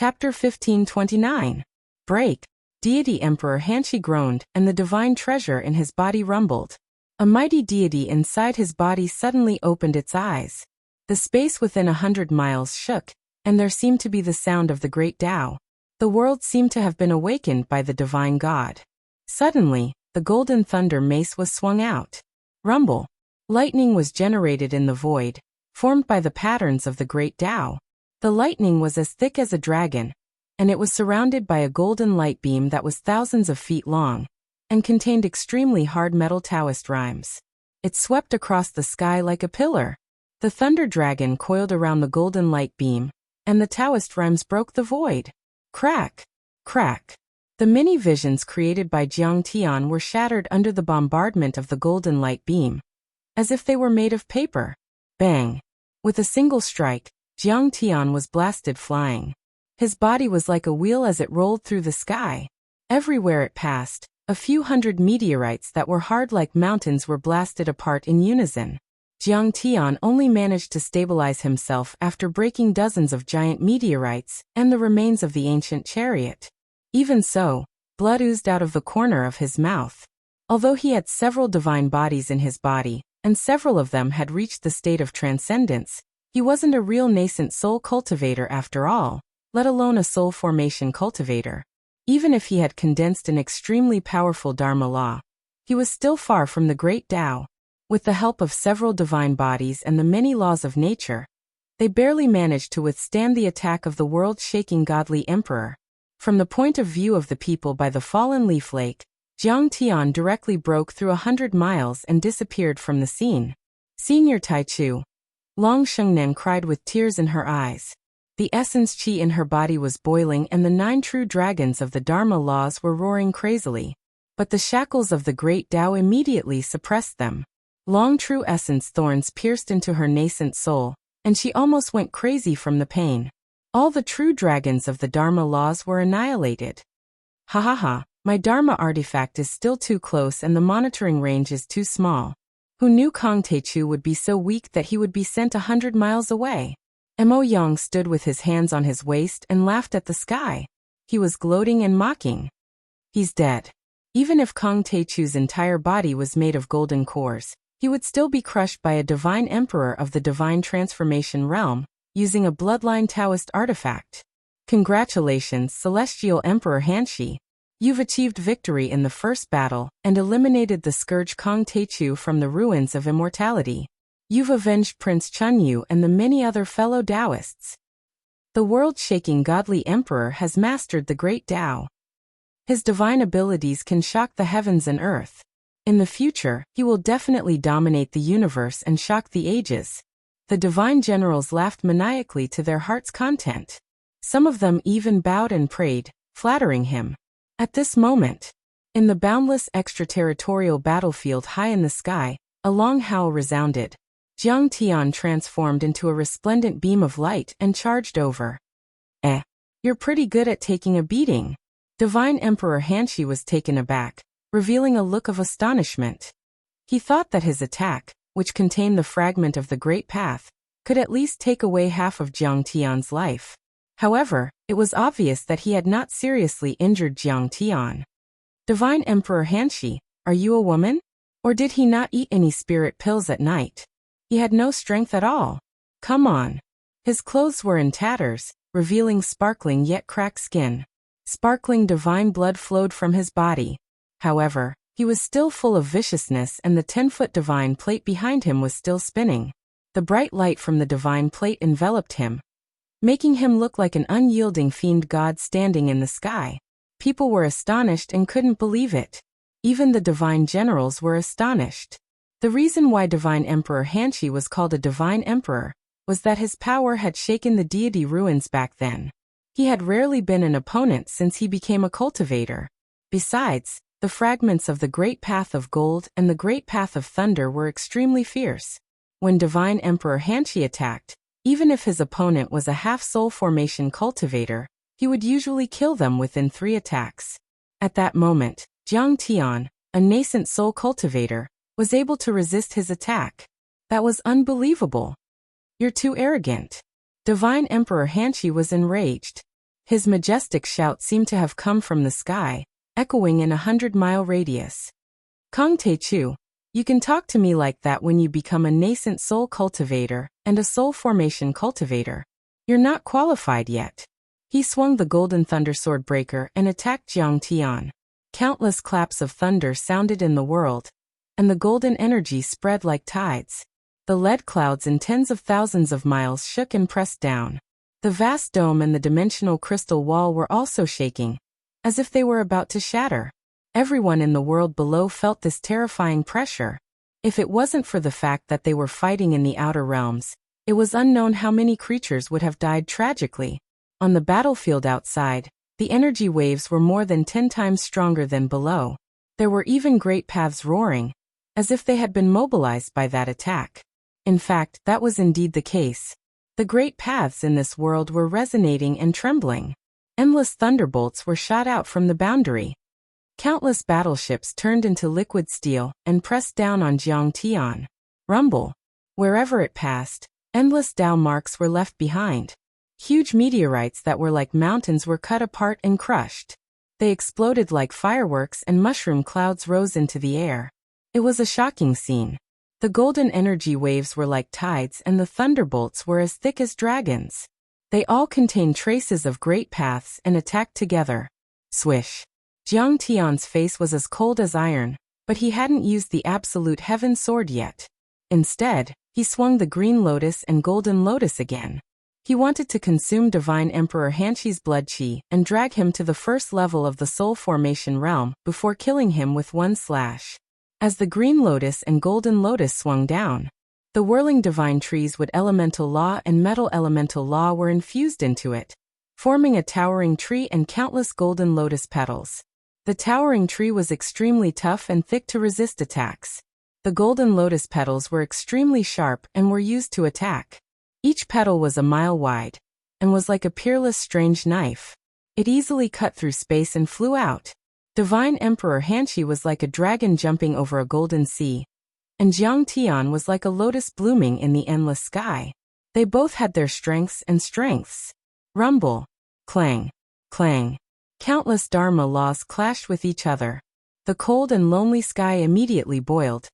Chapter 1529. Break. Deity Emperor Hanshi groaned, and the divine treasure in his body rumbled. A mighty deity inside his body suddenly opened its eyes. The space within 100 miles shook, and there seemed to be the sound of the great Tao. The world seemed to have been awakened by the divine god. Suddenly, the golden thunder mace was swung out. Rumble. Lightning was generated in the void, formed by the patterns of the great Tao. The lightning was as thick as a dragon, and it was surrounded by a golden light beam that was thousands of feet long, and contained extremely hard metal Taoist rhymes. It swept across the sky like a pillar. The thunder dragon coiled around the golden light beam, and the Taoist rhymes broke the void. Crack! Crack! The many visions created by Jiang Tian were shattered under the bombardment of the golden light beam, as if they were made of paper. Bang! With a single strike, Jiang Tian was blasted flying. His body was like a wheel as it rolled through the sky. Everywhere it passed, a few hundred meteorites that were hard like mountains were blasted apart in unison. Jiang Tian only managed to stabilize himself after breaking dozens of giant meteorites and the remains of the ancient chariot. Even so, blood oozed out of the corner of his mouth. Although he had several divine bodies in his body, and several of them had reached the state of transcendence, he wasn't a real nascent soul cultivator after all, let alone a soul formation cultivator. Even if he had condensed an extremely powerful Dharma law, he was still far from the great Tao. With the help of several divine bodies and the many laws of nature, they barely managed to withstand the attack of the world-shaking godly emperor. From the point of view of the people by the fallen leaf lake, Jiang Tian directly broke through 100 miles and disappeared from the scene. Senior Taichu. Long Shengnen cried with tears in her eyes. The essence qi in her body was boiling and the 9 true dragons of the Dharma laws were roaring crazily. But the shackles of the great Tao immediately suppressed them. Long true essence thorns pierced into her nascent soul, and she almost went crazy from the pain. All the true dragons of the Dharma laws were annihilated. Ha ha ha, my Dharma artifact is still too close and the monitoring range is too small. Who knew Kong Teichu would be so weak that he would be sent 100 miles away? Mo Yang stood with his hands on his waist and laughed at the sky. He was gloating and mocking. He's dead. Even if Kong Teichu's entire body was made of golden cores, he would still be crushed by a divine emperor of the divine transformation realm, using a bloodline Taoist artifact. Congratulations, Celestial Emperor Hanshi. You've achieved victory in the first battle and eliminated the scourge Kong Teichu from the ruins of immortality. You've avenged Prince Chunyu and the many other fellow Taoists. The world-shaking godly emperor has mastered the great Tao. His divine abilities can shock the heavens and earth. In the future, he will definitely dominate the universe and shock the ages. The divine generals laughed maniacally to their heart's content. Some of them even bowed and prayed, flattering him. At this moment, in the boundless extraterritorial battlefield high in the sky, a long howl resounded. Jiang Tian transformed into a resplendent beam of light and charged over. You're pretty good at taking a beating. Divine Emperor Hanshi was taken aback, revealing a look of astonishment. He thought that his attack, which contained the fragment of the Great Path, could at least take away half of Jiang Tian's life. However, it was obvious that he had not seriously injured Jiang Tian. Divine Emperor Hanshi, are you a woman? Or did he not eat any spirit pills at night? He had no strength at all. Come on. His clothes were in tatters, revealing sparkling yet cracked skin. Sparkling divine blood flowed from his body. However, he was still full of viciousness and the 10-foot divine plate behind him was still spinning. The bright light from the divine plate enveloped him, making him look like an unyielding fiend god standing in the sky. People were astonished and couldn't believe it. Even the divine generals were astonished. The reason why Divine Emperor Hanshi was called a divine emperor was that his power had shaken the deity ruins back then. He had rarely been an opponent since he became a cultivator. Besides, the fragments of the Great Path of Gold and the Great Path of Thunder were extremely fierce. When Divine Emperor Hanshi attacked, even if his opponent was a half-soul formation cultivator, he would usually kill them within 3 attacks. At that moment, Jiang Tian, a nascent soul cultivator, was able to resist his attack. That was unbelievable. You're too arrogant. Divine Emperor Hanshi was enraged. His majestic shout seemed to have come from the sky, echoing in 100-mile radius. Kong Te-Chu, you can talk to me like that when you become a nascent soul cultivator and a soul formation cultivator. You're not qualified yet. He swung the golden thunder sword breaker and attacked Jiang Tian. Countless claps of thunder sounded in the world, and the golden energy spread like tides. The lead clouds in tens of thousands of miles shook and pressed down. The vast dome and the dimensional crystal wall were also shaking, as if they were about to shatter. Everyone in the world below felt this terrifying pressure. If it wasn't for the fact that they were fighting in the outer realms, it was unknown how many creatures would have died tragically. On the battlefield outside, the energy waves were more than 10 times stronger than below. There were even great paths roaring, as if they had been mobilized by that attack. In fact, that was indeed the case. The great paths in this world were resonating and trembling. Endless thunderbolts were shot out from the boundary. Countless battleships turned into liquid steel and pressed down on Jiang Tian. Rumble. Wherever it passed, endless Tao marks were left behind. Huge meteorites that were like mountains were cut apart and crushed. They exploded like fireworks and mushroom clouds rose into the air. It was a shocking scene. The golden energy waves were like tides and the thunderbolts were as thick as dragons. They all contained traces of great paths and attacked together. Swish. Jiang Tian's face was as cold as iron, but he hadn't used the absolute heaven sword yet. Instead, he swung the green lotus and golden lotus again. He wanted to consume Divine Emperor Hanshi's blood chi and drag him to the first level of the soul formation realm before killing him with one slash. As the green lotus and golden lotus swung down, the whirling divine trees wood elemental law and metal elemental law were infused into it, forming a towering tree and countless golden lotus petals. The towering tree was extremely tough and thick to resist attacks. The golden lotus petals were extremely sharp and were used to attack. Each petal was a mile wide, and was like a peerless strange knife. It easily cut through space and flew out. Divine Emperor Hanshi was like a dragon jumping over a golden sea, and Jiang Tian was like a lotus blooming in the endless sky. They both had their strengths and strengths. Rumble. Clang. Clang. Countless Dharma laws clashed with each other. The cold and lonely sky immediately boiled,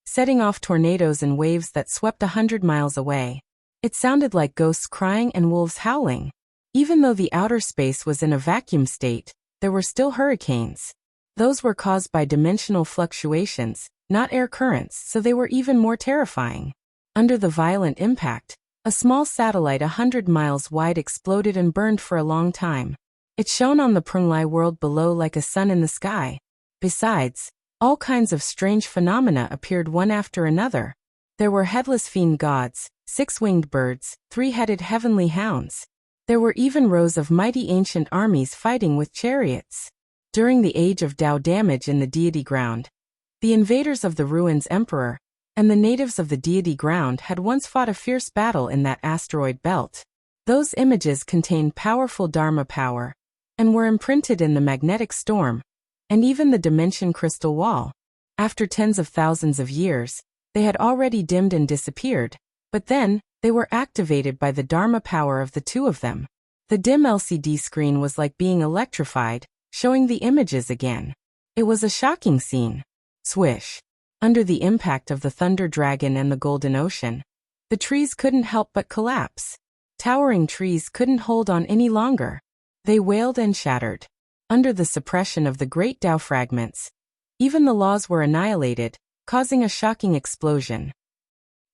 setting off tornadoes and waves that swept 100 miles away. It sounded like ghosts crying and wolves howling. Even though the outer space was in a vacuum state, there were still hurricanes. Those were caused by dimensional fluctuations, not air currents, so they were even more terrifying. Under the violent impact, a small satellite 100 miles wide exploded and burned for a long time. It shone on the Prunglai world below like a sun in the sky. Besides, all kinds of strange phenomena appeared one after another. There were headless fiend gods, 6-winged birds, 3-headed heavenly hounds. There were even rows of mighty ancient armies fighting with chariots. During the age of Tao damage in the deity ground, the invaders of the ruins emperor and the natives of the deity ground had once fought a fierce battle in that asteroid belt. Those images contained powerful Dharma power and were imprinted in the magnetic storm and even the dimension crystal wall. After tens of thousands of years, they had already dimmed and disappeared, but then, they were activated by the Dharma power of the two of them. The dim LCD screen was like being electrified, showing the images again. It was a shocking scene. Swish. Under the impact of the Thunder Dragon and the Golden Ocean, the trees couldn't help but collapse. Towering trees couldn't hold on any longer. They wailed and shattered. Under the suppression of the great Tao fragments, even the laws were annihilated, causing a shocking explosion.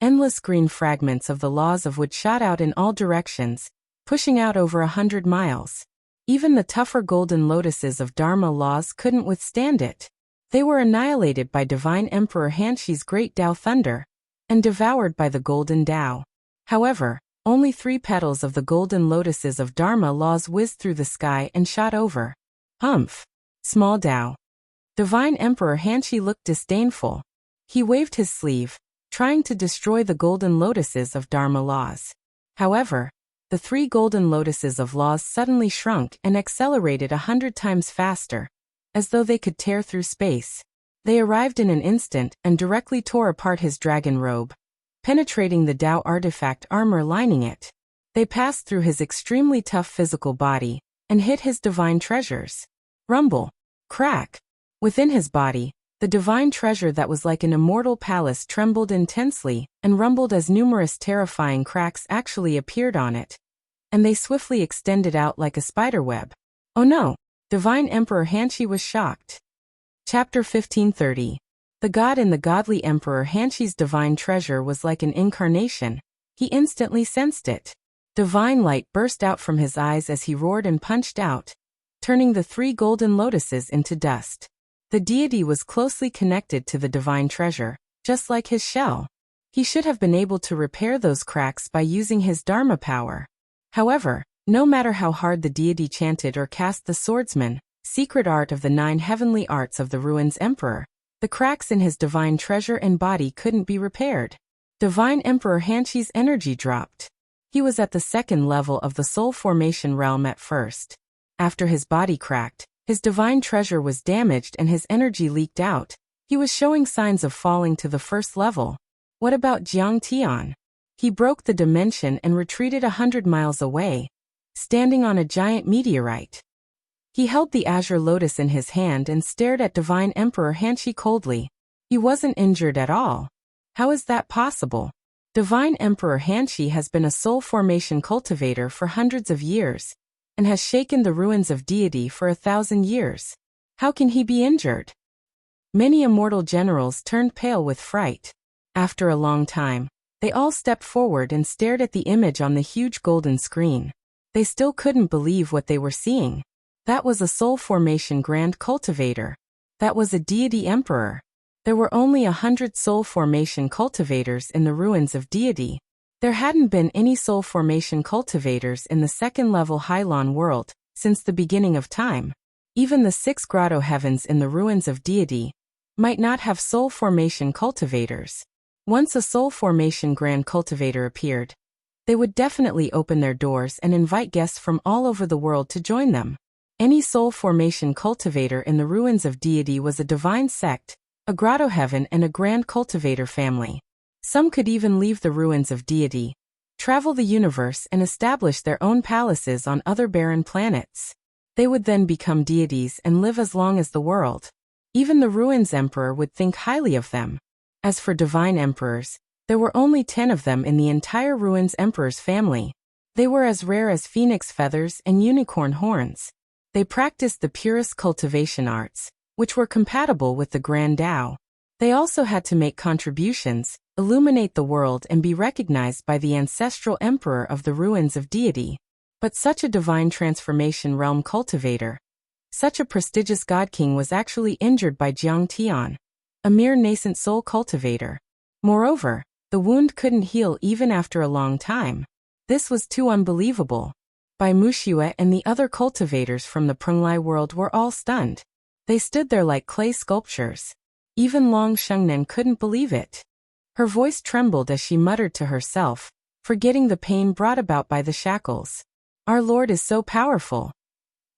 Endless green fragments of the laws of wood shot out in all directions, pushing out over 100 miles. Even the tougher golden lotuses of Dharma laws couldn't withstand it. They were annihilated by Divine Emperor Hanshi's great Tao thunder, and devoured by the golden Tao. However, only 3 petals of the golden lotuses of Dharma laws whizzed through the sky and shot over. Humph! Small Tao. Divine Emperor Hanshi looked disdainful. He waved his sleeve, trying to destroy the golden lotuses of Dharma laws. However, the 3 golden lotuses of laws suddenly shrunk and accelerated 100 times faster, as though they could tear through space. They arrived in an instant and directly tore apart his dragon robe, penetrating the Tao artifact armor lining it. They passed through his extremely tough physical body, and hit his divine treasures. Rumble. Crack. Within his body, the divine treasure that was like an immortal palace trembled intensely and rumbled as numerous terrifying cracks actually appeared on it, and they swiftly extended out like a spiderweb. Oh no! Divine Emperor Hanshi was shocked. Chapter 1530. The god in the godly Emperor Hanshi's divine treasure was like an incarnation. He instantly sensed it. Divine light burst out from his eyes as he roared and punched out, turning the 3 golden lotuses into dust. The deity was closely connected to the divine treasure, just like his shell. He should have been able to repair those cracks by using his Dharma power. However, no matter how hard the deity chanted or cast the swordsman, secret art of the 9 heavenly arts of the ruins emperor, the cracks in his divine treasure and body couldn't be repaired. Divine Emperor Hanshi's energy dropped. He was at the 2nd level of the soul formation realm at first. After his body cracked, his divine treasure was damaged and his energy leaked out. He was showing signs of falling to the 1st level. What about Jiang Tian? He broke the dimension and retreated 100 miles away, standing on a giant meteorite. He held the azure lotus in his hand and stared at Divine Emperor Hanshi coldly. He wasn't injured at all. How is that possible? Divine Emperor Hanshi has been a soul formation cultivator for hundreds of years, and has shaken the ruins of deity for 1,000 years. How can he be injured? Many immortal generals turned pale with fright. After a long time, they all stepped forward and stared at the image on the huge golden screen. They still couldn't believe what they were seeing. That was a soul formation grand cultivator. That was a deity emperor. There were only 100 soul formation cultivators in the ruins of deity. There hadn't been any soul formation cultivators in the 2nd level Hylon world since the beginning of time. Even the 6 grotto heavens in the ruins of deity might not have soul formation cultivators. Once a soul formation grand cultivator appeared, they would definitely open their doors and invite guests from all over the world to join them. Any soul formation cultivator in the ruins of deity was a divine sect, a grotto heaven and a grand cultivator family. Some could even leave the ruins of deity, travel the universe and establish their own palaces on other barren planets. They would then become deities and live as long as the world. Even the ruins emperor would think highly of them. As for divine emperors, there were only 10 of them in the entire ruins emperor's family. They were as rare as phoenix feathers and unicorn horns. They practiced the purest cultivation arts, which were compatible with the Grand Tao. They also had to make contributions, illuminate the world and be recognized by the ancestral emperor of the ruins of deity. But such a divine transformation realm cultivator, such a prestigious god king was actually injured by Jiang Tian, a mere nascent soul cultivator. Moreover, the wound couldn't heal even after a long time. This was too unbelievable. Bai Muxia and the other cultivators from the Prunglai world were all stunned. They stood there like clay sculptures. Even Long Shengnen couldn't believe it. Her voice trembled as she muttered to herself, forgetting the pain brought about by the shackles. Our Lord is so powerful.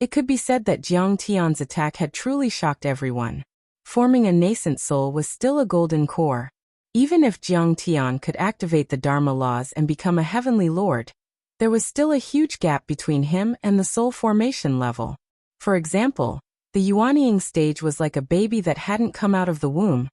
It could be said that Jiang Tian's attack had truly shocked everyone. Forming a nascent soul was still a golden core. Even if Jiang Tian could activate the Dharma laws and become a heavenly lord, there was still a huge gap between him and the soul formation level. For example, the Yuanying stage was like a baby that hadn't come out of the womb,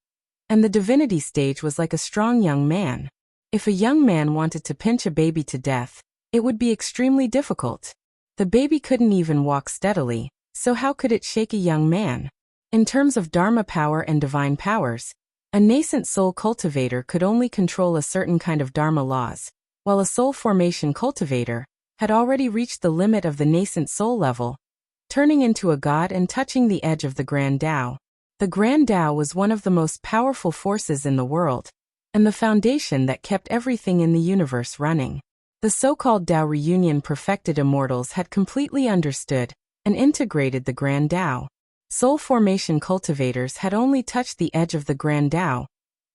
and the divinity stage was like a strong young man. If a young man wanted to pinch a baby to death, it would be extremely difficult. The baby couldn't even walk steadily, so how could it shake a young man? In terms of Dharma power and divine powers, a nascent soul cultivator could only control a certain kind of Dharma laws, while a soul formation cultivator had already reached the limit of the nascent soul level, turning into a god and touching the edge of the Grand Tao. The Grand Tao was one of the most powerful forces in the world, and the foundation that kept everything in the universe running. The so-called Tao reunion perfected immortals had completely understood and integrated the Grand Tao. Soul formation cultivators had only touched the edge of the Grand Tao,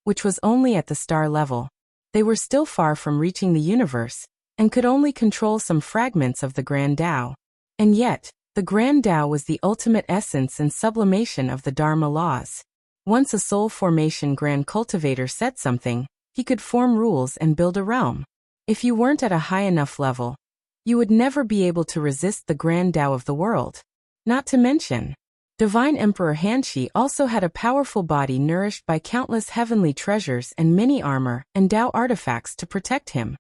which was only at the star level. They were still far from reaching the universe, and could only control some fragments of the Grand Tao. And yet, the Grand Tao was the ultimate essence and sublimation of the Dharma laws. Once a soul formation grand cultivator said something, he could form rules and build a realm. If you weren't at a high enough level, You would never be able to resist the grand Tao of the world. Not to mention, Divine Emperor Hanshi also had a powerful body nourished by countless heavenly treasures and many armor and Tao artifacts to protect him.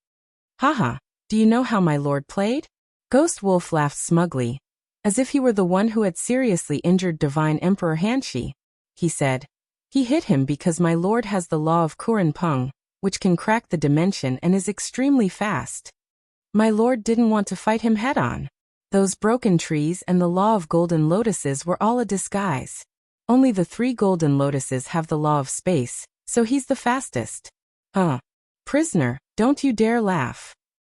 Haha, do you know how my lord played? Ghost Wolf laughed smugly, as if he were the one who had seriously injured Divine Emperor Hanshi. He said, he hit him because my lord has the law of Kuren Peng, which can crack the dimension and is extremely fast. My lord didn't want to fight him head-on. Those broken trees and the law of golden lotuses were all a disguise. Only the 3 golden lotuses have the law of space, so he's the fastest. Prisoner, don't you dare laugh.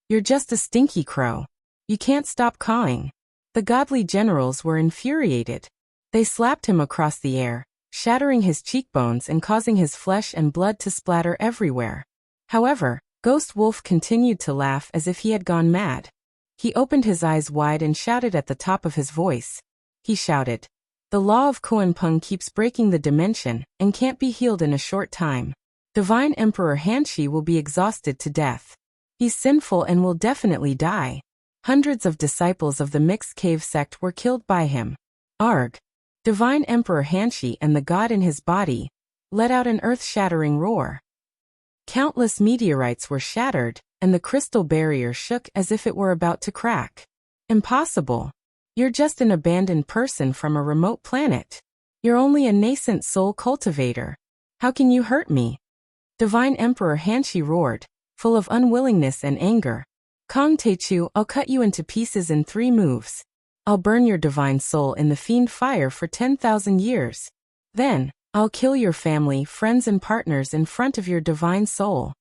You're just a stinky crow. You can't stop cawing. The godly generals were infuriated. They slapped him across the air, shattering his cheekbones and causing his flesh and blood to splatter everywhere. However, Ghost Wolf continued to laugh as if he had gone mad. He opened his eyes wide and shouted at the top of his voice. He shouted, the law of Kuren Peng keeps breaking the dimension and can't be healed in a short time. Divine Emperor Hanshi will be exhausted to death. He's sinful and will definitely die. Hundreds of disciples of the Mixed Cave sect were killed by him. Arg! Divine Emperor Hanshi and the god in his body let out an earth-shattering roar. Countless meteorites were shattered, and the crystal barrier shook as if it were about to crack. Impossible. You're just an abandoned person from a remote planet. You're only a nascent soul cultivator. How can you hurt me? Divine Emperor Hanshi roared, full of unwillingness and anger. Kong Techu, I'll cut you into pieces in 3 moves. I'll burn your divine soul in the fiend fire for 10,000 years. Then, I'll kill your family, friends and partners in front of your divine soul.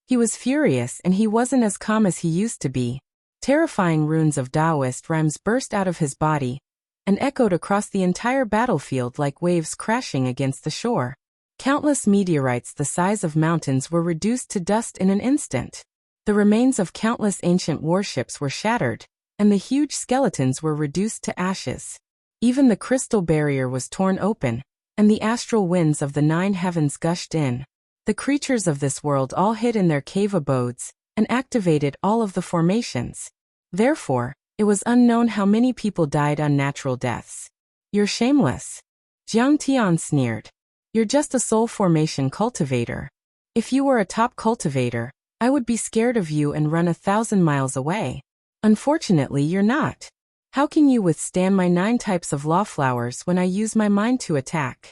He was furious and he wasn't as calm as he used to be. Terrifying runes of Taoist rhymes burst out of his body and echoed across the entire battlefield like waves crashing against the shore. Countless meteorites the size of mountains were reduced to dust in an instant. The remains of countless ancient warships were shattered, and the huge skeletons were reduced to ashes. Even the crystal barrier was torn open, and the astral winds of the 9 heavens gushed in. The creatures of this world all hid in their cave abodes, and activated all of the formations. Therefore, it was unknown how many people died unnatural deaths. You're shameless. Jiang Tian sneered. You're just a soul formation cultivator. If you were a top cultivator, I would be scared of you and run 1,000 miles away. Unfortunately, you're not. How can you withstand my 9 types of law flowers when I use my mind to attack?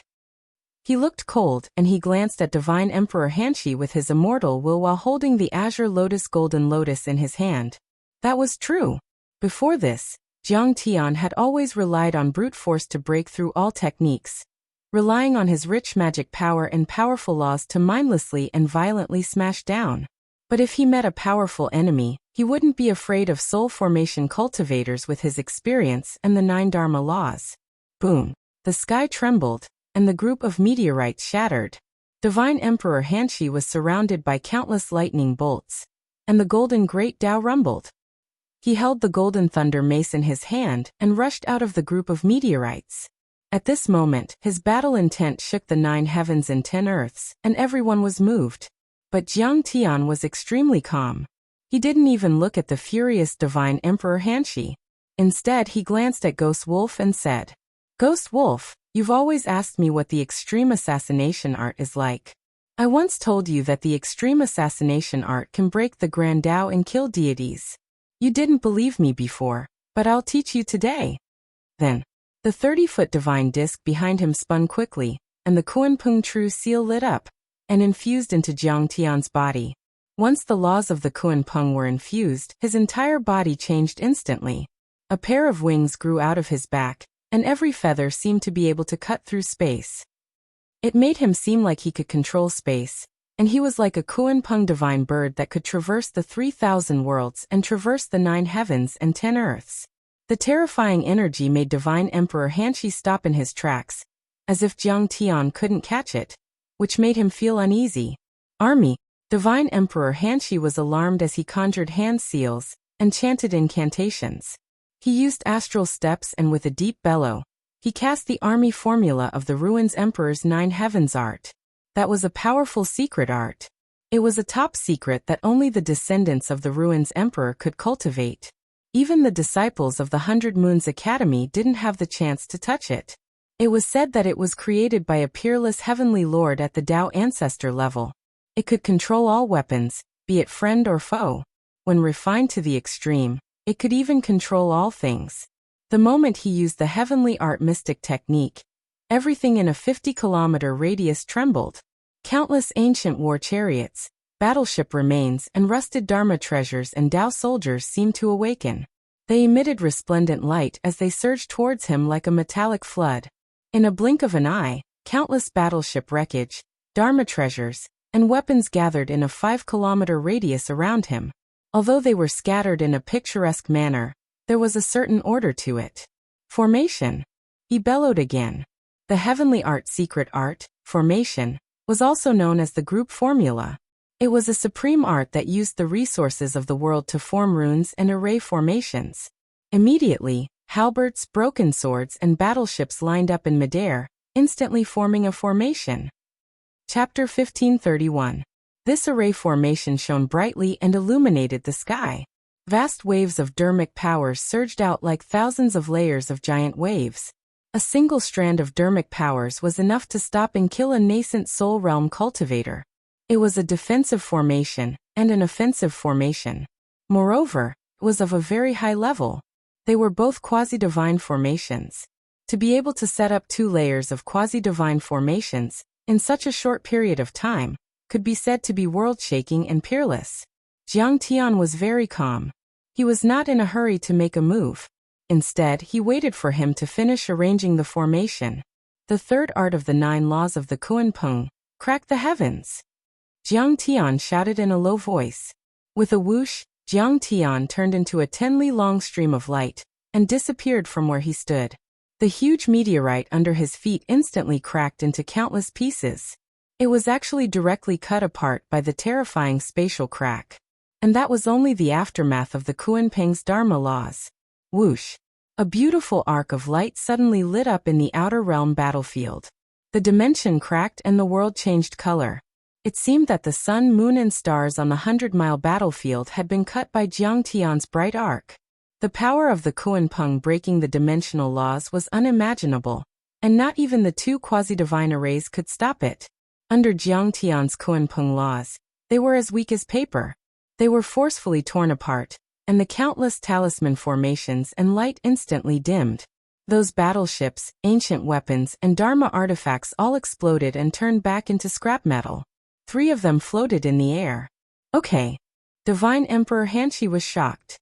He looked cold and he glanced at Divine Emperor Hanshi with his immortal will while holding the Azure Lotus Golden Lotus in his hand. That was true. Before this, Jiang Tian had always relied on brute force to break through all techniques, relying on his rich magic power and powerful laws to mindlessly and violently smash down. But if he met a powerful enemy, he wouldn't be afraid of soul formation cultivators with his experience and the 9 Dharma laws. Boom! The sky trembled, and the group of meteorites shattered. Divine Emperor Hanshi was surrounded by countless lightning bolts, and the golden great Tao rumbled. He held the golden thunder mace in his hand and rushed out of the group of meteorites. At this moment, his battle intent shook the 9 heavens and 10 earths, and everyone was moved. But Jiang Tian was extremely calm. He didn't even look at the furious Divine Emperor Hanshi. Instead, he glanced at Ghost Wolf and said, Ghost Wolf, you've always asked me what the extreme assassination art is like. I once told you that the extreme assassination art can break the Grand Tao and kill deities. You didn't believe me before, but I'll teach you today. Then, the 30-foot divine disc behind him spun quickly, and the Kuan Peng True Seal lit up and infused into Jiang Tian's body. Once the laws of the Kuan Peng were infused, his entire body changed instantly. A pair of wings grew out of his back, and every feather seemed to be able to cut through space. It made him seem like he could control space, and he was like a Kuan Peng divine bird that could traverse the 3,000 worlds and traverse the 9 heavens and 10 earths. The terrifying energy made Divine Emperor Hanshi stop in his tracks, as if Jiang Tian couldn't catch it, which made him feel uneasy. Army. Divine Emperor Hanshi was alarmed as he conjured hand seals and chanted incantations. He used astral steps and with a deep bellow, he cast the army formula of the Ruins Emperor's 9 heavens art. That was a powerful secret art. It was a top secret that only the descendants of the Ruins Emperor could cultivate. Even the disciples of the 100 Moons Academy didn't have the chance to touch it. It was said that it was created by a peerless heavenly lord at the Tao ancestor level. It could control all weapons, be it friend or foe. When refined to the extreme, it could even control all things. The moment he used the heavenly art mystic technique, everything in a 50-kilometer radius trembled. Countless ancient war chariots, battleship remains, and rusted Dharma treasures and Tao soldiers seemed to awaken. They emitted resplendent light as they surged towards him like a metallic flood. In a blink of an eye, countless battleship wreckage, Dharma treasures, and weapons gathered in a 5-kilometer radius around him. Although they were scattered in a picturesque manner, there was a certain order to it. Formation. He bellowed again. The heavenly art secret art, formation, was also known as the group formula. It was a supreme art that used the resources of the world to form runes and array formations. Immediately, halberds, broken swords, and battleships lined up in midair, instantly forming a formation. Chapter 1531. This array formation shone brightly and illuminated the sky. Vast waves of dharmic powers surged out like thousands of layers of giant waves. A single strand of dharmic powers was enough to stop and kill a nascent soul realm cultivator. It was a defensive formation and an offensive formation. Moreover, it was of a very high level. They were both quasi-divine formations. To be able to set up 2 layers of quasi-divine formations in such a short period of time could be said to be world-shaking and peerless. Jiang Tian was very calm. He was not in a hurry to make a move. Instead, he waited for him to finish arranging the formation. The third art of the 9 laws of the Kuan-Peng, crack the heavens. Jiang Tian shouted in a low voice. With a whoosh, Jiang Tian turned into a 10-li-long stream of light and disappeared from where he stood. The huge meteorite under his feet instantly cracked into countless pieces. It was actually directly cut apart by the terrifying spatial crack. And that was only the aftermath of the Kuan-Peng's Dharma laws. Whoosh! A beautiful arc of light suddenly lit up in the outer realm battlefield. The dimension cracked and the world changed color. It seemed that the sun, moon, and stars on the 100-mile battlefield had been cut by Jiang Tian's bright arc. The power of the Kuan-Peng breaking the dimensional laws was unimaginable, and not even the 2 quasi-divine arrays could stop it. Under Jiang Tian's Kuan-Peng laws, they were as weak as paper. They were forcefully torn apart, and the countless talisman formations and light instantly dimmed. Those battleships, ancient weapons, and Dharma artifacts all exploded and turned back into scrap metal. 3 of them floated in the air. Okay. Divine Emperor Hanshi was shocked.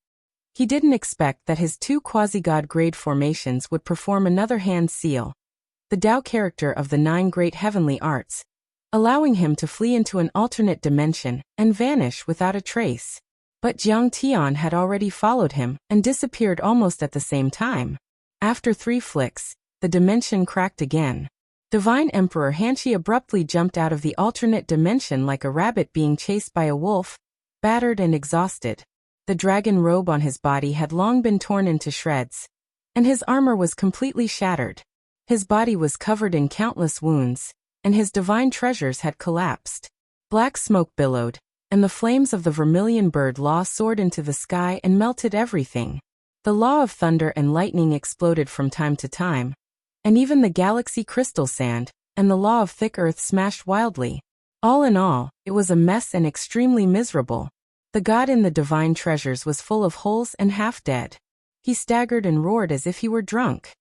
He didn't expect that his 2 quasi-god grade formations would perform another hand seal, the Tao character of the 9 great heavenly arts, allowing him to flee into an alternate dimension and vanish without a trace. But Jiang Tian had already followed him and disappeared almost at the same time. After 3 flicks, the dimension cracked again. Divine Emperor Hanshi abruptly jumped out of the alternate dimension like a rabbit being chased by a wolf, battered and exhausted. The dragon robe on his body had long been torn into shreds, and his armor was completely shattered. His body was covered in countless wounds, and his divine treasures had collapsed. Black smoke billowed, and the flames of the vermilion bird law soared into the sky and melted everything. The law of thunder and lightning exploded from time to time, and even the galaxy crystal sand and the law of thick earth smashed wildly. All in all, it was a mess and extremely miserable. The god in the divine treasures was full of holes and half dead. He staggered and roared as if he were drunk.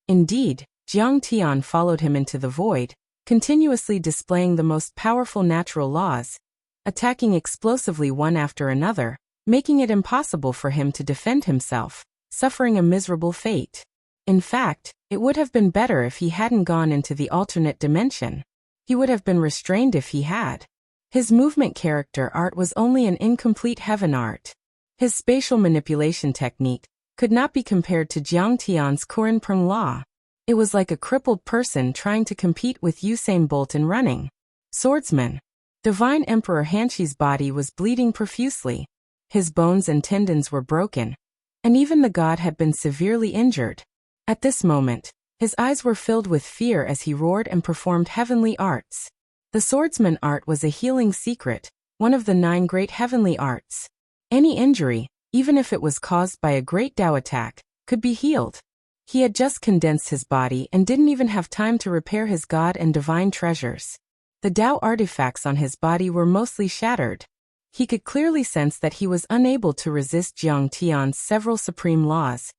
Indeed, Jiang Tian followed him into the void, continuously displaying the most powerful natural laws, attacking explosively one after another, making it impossible for him to defend himself, suffering a miserable fate. In fact, it would have been better if he hadn't gone into the alternate dimension. He would have been restrained if he had. His movement character art was only an incomplete heaven art. His spatial manipulation technique could not be compared to Jiang Tian's Kuan-Peng law. It was like a crippled person trying to compete with Usain Bolt in running. Swordsman. Divine Emperor Hanshi's body was bleeding profusely. His bones and tendons were broken, and even the god had been severely injured. At this moment, his eyes were filled with fear as he roared and performed heavenly arts. The swordsman art was a healing secret, one of the 9 great heavenly arts. Any injury, even if it was caused by a great Tao attack, could be healed. He had just condensed his body and didn't even have time to repair his god and divine treasures. The Tao artifacts on his body were mostly shattered. He could clearly sense that he was unable to resist Jiang Tian's several supreme laws,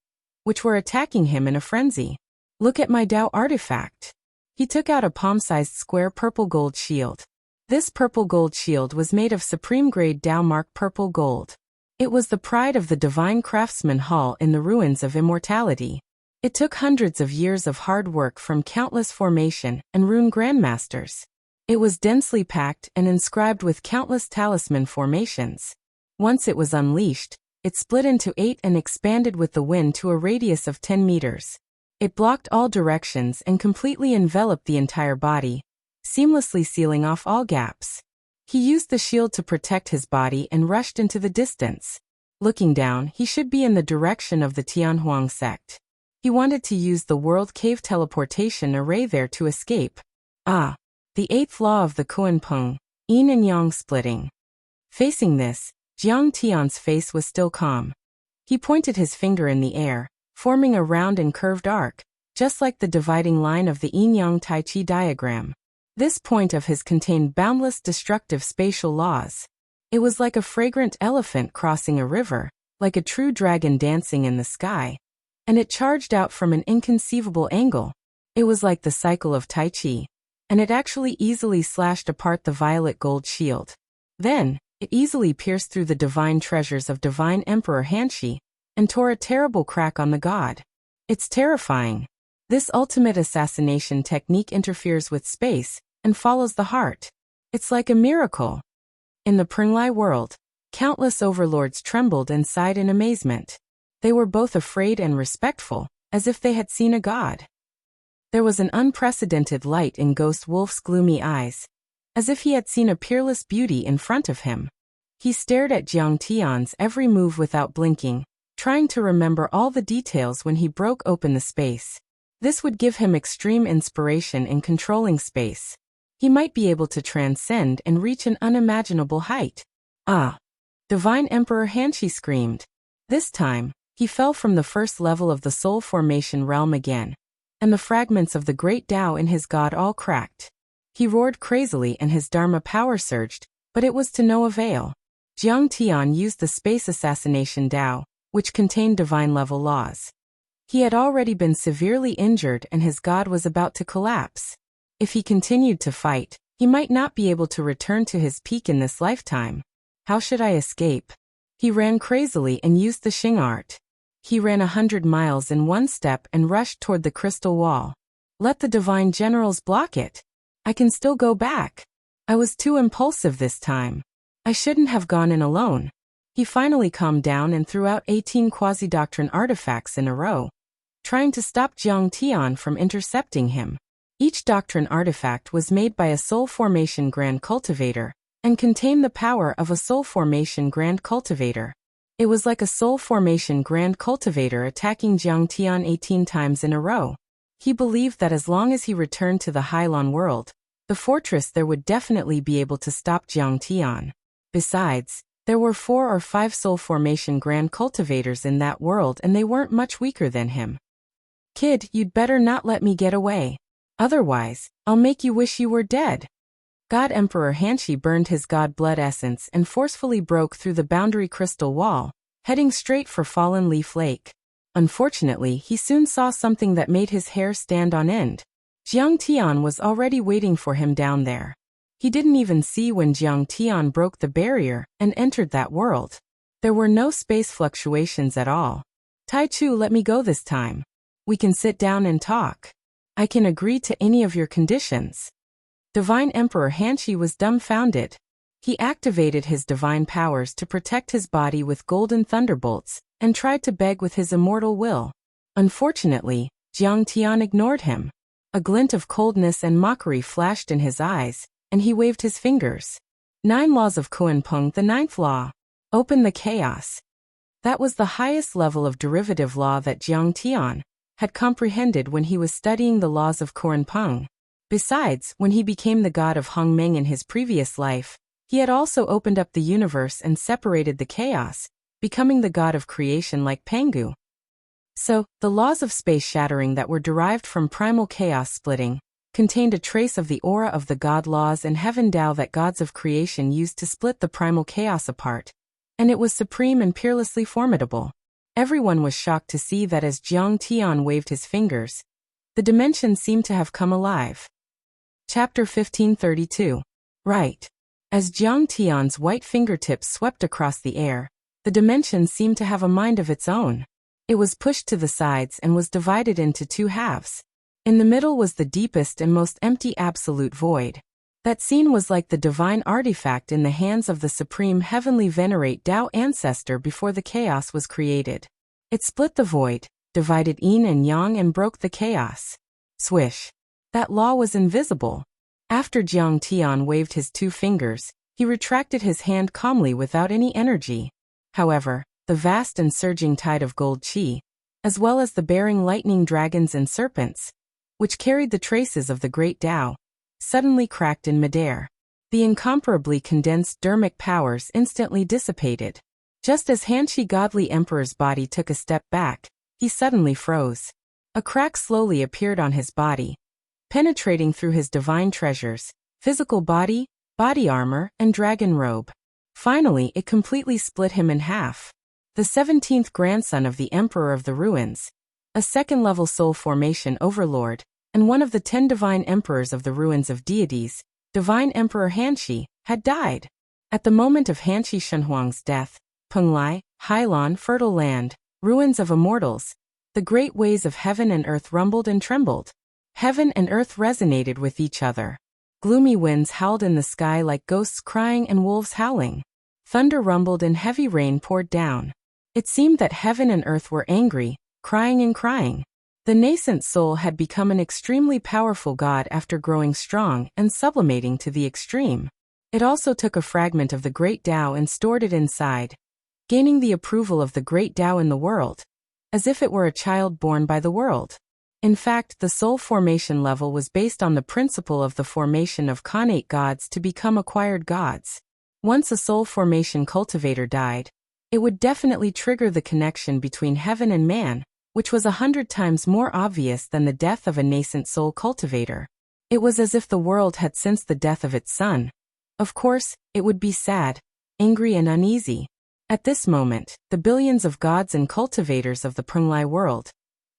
which were attacking him in a frenzy. Look at my Tao artifact. He took out a palm-sized square purple gold shield. This purple gold shield was made of supreme-grade Tao mark purple gold. It was the pride of the divine craftsman hall in the ruins of immortality. It took hundreds of years of hard work from countless formation and rune grandmasters. It was densely packed and inscribed with countless talisman formations. Once it was unleashed, it split into 8 and expanded with the wind to a radius of 10 meters. It blocked all directions and completely enveloped the entire body, seamlessly sealing off all gaps. He used the shield to protect his body and rushed into the distance. Looking down, he should be in the direction of the Tianhuang sect. He wanted to use the World Cave teleportation array there to escape. Ah! The 8th law of the Kuan-Peng, yin and yang splitting. Facing this, Jiang Tian's face was still calm. He pointed his finger in the air, forming a round and curved arc, just like the dividing line of the yin-yang Tai Chi diagram. This point of his contained boundless destructive spatial laws. It was like a fragrant elephant crossing a river, like a true dragon dancing in the sky. And it charged out from an inconceivable angle. It was like the cycle of Tai Chi. And it actually easily slashed apart the violet gold shield. Then, it easily pierced through the divine treasures of Divine Emperor Hanshi, and tore a terrible crack on the god. It's terrifying. This ultimate assassination technique interferes with space, and follows the heart. It's like a miracle. In the Prenglai world, countless overlords trembled and sighed in amazement. They were both afraid and respectful, as if they had seen a god. There was an unprecedented light in Ghost Wolf's gloomy eyes, as if he had seen a peerless beauty in front of him. He stared at Jiang Tian's every move without blinking, trying to remember all the details when he broke open the space. This would give him extreme inspiration in controlling space. He might be able to transcend and reach an unimaginable height. Ah! Divine Emperor Hanshi screamed. This time, he fell from the first level of the soul formation realm again, and the fragments of the great Tao in his god all cracked. He roared crazily and his Dharma power surged, but it was to no avail. Jiang Tian used the space assassination Tao, which contained divine-level laws. He had already been severely injured and his god was about to collapse. If he continued to fight, he might not be able to return to his peak in this lifetime. How should I escape? He ran crazily and used the Xing art. He ran 100 miles in one step and rushed toward the crystal wall. Let the divine generals block it. I can still go back. I was too impulsive this time. I shouldn't have gone in alone. He finally calmed down and threw out 18 quasi-doctrine artifacts in a row, trying to stop Jiang Tian from intercepting him. Each doctrine artifact was made by a soul formation grand cultivator, and contained the power of a soul formation grand cultivator. It was like a soul formation grand cultivator attacking Jiang Tian 18 times in a row. He believed that as long as he returned to the Hylon world, the fortress there would definitely be able to stop Jiang Tian. Besides, there were 4 or 5 soul formation grand cultivators in that world and they weren't much weaker than him. Kid, you'd better not let me get away. Otherwise, I'll make you wish you were dead. God Emperor Hanshi burned his god blood essence and forcefully broke through the boundary crystal wall, heading straight for Fallen Leaf Lake. Unfortunately, he soon saw something that made his hair stand on end. Jiang Tian was already waiting for him down there. He didn't even see when Jiang Tian broke the barrier and entered that world. There were no space fluctuations at all. Tai Chu, let me go this time. We can sit down and talk. I can agree to any of your conditions. Divine Emperor Hanshi was dumbfounded. He activated his divine powers to protect his body with golden thunderbolts, and tried to beg with his immortal will. Unfortunately, Jiang Tian ignored him. A glint of coldness and mockery flashed in his eyes, and he waved his fingers. 9 laws of Kuan-Peng, the 9th law. Open the chaos. That was the highest level of derivative law that Jiang Tian had comprehended when he was studying the laws of Kuan-Peng. Besides, when he became the god of Hongmeng in his previous life, he had also opened up the universe and separated the chaos, becoming the god of creation like Pangu. So, the laws of space shattering that were derived from primal chaos splitting contained a trace of the aura of the god laws and heaven Tao that gods of creation used to split the primal chaos apart, and it was supreme and peerlessly formidable. Everyone was shocked to see that as Jiang Tian waved his fingers, the dimension seemed to have come alive. Chapter 1532. Right. As Jiang Tian's white fingertips swept across the air, the dimension seemed to have a mind of its own. It was pushed to the sides and was divided into two halves. In the middle was the deepest and most empty absolute void. That scene was like the divine artifact in the hands of the supreme heavenly venerate Tao ancestor before the chaos was created. It split the void, divided yin and yang and broke the chaos. Swish. That law was invisible. After Jiang Tian waved his two fingers, he retracted his hand calmly without any energy. However, the vast and surging tide of gold qi, as well as the bearing lightning dragons and serpents, which carried the traces of the great Tao, suddenly cracked in midair. The incomparably condensed dermic powers instantly dissipated. Just as Hanshi godly emperor's body took a step back, he suddenly froze. A crack slowly appeared on his body, penetrating through his divine treasures, physical body, body armor, and dragon robe. Finally, it completely split him in half. The 17th grandson of the Emperor of the Ruins, a second-level soul formation overlord, and one of the 10 divine emperors of the ruins of deities, Divine Emperor Hanshi, had died. At the moment of Hanshi Shenhuang's death, Penglai, Hailan, fertile land, ruins of immortals, the great ways of heaven and earth rumbled and trembled. Heaven and earth resonated with each other. Gloomy winds howled in the sky like ghosts crying and wolves howling. Thunder rumbled and heavy rain poured down. It seemed that heaven and earth were angry, crying and crying. The nascent soul had become an extremely powerful god after growing strong and sublimating to the extreme. It also took a fragment of the great Tao and stored it inside, gaining the approval of the great Tao in the world, as if it were a child born by the world. In fact, the soul formation level was based on the principle of the formation of connate gods to become acquired gods. Once a soul formation cultivator died, it would definitely trigger the connection between heaven and man, which was 100 times more obvious than the death of a nascent soul cultivator. It was as if the world had sensed the death of its son. Of course, it would be sad, angry and uneasy. At this moment, the billions of gods and cultivators of the Penglai world,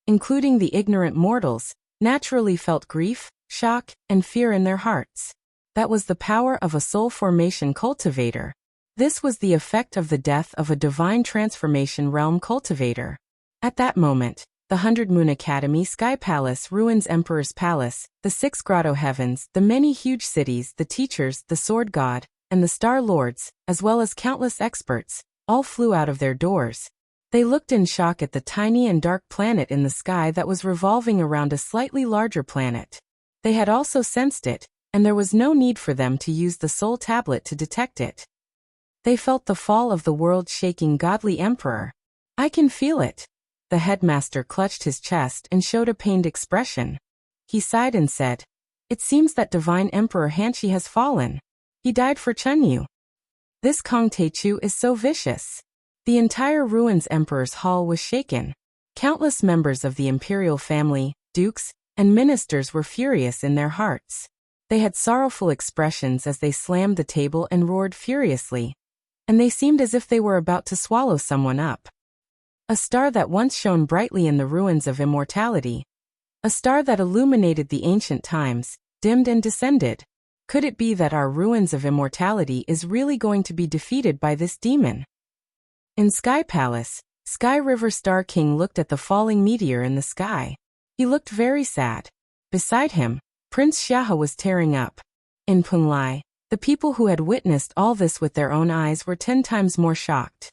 including the ignorant mortals, naturally felt grief, shock, and fear in their hearts. That was the power of a soul formation cultivator. This was the effect of the death of a divine transformation realm cultivator. At that moment, the 100 Moon Academy, Sky Palace, Ruins Emperor's Palace, the 6 Grotto Heavens, the many huge cities, the teachers, the Sword God, and the Star Lords, as well as countless experts, all flew out of their doors. They looked in shock at the tiny and dark planet in the sky that was revolving around a slightly larger planet. They had also sensed it, and there was no need for them to use the soul tablet to detect it. They felt the fall of the world-shaking godly emperor. I can feel it. The headmaster clutched his chest and showed a pained expression. He sighed and said, "It seems that divine emperor Hanshi has fallen. He died for Chenyu. This Kong Teichu is so vicious." The entire Ruins Emperor's Hall was shaken. Countless members of the imperial family, dukes, and ministers were furious in their hearts. They had sorrowful expressions as they slammed the table and roared furiously. And they seemed as if they were about to swallow someone up. A star that once shone brightly in the ruins of immortality. A star that illuminated the ancient times, dimmed and descended. Could it be that our ruins of immortality is really going to be defeated by this demon? In Sky Palace, Sky River Star King looked at the falling meteor in the sky. He looked very sad. Beside him, Prince Xiahe was tearing up. In Penglai, the people who had witnessed all this with their own eyes were 10 times more shocked.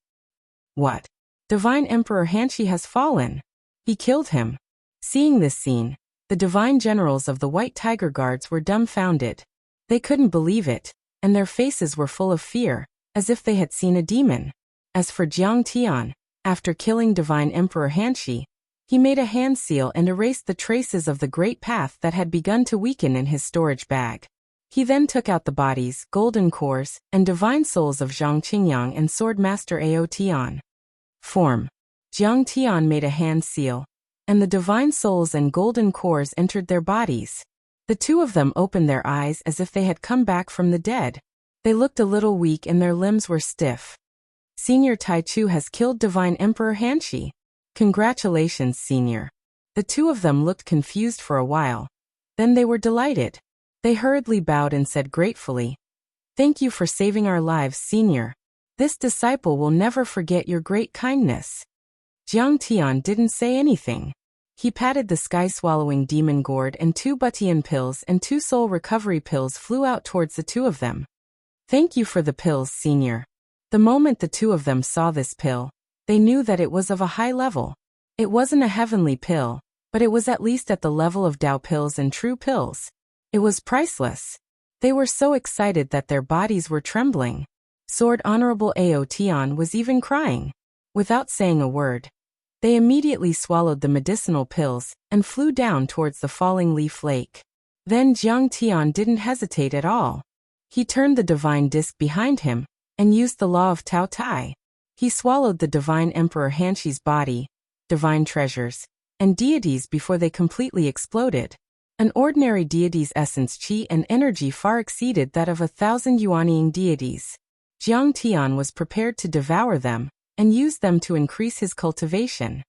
What? Divine Emperor Hanshi has fallen. He killed him. Seeing this scene, the divine generals of the White Tiger Guards were dumbfounded. They couldn't believe it, and their faces were full of fear, as if they had seen a demon. As for Jiang Tian, after killing Divine Emperor Hanshi, he made a hand seal and erased the traces of the great path that had begun to weaken in his storage bag. He then took out the bodies, golden cores, and divine souls of Zhang Qingyang and Sword Master Ao Tian. Form. Jiang Tian made a hand seal, and the divine souls and golden cores entered their bodies. The two of them opened their eyes as if they had come back from the dead. They looked a little weak and their limbs were stiff. Senior Taichu has killed Divine Emperor Hanshi. Congratulations, Senior. The two of them looked confused for a while. Then they were delighted. They hurriedly bowed and said gratefully, "Thank you for saving our lives, Senior. This disciple will never forget your great kindness." Jiang Tian didn't say anything. He patted the sky-swallowing demon gourd and 2 Butian pills and 2 soul recovery pills flew out towards the two of them. "Thank you for the pills, Senior." The moment the two of them saw this pill, they knew that it was of a high level. It wasn't a heavenly pill, but it was at least at the level of Tao pills and true pills. It was priceless. They were so excited that their bodies were trembling. Sword Honorable Ao Tian was even crying. Without saying a word, they immediately swallowed the medicinal pills and flew down towards the falling leaf lake. Then Jiang Tian didn't hesitate at all. He turned the divine disc behind him and used the law of Tao Tai. He swallowed the divine Emperor Hanshi's body, divine treasures, and deities before they completely exploded. An ordinary deity's essence, qi, and energy far exceeded that of 1,000 Yuanying deities. Jiang Tian was prepared to devour them and use them to increase his cultivation.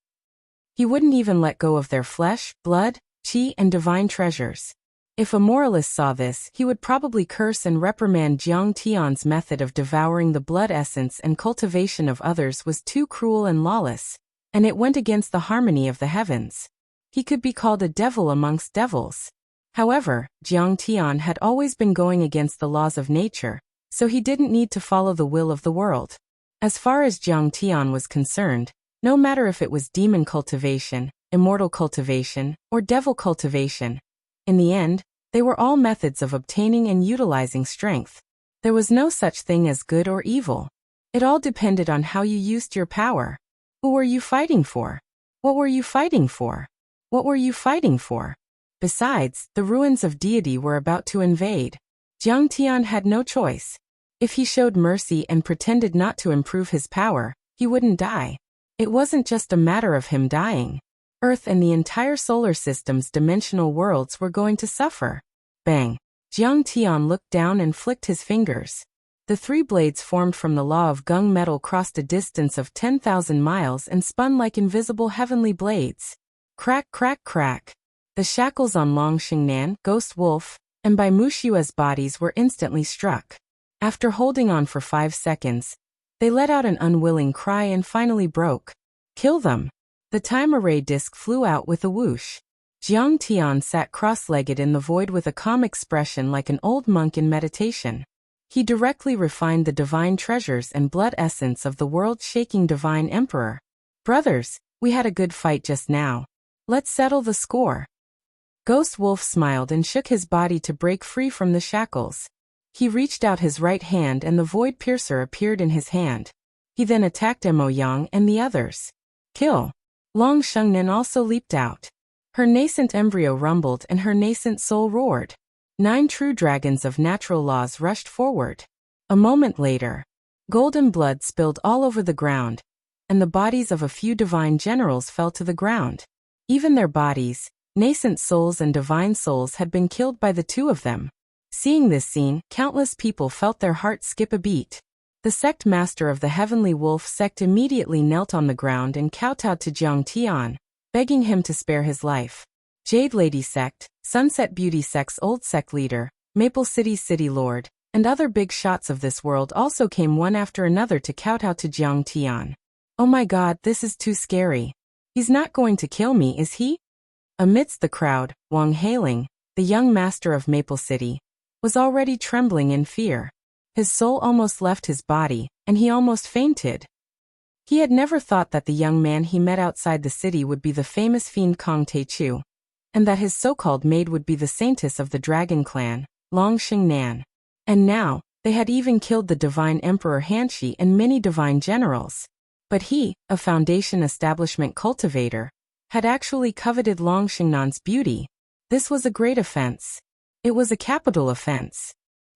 He wouldn't even let go of their flesh, blood, qi, and divine treasures. If a moralist saw this, he would probably curse and reprimand Jiang Tian's method of devouring the blood essence and cultivation of others was too cruel and lawless, and it went against the harmony of the heavens. He could be called a devil amongst devils. However, Jiang Tian had always been going against the laws of nature, so he didn't need to follow the will of the world. As far as Jiang Tian was concerned, no matter if it was demon cultivation, immortal cultivation, or devil cultivation, in the end, they were all methods of obtaining and utilizing strength. There was no such thing as good or evil. It all depended on how you used your power. Who were you fighting for? What were you fighting for? What were you fighting for? Besides, the ruins of deity were about to invade. Jiang Tian had no choice. If he showed mercy and pretended not to improve his power, he wouldn't die. It wasn't just a matter of him dying. Earth and the entire solar system's dimensional worlds were going to suffer. Bang! Jiang Tian looked down and flicked his fingers. The 3 blades formed from the law of gung metal crossed a distance of 10,000 miles and spun like invisible heavenly blades. Crack, crack, crack. The shackles on Long Xingnan, Ghost Wolf, and Bai Mushua's bodies were instantly struck. After holding on for 5 seconds, they let out an unwilling cry and finally broke. Kill them! The time array disc flew out with a whoosh. Jiang Tian sat cross-legged in the void with a calm expression like an old monk in meditation. He directly refined the divine treasures and blood essence of the world-shaking divine emperor. "Brothers, we had a good fight just now. Let's settle the score." Ghost Wolf smiled and shook his body to break free from the shackles. He reached out his right hand and the void piercer appeared in his hand. He then attacked Mo Yang and the others. Kill! Long Shengnan also leaped out. Her nascent embryo rumbled and her nascent soul roared. 9 true dragons of natural laws rushed forward. A moment later, golden blood spilled all over the ground, and the bodies of a few divine generals fell to the ground. Even their bodies, nascent souls and divine souls had been killed by the two of them. Seeing this scene, countless people felt their hearts skip a beat. The sect master of the Heavenly Wolf sect immediately knelt on the ground and kowtowed to Jiang Tian, begging him to spare his life. Jade Lady sect, Sunset Beauty sect's old sect leader, Maple City's city lord, and other big shots of this world also came one after another to kowtow to Jiang Tian. "Oh my god, this is too scary. He's not going to kill me, is he?" Amidst the crowd, Wang Hailing, the young master of Maple City, was already trembling in fear. His soul almost left his body, and he almost fainted. He had never thought that the young man he met outside the city would be the famous fiend Kong Teichu, and that his so-called maid would be the saintess of the dragon clan, Long Xingnan. And now, they had even killed the divine emperor Hanshi and many divine generals. But he, a foundation establishment cultivator, had actually coveted Long Xingnan's beauty. This was a great offense. It was a capital offense.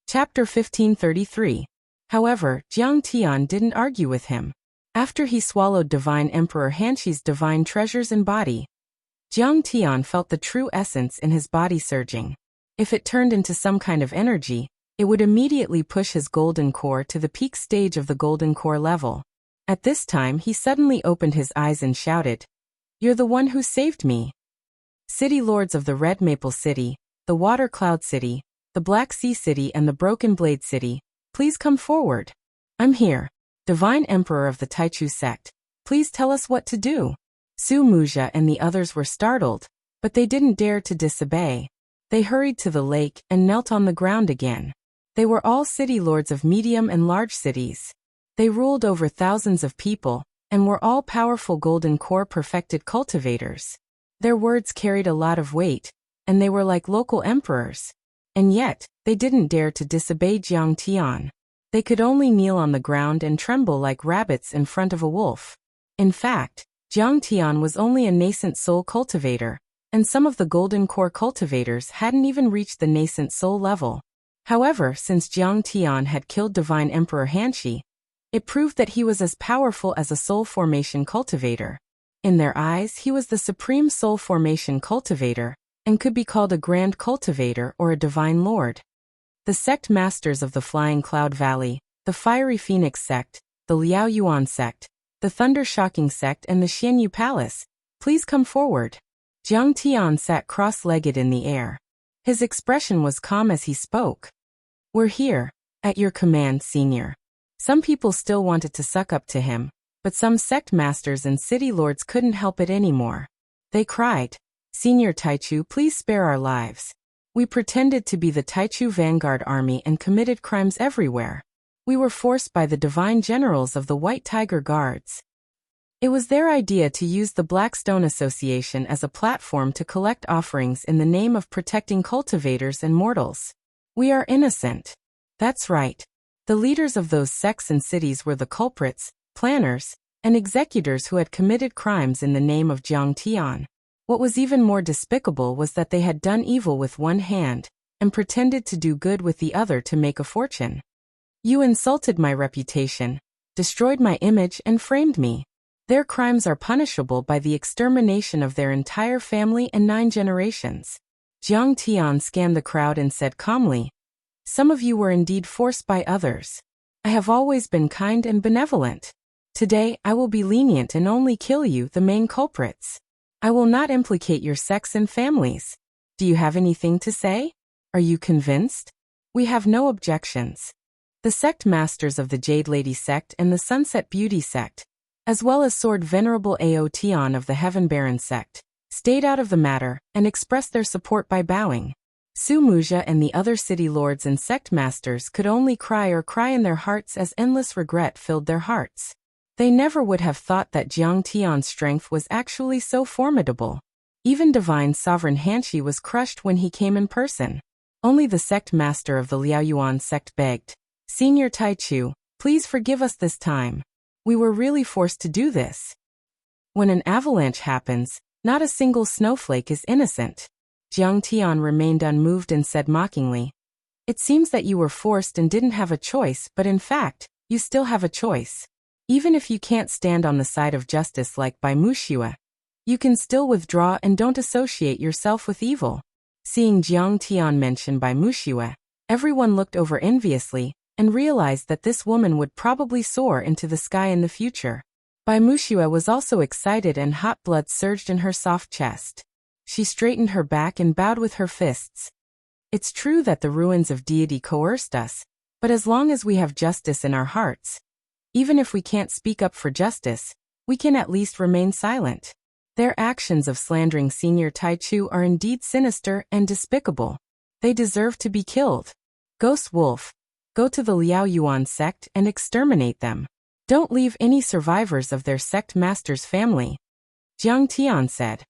Chapter 1533. However, Jiang Tian didn't argue with him. After he swallowed Divine Emperor Hanshi's divine treasures and body, Jiang Tian felt the true essence in his body surging. If it turned into some kind of energy, it would immediately push his golden core to the peak stage of the golden core level. At this time he suddenly opened his eyes and shouted, "You're the one who saved me. City Lords of the Red Maple City, the Water Cloud City, the Black Sea City and the Broken Blade City, please come forward. I'm here. Divine Emperor of the Taichu sect, please tell us what to do." Su Muzha and the others were startled, but they didn't dare to disobey. They hurried to the lake and knelt on the ground again. They were all city lords of medium and large cities. They ruled over thousands of people, and were all powerful golden core perfected cultivators. Their words carried a lot of weight, and they were like local emperors. And yet, they didn't dare to disobey Jiang Tian. They could only kneel on the ground and tremble like rabbits in front of a wolf. In fact, Jiang Tian was only a nascent soul cultivator, and some of the golden core cultivators hadn't even reached the nascent soul level. However, since Jiang Tian had killed Divine Emperor Hanshi, it proved that he was as powerful as a soul formation cultivator. In their eyes, he was the supreme soul formation cultivator, and could be called a grand cultivator or a divine lord. The sect masters of the Flying Cloud Valley, the Fiery Phoenix sect, the Liao Yuan sect, the Thunder Shocking sect and the Xianyu Palace, please come forward. Jiang Tian sat cross-legged in the air. His expression was calm as he spoke. "We're here, at your command, senior." Some people still wanted to suck up to him, but some sect masters and city lords couldn't help it anymore. They cried, "Senior Taichu, please spare our lives. We pretended to be the Taichu Vanguard Army and committed crimes everywhere. We were forced by the divine generals of the White Tiger Guards. It was their idea to use the Blackstone Association as a platform to collect offerings in the name of protecting cultivators and mortals. We are innocent." That's right. The leaders of those sects and cities were the culprits, planners, and executors who had committed crimes in the name of Jiang Tian. What was even more despicable was that they had done evil with one hand, and pretended to do good with the other to make a fortune. "You insulted my reputation, destroyed my image and framed me. Their crimes are punishable by the extermination of their entire family and 9 generations." Jiang Tian scanned the crowd and said calmly, "Some of you were indeed forced by others. I have always been kind and benevolent. Today I will be lenient and only kill you, the main culprits. I will not implicate your sects and families. Do you have anything to say? Are you convinced? We have no objections." The sect masters of the Jade Lady sect and the Sunset Beauty sect, as well as Sword Venerable Ao Tian of the Heaven Baron sect, stayed out of the matter and expressed their support by bowing. Su Muzha and the other city lords and sect masters could only cry in their hearts as endless regret filled their hearts. They never would have thought that Jiang Tian's strength was actually so formidable. Even Divine Sovereign Hanshi was crushed when he came in person. Only the sect master of the Liaoyuan sect begged, "Senior Taichu, please forgive us this time. We were really forced to do this." When an avalanche happens, not a single snowflake is innocent. Jiang Tian remained unmoved and said mockingly, "It seems that you were forced and didn't have a choice, but in fact, you still have a choice. Even if you can't stand on the side of justice like Bai Muxia, you can still withdraw and don't associate yourself with evil." Seeing Jiang Tian mention Bai Muxia, everyone looked over enviously and realized that this woman would probably soar into the sky in the future. Bai Muxia was also excited and hot blood surged in her soft chest. She straightened her back and bowed with her fists. "It's true that the ruins of deity coerced us, but as long as we have justice in our hearts, even if we can't speak up for justice, we can at least remain silent. Their actions of slandering Senior Taichu are indeed sinister and despicable. They deserve to be killed. Ghost Wolf, go to the Liaoyuan sect and exterminate them. Don't leave any survivors of their sect master's family." Jiang Tian said,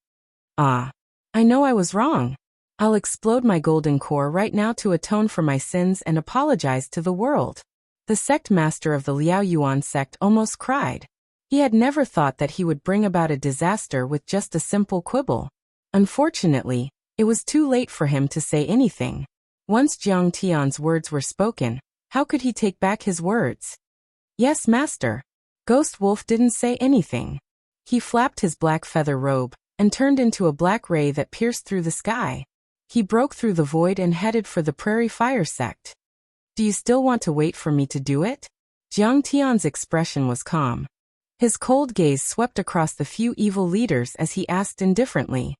"Ah, I know I was wrong. I'll explode my golden core right now to atone for my sins and apologize to the world." The sect master of the Liaoyuan sect almost cried. He had never thought that he would bring about a disaster with just a simple quibble. Unfortunately, it was too late for him to say anything. Once Jiang Tian's words were spoken, how could he take back his words? "Yes, master. Ghost Wolf didn't say anything. He flapped his black feather robe and turned into a black ray that pierced through the sky. He broke through the void and headed for the Prairie Fire sect. Do you still want to wait for me to do it? Jiang Tian's expression was calm. His cold gaze swept across the few evil leaders as he asked indifferently.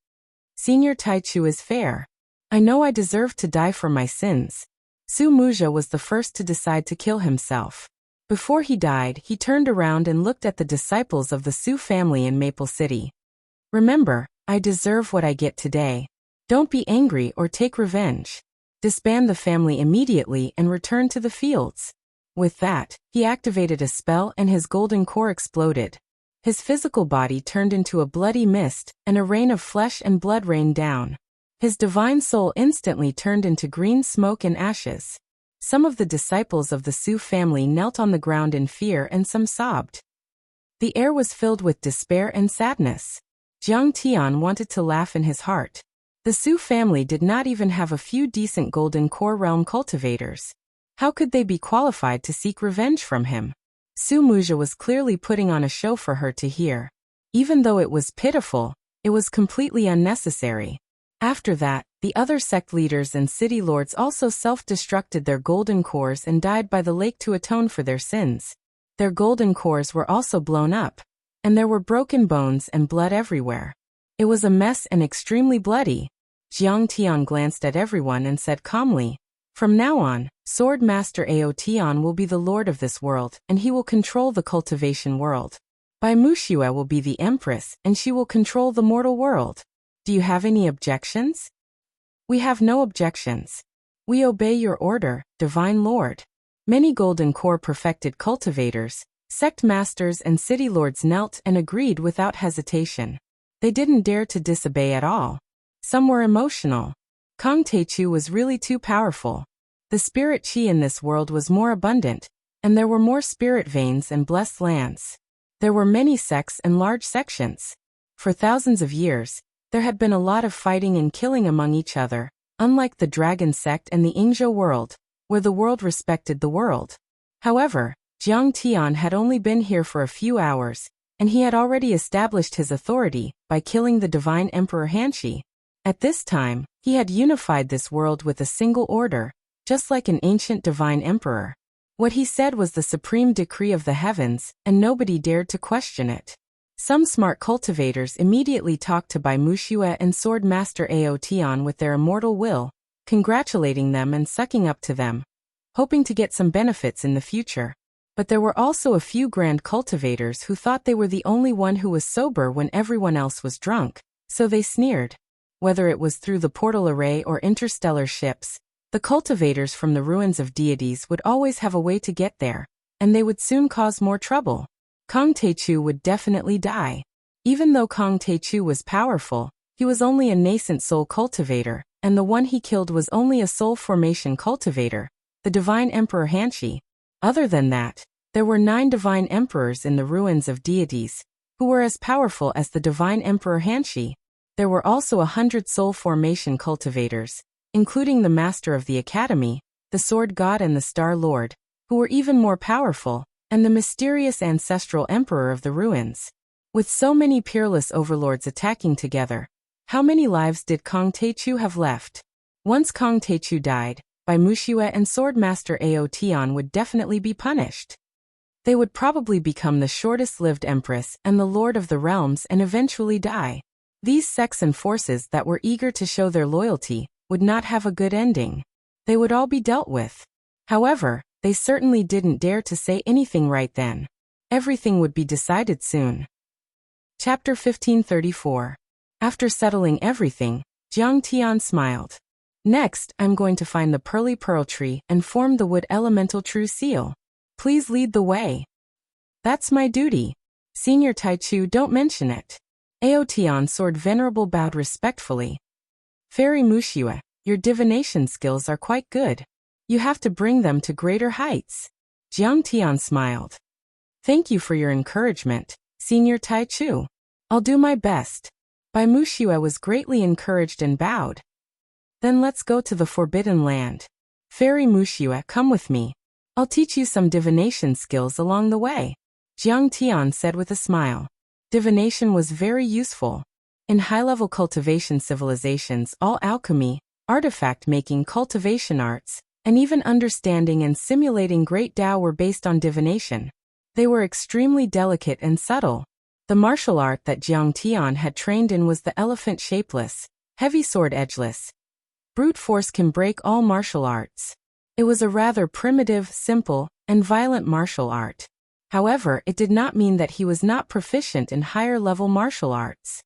Senior Taichu is fair. I know I deserve to die for my sins. Su Muzha was the first to decide to kill himself. Before he died, he turned around and looked at the disciples of the Su family in Maple City. Remember, I deserve what I get today. Don't be angry or take revenge. Disband the family immediately and return to the fields. With that, he activated a spell and his golden core exploded. His physical body turned into a bloody mist, and a rain of flesh and blood rained down. His divine soul instantly turned into green smoke and ashes. Some of the disciples of the Su family knelt on the ground in fear and some sobbed. The air was filled with despair and sadness. Jiang Tian wanted to laugh in his heart. The Su family did not even have a few decent golden core realm cultivators. How could they be qualified to seek revenge from him? Su Muzha was clearly putting on a show for her to hear. Even though it was pitiful, it was completely unnecessary. After that, the other sect leaders and city lords also self-destructed their golden cores and died by the lake to atone for their sins. Their golden cores were also blown up, and there were broken bones and blood everywhere. It was a mess and extremely bloody. Jiang Tian glanced at everyone and said calmly, "From now on, Sword Master Aotian will be the lord of this world, and he will control the cultivation world. Bai Muxia will be the empress, and she will control the mortal world. Do you have any objections?" "We have no objections. We obey your order, Divine Lord." Many golden core perfected cultivators, sect masters and city lords knelt and agreed without hesitation. They didn't dare to disobey at all. Some were emotional. Kong Teichu was really too powerful. The spirit chi in this world was more abundant, and there were more spirit veins and blessed lands. There were many sects and large sections. For thousands of years, there had been a lot of fighting and killing among each other, unlike the Dragon sect and the Ingzhou world, where the world respected the world. However, Jiang Tian had only been here for a few hours, and he had already established his authority by killing the divine Emperor Hanshi. At this time, he had unified this world with a single order, just like an ancient divine emperor. What he said was the supreme decree of the heavens, and nobody dared to question it. Some smart cultivators immediately talked to Bai Muxia and Sword Master Aotian with their immortal will, congratulating them and sucking up to them, hoping to get some benefits in the future. But there were also a few grand cultivators who thought they were the only one who was sober when everyone else was drunk, so they sneered. Whether it was through the portal array or interstellar ships, the cultivators from the ruins of deities would always have a way to get there, and they would soon cause more trouble. Kong Teichu would definitely die. Even though Kong Teichu was powerful, he was only a nascent soul cultivator, and the one he killed was only a soul formation cultivator, the divine Emperor Hanshi. Other than that, there were 9 divine emperors in the ruins of deities, who were as powerful as the divine Emperor Hanshi. There were also 100 soul formation cultivators, including the Master of the Academy, the Sword God and the Star Lord, who were even more powerful, and the mysterious ancestral Emperor of the ruins. With so many peerless overlords attacking together, how many lives did Kong Teichu have left? Once Kong Teichu died, Bai Muxia and Sword Master Aotian would definitely be punished. They would probably become the shortest-lived empress and the lord of the realms and eventually die. These sects and forces that were eager to show their loyalty would not have a good ending. They would all be dealt with. However, they certainly didn't dare to say anything right then. Everything would be decided soon. Chapter 1534. After settling everything, Jiang Tian smiled. Next, I'm going to find the pearly pearl tree and form the wood elemental true seal. Please lead the way. That's my duty. Senior Taichu, don't mention it. Aotian Sword Venerable bowed respectfully. Fairy Muxia, your divination skills are quite good. You have to bring them to greater heights. Jiang Tian smiled. Thank you for your encouragement, Senior Taichu. I'll do my best. Bai Muxia was greatly encouraged and bowed. Then let's go to the Forbidden Land. Fairy Muxia, come with me. I'll teach you some divination skills along the way. Jiang Tian said with a smile. Divination was very useful. In high-level cultivation civilizations, all alchemy, artifact-making, cultivation arts, and even understanding and simulating great Tao were based on divination. They were extremely delicate and subtle. The martial art that Jiang Tian had trained in was the elephant shapeless, heavy sword edgeless. Brute force can break all martial arts. It was a rather primitive, simple, and violent martial art. However, it did not mean that he was not proficient in higher-level martial arts.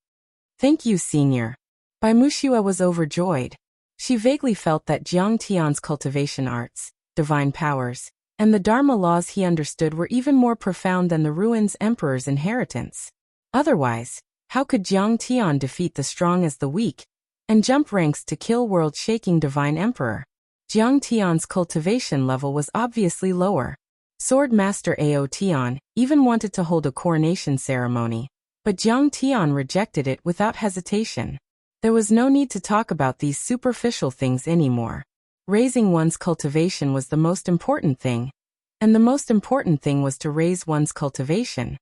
Thank you, Senior. Bai Wuxia was overjoyed. She vaguely felt that Jiang Tian's cultivation arts, divine powers, and the Dharma laws he understood were even more profound than the Ruins Emperor's inheritance. Otherwise, how could Jiang Tian defeat the strong as the weak, and jump ranks to kill world-shaking Divine Emperor? Jiang Tian's cultivation level was obviously lower. Sword Master Ao Tian even wanted to hold a coronation ceremony, but Jiang Tian rejected it without hesitation. There was no need to talk about these superficial things anymore. Raising one's cultivation was the most important thing, and the most important thing was to raise one's cultivation.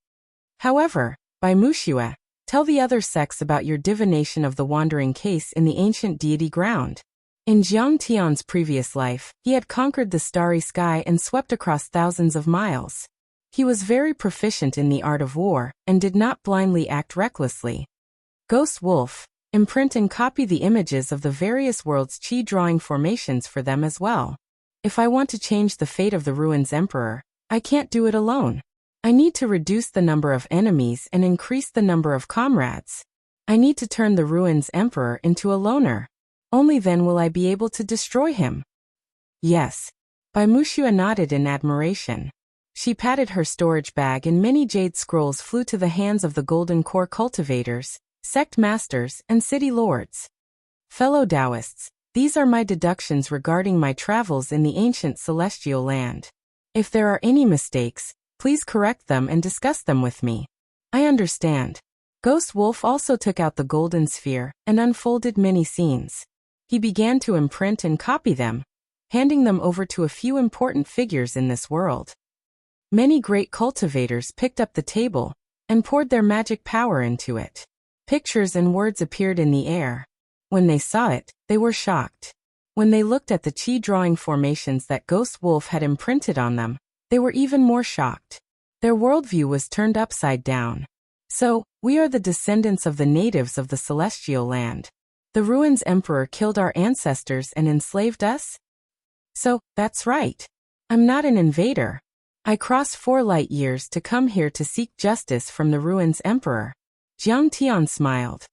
However, Bai Wuxia, tell the other sects about your divination of the wandering case in the ancient deity ground. In Jiang Tian's previous life, he had conquered the starry sky and swept across thousands of miles. He was very proficient in the art of war and did not blindly act recklessly. Ghost Wolf, imprint and copy the images of the various worlds' chi drawing formations for them as well. If I want to change the fate of the Ruins Emperor, I can't do it alone. I need to reduce the number of enemies and increase the number of comrades. I need to turn the Ruins Emperor into a loner. Only then will I be able to destroy him. Yes. Bai Wuxia nodded in admiration. She patted her storage bag and many jade scrolls flew to the hands of the Golden Core cultivators, sect masters, and city lords. Fellow Taoists, these are my deductions regarding my travels in the ancient celestial land. If there are any mistakes, please correct them and discuss them with me. I understand. Ghost Wolf also took out the golden sphere and unfolded many scenes. He began to imprint and copy them, handing them over to a few important figures in this world. Many great cultivators picked up the table and poured their magic power into it. Pictures and words appeared in the air. When they saw it, they were shocked. When they looked at the chi drawing formations that Ghost Wolf had imprinted on them, they were even more shocked. Their worldview was turned upside down. So, we are the descendants of the natives of the celestial land. The Ruins Emperor killed our ancestors and enslaved us? So, that's right. I'm not an invader. I crossed 4 light years to come here to seek justice from the Ruins Emperor. Jiang Tian smiled.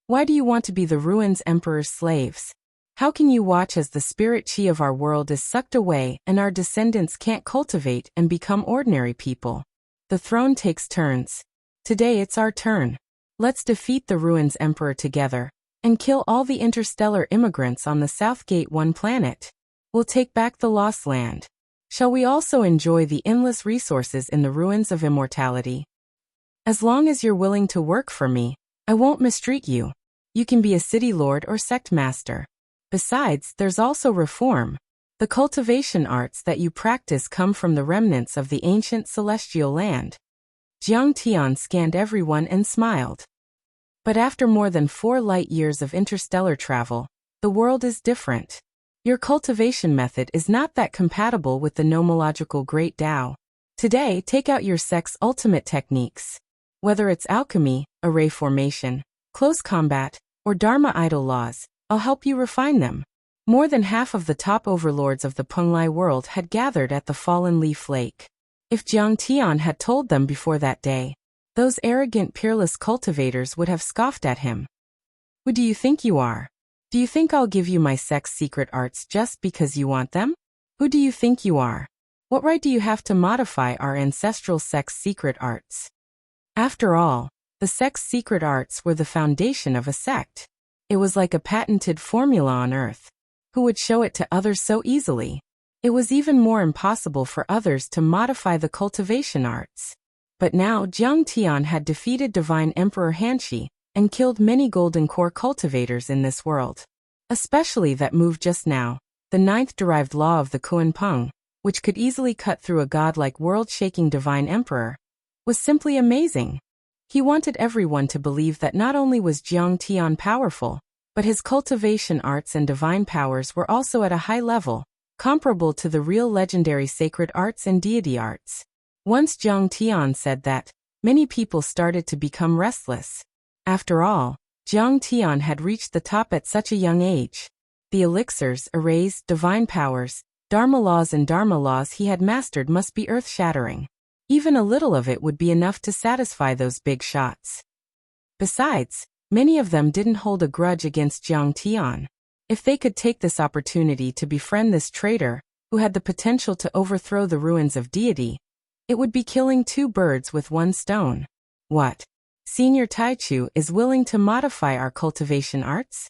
Why do you want to be the Ruins Emperor's slaves? How can you watch as the spirit chi of our world is sucked away and our descendants can't cultivate and become ordinary people? The throne takes turns. Today it's our turn. Let's defeat the Ruins Emperor together and kill all the interstellar immigrants on the South Gate 1 planet. We'll take back the lost land. Shall we also enjoy the endless resources in the ruins of immortality? As long as you're willing to work for me, I won't mistreat you. You can be a city lord or sect master. Besides, there's also reform. The cultivation arts that you practice come from the remnants of the ancient celestial land. Jiang Tian scanned everyone and smiled. But after more than 4 light years of interstellar travel, the world is different. Your cultivation method is not that compatible with the nomological Great Tao. Today, take out your sect's ultimate techniques. Whether it's alchemy, array formation, close combat, or Dharma idol laws, I'll help you refine them. More than half of the top overlords of the Penglai world had gathered at the Fallen Leaf Lake. If Jiang Tian had told them before that day, those arrogant, peerless cultivators would have scoffed at him. Who do you think you are? Do you think I'll give you my sect's secret arts just because you want them? Who do you think you are? What right do you have to modify our ancestral sect's secret arts? After all, the sect's secret arts were the foundation of a sect. It was like a patented formula on Earth. Who would show it to others so easily? It was even more impossible for others to modify the cultivation arts. But now Jiang Tian had defeated Divine Emperor Hanshi and killed many Golden Core cultivators in this world. Especially that move just now, the 9th derived law of the Kuan Peng, which could easily cut through a godlike world-shaking Divine Emperor. was simply amazing. He wanted everyone to believe that not only was Jiang Tian powerful, but his cultivation arts and divine powers were also at a high level, comparable to the real legendary sacred arts and deity arts. Once Jiang Tian said that, many people started to become restless. After all, Jiang Tian had reached the top at such a young age. The elixirs, arrays, divine powers, dharma laws he had mastered must be earth-shattering. Even a little of it would be enough to satisfy those big shots. Besides, many of them didn't hold a grudge against Jiang Tian. If they could take this opportunity to befriend this traitor, who had the potential to overthrow the ruins of deity, it would be killing two birds with one stone. What? Senior Taichu is willing to modify our cultivation arts?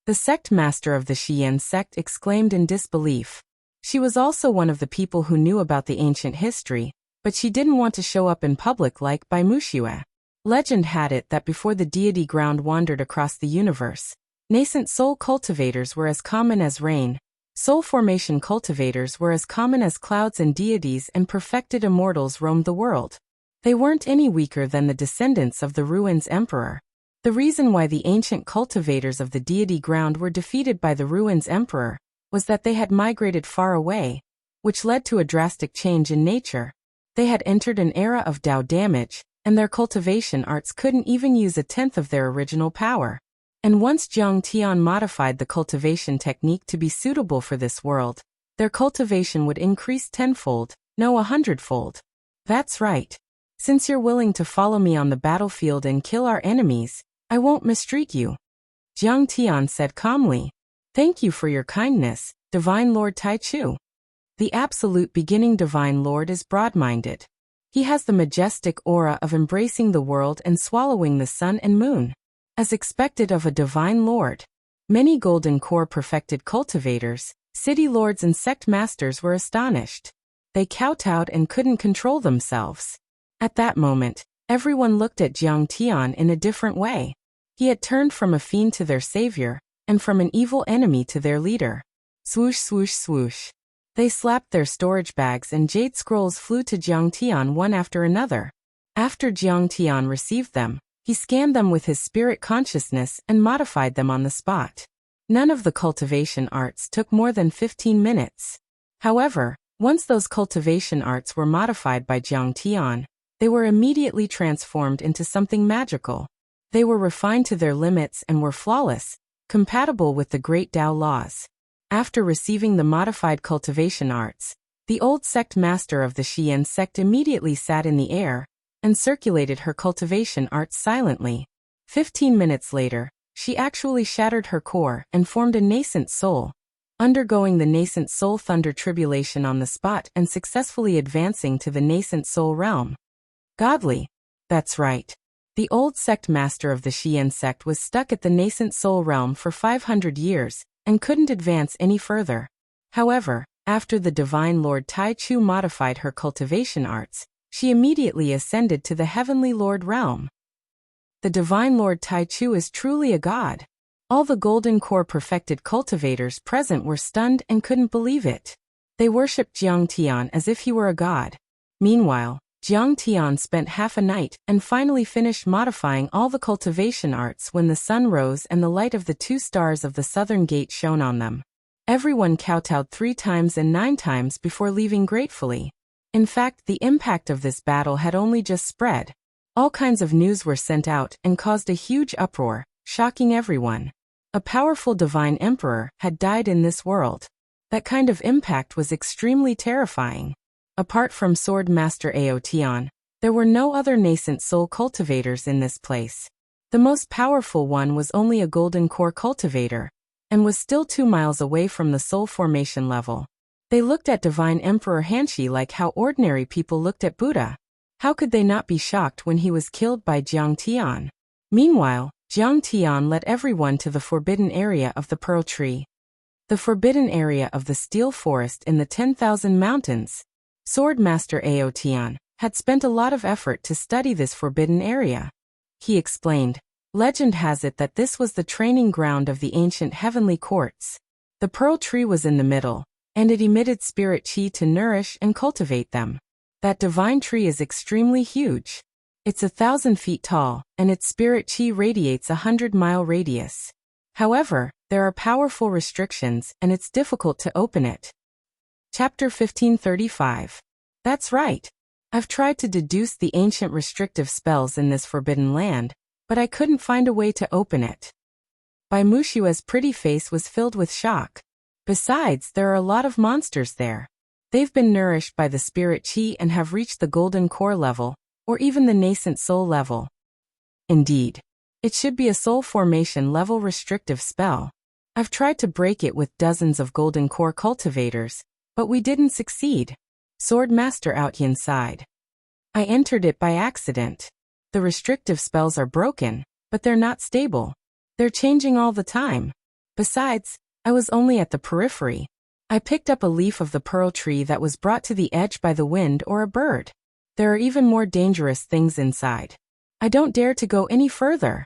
The sect master of the Xian sect exclaimed in disbelief. She was also one of the people who knew about the ancient history, but she didn't want to show up in public like by Wuxia. Legend had it that before the deity ground wandered across the universe, nascent soul cultivators were as common as rain, soul formation cultivators were as common as clouds, and deities and perfected immortals roamed the world. They weren't any weaker than the descendants of the ruins emperor. The reason why the ancient cultivators of the deity ground were defeated by the ruins emperor was that they had migrated far away, which led to a drastic change in nature. They had entered an era of Tao damage, and their cultivation arts couldn't even use a tenth of their original power. And once Jiang Tian modified the cultivation technique to be suitable for this world, their cultivation would increase tenfold, no 100-fold. That's right. Since you're willing to follow me on the battlefield and kill our enemies, I won't mistreat you. Jiang Tian said calmly. Thank you for your kindness, Divine Lord Taichu. The absolute beginning Divine Lord is broad-minded. He has the majestic aura of embracing the world and swallowing the sun and moon. As expected of a Divine Lord, many golden core perfected cultivators, city lords and sect masters were astonished. They kowtowed and couldn't control themselves. At that moment, everyone looked at Jiang Tian in a different way. He had turned from a fiend to their savior, and from an evil enemy to their leader. Swoosh, swoosh, swoosh. They slapped their storage bags and jade scrolls flew to Jiang Tian one after another. After Jiang Tian received them, he scanned them with his spirit consciousness and modified them on the spot. None of the cultivation arts took more than 15 minutes. However, once those cultivation arts were modified by Jiang Tian, they were immediately transformed into something magical. They were refined to their limits and were flawless, compatible with the great Tao laws. After receiving the modified cultivation arts, the old sect master of the Xian sect immediately sat in the air and circulated her cultivation arts silently. 15 minutes later, she actually shattered her core and formed a nascent soul, undergoing the nascent soul thunder tribulation on the spot and successfully advancing to the nascent soul realm. Godly. That's right. The old sect master of the Xian sect was stuck at the nascent soul realm for 500 years and couldn't advance any further. However, after the Divine Lord Taichu modified her cultivation arts, she immediately ascended to the Heavenly Lord realm. The Divine Lord Taichu is truly a god. All the golden core perfected cultivators present were stunned and couldn't believe it. They worshipped Jiang Tian as if he were a god. Meanwhile, Jiang Tian spent half a night and finally finished modifying all the cultivation arts when the sun rose and the light of the two stars of the southern gate shone on them. Everyone kowtowed 3 times and 9 times before leaving gratefully. In fact, the impact of this battle had only just spread. All kinds of news were sent out and caused a huge uproar, shocking everyone. A powerful divine emperor had died in this world. That kind of impact was extremely terrifying. Apart from Sword Master Aotian, there were no other nascent soul cultivators in this place. The most powerful one was only a golden core cultivator, and was still 2 miles away from the soul formation level. They looked at Divine Emperor Hanshi like how ordinary people looked at Buddha. How could they not be shocked when he was killed by Jiang Tian? Meanwhile, Jiang Tian led everyone to the forbidden area of the Pearl Tree. The forbidden area of the Steel Forest in the 10,000 Mountains. Sword Master Aotian had spent a lot of effort to study this forbidden area. He explained, legend has it that this was the training ground of the ancient heavenly courts. The pearl tree was in the middle, and it emitted spirit chi to nourish and cultivate them. That divine tree is extremely huge. It's 1,000 feet tall, and its spirit chi radiates 100-mile radius. However, there are powerful restrictions and it's difficult to open it. Chapter 1535. That's right. I've tried to deduce the ancient restrictive spells in this forbidden land, but I couldn't find a way to open it. Bai Mushua's pretty face was filled with shock. Besides, there are a lot of monsters there. They've been nourished by the spirit chi and have reached the golden core level, or even the nascent soul level. Indeed. It should be a soul formation level restrictive spell. I've tried to break it with dozens of golden core cultivators, but we didn't succeed. Swordmaster Audien sighed. I entered it by accident. The restrictive spells are broken, but they're not stable. They're changing all the time. Besides, I was only at the periphery. I picked up a leaf of the pearl tree that was brought to the edge by the wind or a bird. There are even more dangerous things inside. I don't dare to go any further.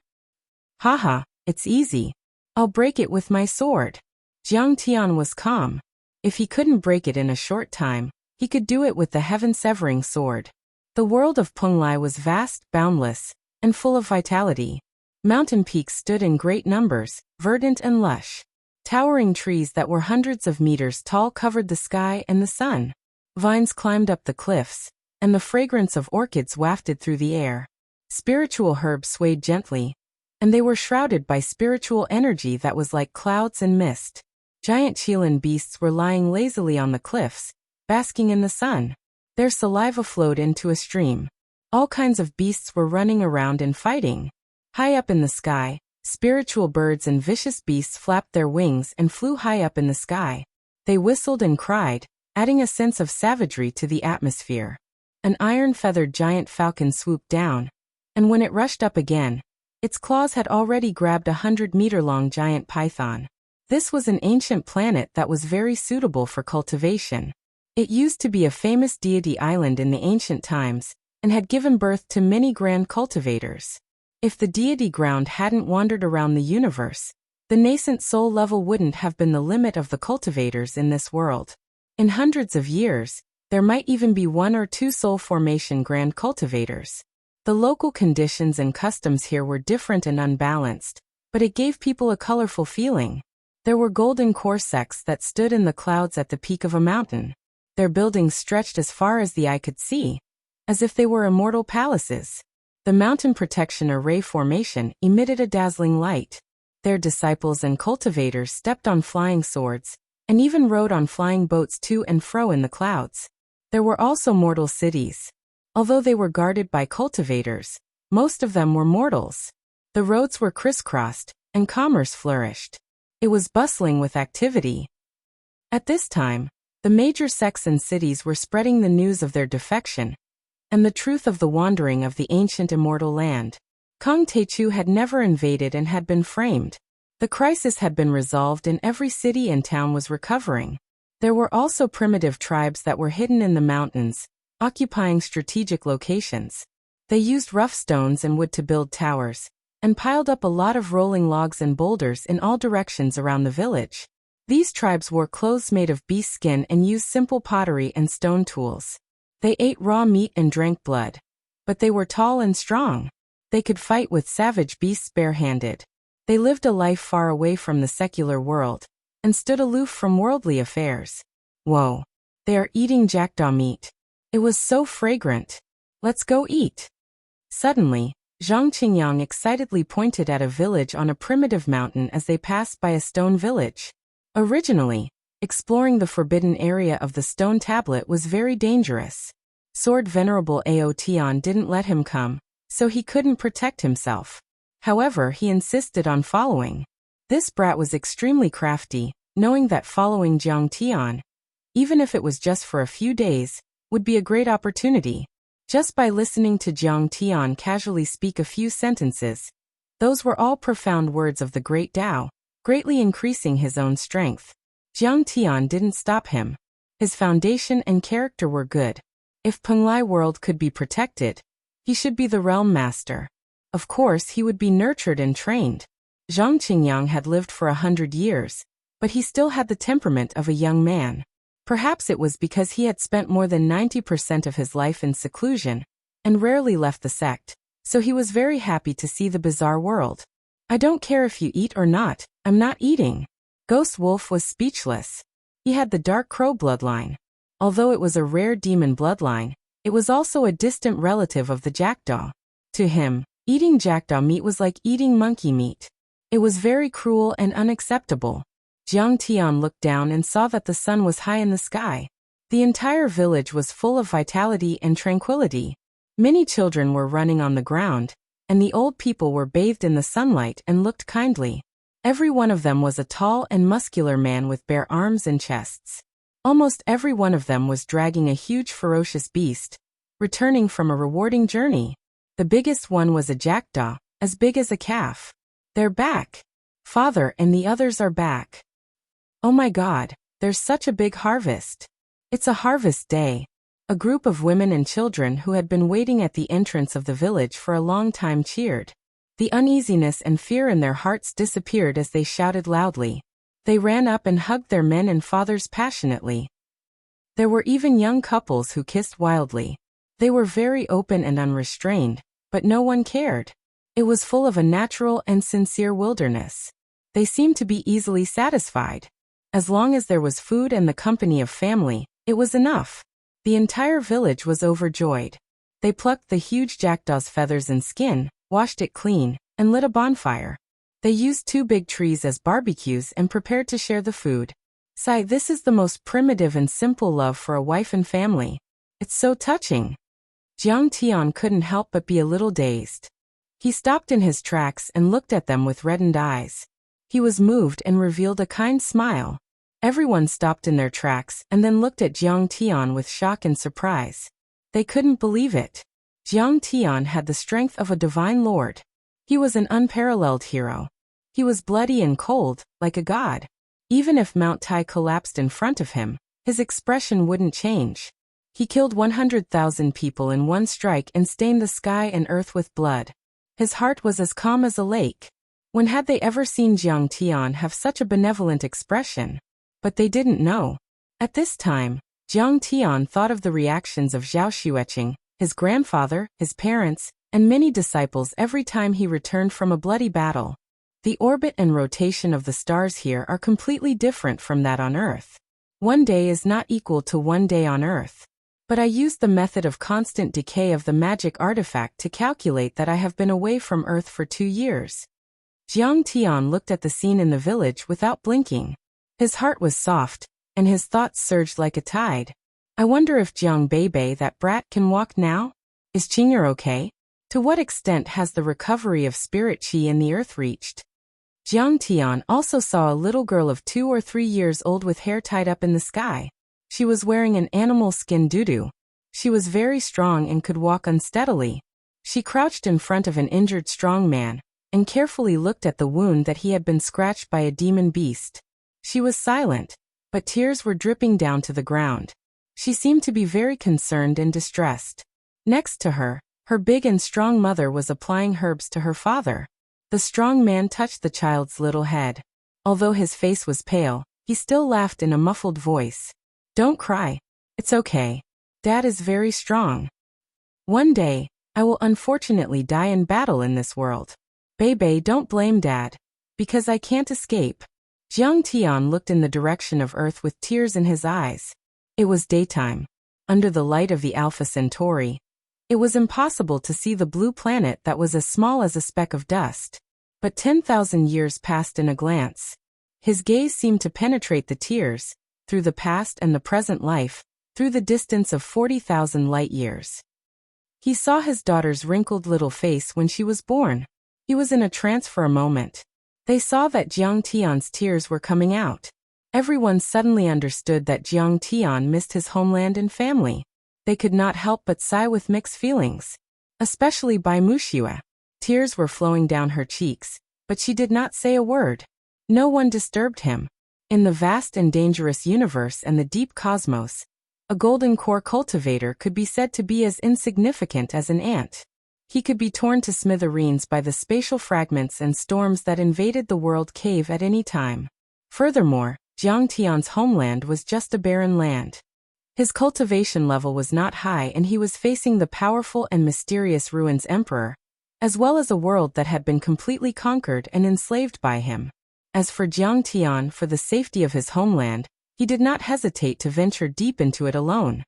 Haha, it's easy. I'll break it with my sword. Jiang Tian was calm. If he couldn't break it in a short time, he could do it with the heaven-severing sword. The world of Penglai was vast, boundless, and full of vitality. Mountain peaks stood in great numbers, verdant and lush. Towering trees that were hundreds of meters tall covered the sky and the sun. Vines climbed up the cliffs, and the fragrance of orchids wafted through the air. Spiritual herbs swayed gently, and they were shrouded by spiritual energy that was like clouds and mist. Giant Chilan beasts were lying lazily on the cliffs, basking in the sun. Their saliva flowed into a stream. All kinds of beasts were running around and fighting. High up in the sky, spiritual birds and vicious beasts flapped their wings and flew high up in the sky. They whistled and cried, adding a sense of savagery to the atmosphere. An iron-feathered giant falcon swooped down, and when it rushed up again, its claws had already grabbed a 100-meter-long giant python. This was an ancient planet that was very suitable for cultivation. It used to be a famous deity island in the ancient times, and had given birth to many grand cultivators. If the deity ground hadn't wandered around the universe, the nascent soul level wouldn't have been the limit of the cultivators in this world. In hundreds of years, there might even be 1 or 2 soul formation grand cultivators. The local conditions and customs here were different and unbalanced, but it gave people a colorful feeling. There were golden core sects that stood in the clouds at the peak of a mountain. Their buildings stretched as far as the eye could see, as if they were immortal palaces. The mountain protection array formation emitted a dazzling light. Their disciples and cultivators stepped on flying swords, and even rode on flying boats to and fro in the clouds. There were also mortal cities. Although they were guarded by cultivators, most of them were mortals. The roads were crisscrossed, and commerce flourished. It was bustling with activity. At this time, the major sects and cities were spreading the news of their defection, and the truth of the wandering of the ancient immortal land. Kong Techu had never invaded and had been framed. The crisis had been resolved and every city and town was recovering. There were also primitive tribes that were hidden in the mountains, occupying strategic locations. They used rough stones and wood to build towers, and piled up a lot of rolling logs and boulders in all directions around the village. These tribes wore clothes made of beast skin and used simple pottery and stone tools. They ate raw meat and drank blood. But they were tall and strong. They could fight with savage beasts barehanded. They lived a life far away from the secular world, and stood aloof from worldly affairs. Whoa! They are eating jackdaw meat. It was so fragrant. Let's go eat. Suddenly, Zhang Qingyang excitedly pointed at a village on a primitive mountain as they passed by a stone village. Originally, exploring the forbidden area of the stone tablet was very dangerous. Sword Venerable Aotian didn't let him come, so he couldn't protect himself. However, he insisted on following. This brat was extremely crafty, knowing that following Jiang Tian, even if it was just for a few days, would be a great opportunity. Just by listening to Jiang Tian casually speak a few sentences, those were all profound words of the great Tao, greatly increasing his own strength. Jiang Tian didn't stop him. His foundation and character were good. If Penglai world could be protected, he should be the realm master. Of course, he would be nurtured and trained. Zhang Qingyang had lived for 100 years, but he still had the temperament of a young man. Perhaps it was because he had spent more than 90% of his life in seclusion and rarely left the sect, so he was very happy to see the bizarre world. I don't care if you eat or not, I'm not eating. Ghost Wolf was speechless. He had the dark crow bloodline. Although it was a rare demon bloodline, it was also a distant relative of the jackdaw. To him, eating jackdaw meat was like eating monkey meat. It was very cruel and unacceptable. Jiang Tian looked down and saw that the sun was high in the sky. The entire village was full of vitality and tranquility. Many children were running on the ground, and the old people were bathed in the sunlight and looked kindly. Every one of them was a tall and muscular man with bare arms and chests. Almost every one of them was dragging a huge ferocious beast, returning from a rewarding journey. The biggest one was a jackdaw, as big as a calf. They're back. Father and the others are back. Oh my God, there's such a big harvest. It's a harvest day. A group of women and children who had been waiting at the entrance of the village for a long time cheered. The uneasiness and fear in their hearts disappeared as they shouted loudly. They ran up and hugged their men and fathers passionately. There were even young couples who kissed wildly. They were very open and unrestrained, but no one cared. It was full of a natural and sincere wilderness. They seemed to be easily satisfied. As long as there was food and the company of family, it was enough. The entire village was overjoyed. They plucked the huge jackdaw's feathers and skin, washed it clean, and lit a bonfire. They used 2 big trees as barbecues and prepared to share the food. Sigh, this is the most primitive and simple love for a wife and family. It's so touching. Jiang Tian couldn't help but be a little dazed. He stopped in his tracks and looked at them with reddened eyes. He was moved and revealed a kind smile. Everyone stopped in their tracks and then looked at Jiang Tian with shock and surprise. They couldn't believe it. Jiang Tian had the strength of a divine lord. He was an unparalleled hero. He was bloody and cold, like a god. Even if Mount Tai collapsed in front of him, his expression wouldn't change. He killed 100,000 people in one strike and stained the sky and earth with blood. His heart was as calm as a lake. When had they ever seen Jiang Tian have such a benevolent expression? But they didn't know. At this time, Jiang Tian thought of the reactions of Zhao Xueqing, his grandfather, his parents, and many disciples every time he returned from a bloody battle. The orbit and rotation of the stars here are completely different from that on Earth. One day is not equal to one day on Earth. But I used the method of constant decay of the magic artifact to calculate that I have been away from Earth for 2 years. Jiang Tian looked at the scene in the village without blinking. His heart was soft, and his thoughts surged like a tide. I wonder if Jiang Beibei, that brat, can walk now? Is Qing'er okay? To what extent has the recovery of spirit qi in the earth reached? Jiang Tian also saw a little girl of 2 or 3 years old with hair tied up in the sky. She was wearing an animal skin doo-doo. She was very strong and could walk unsteadily. She crouched in front of an injured strong man and carefully looked at the wound that he had been scratched by a demon beast. She was silent, but tears were dripping down to the ground. She seemed to be very concerned and distressed. Next to her, her big and strong mother was applying herbs to her father. The strong man touched the child's little head. Although his face was pale, he still laughed in a muffled voice. Don't cry. It's okay. Dad is very strong. One day, I will unfortunately die in battle in this world. Beibei, don't blame Dad. Because I can't escape. Jiang Tian looked in the direction of Earth with tears in his eyes. It was daytime. Under the light of the Alpha Centauri, it was impossible to see the blue planet that was as small as a speck of dust. But 10,000 years passed in a glance. His gaze seemed to penetrate the tears, through the past and the present life, through the distance of 40,000 light-years. He saw his daughter's wrinkled little face when she was born. He was in a trance for a moment. They saw that Jiang Tian's tears were coming out. Everyone suddenly understood that Jiang Tian missed his homeland and family. They could not help but sigh with mixed feelings. Especially by Wuxia. Tears were flowing down her cheeks, but she did not say a word. No one disturbed him. In the vast and dangerous universe and the deep cosmos, a golden core cultivator could be said to be as insignificant as an ant. He could be torn to smithereens by the spatial fragments and storms that invaded the world cave at any time. Furthermore, Jiang Tian's homeland was just a barren land. His cultivation level was not high and he was facing the powerful and mysterious Ruins Emperor, as well as a world that had been completely conquered and enslaved by him. As for Jiang Tian, for the safety of his homeland, he did not hesitate to venture deep into it alone.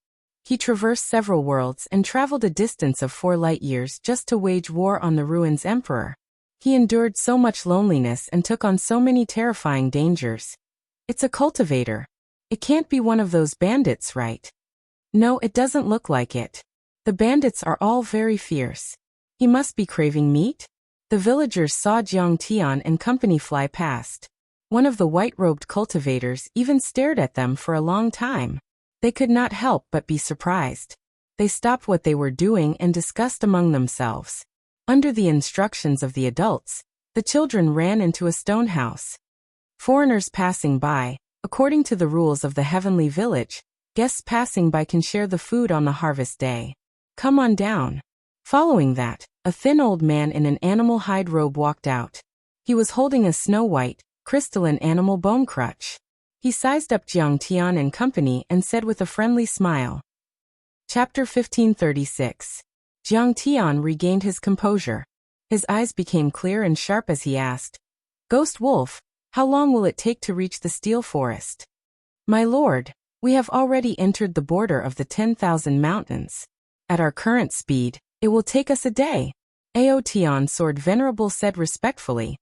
He traversed several worlds and traveled a distance of 4 light years just to wage war on the Ruins Emperor. He endured so much loneliness and took on so many terrifying dangers. It's a cultivator. It can't be one of those bandits, right? No, it doesn't look like it. The bandits are all very fierce. He must be craving meat? The villagers saw Jiang Tian and company fly past. One of the white-robed cultivators even stared at them for a long time. They could not help but be surprised. They stopped what they were doing and discussed among themselves. Under the instructions of the adults, the children ran into a stone house. Foreigners passing by, according to the rules of the heavenly village, guests passing by can share the food on the harvest day. Come on down. Following that, a thin old man in an animal hide robe walked out. He was holding a snow-white, crystalline animal bone crutch. He sized up Jiang Tian and company and said with a friendly smile. Chapter 1536. Jiang Tian regained his composure. His eyes became clear and sharp as he asked, "Ghost Wolf, how long will it take to reach the steel forest?" "My lord, we have already entered the border of the 10,000 mountains. At our current speed, it will take us a day," Ao Tian Sword Venerable said respectfully.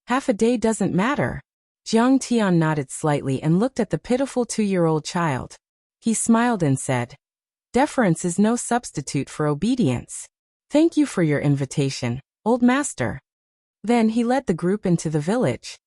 "Half a day doesn't matter." Jiang Tian nodded slightly and looked at the pitiful 2-year-old child. He smiled and said, "Deference is no substitute for obedience. Thank you for your invitation, old master." Then he led the group into the village.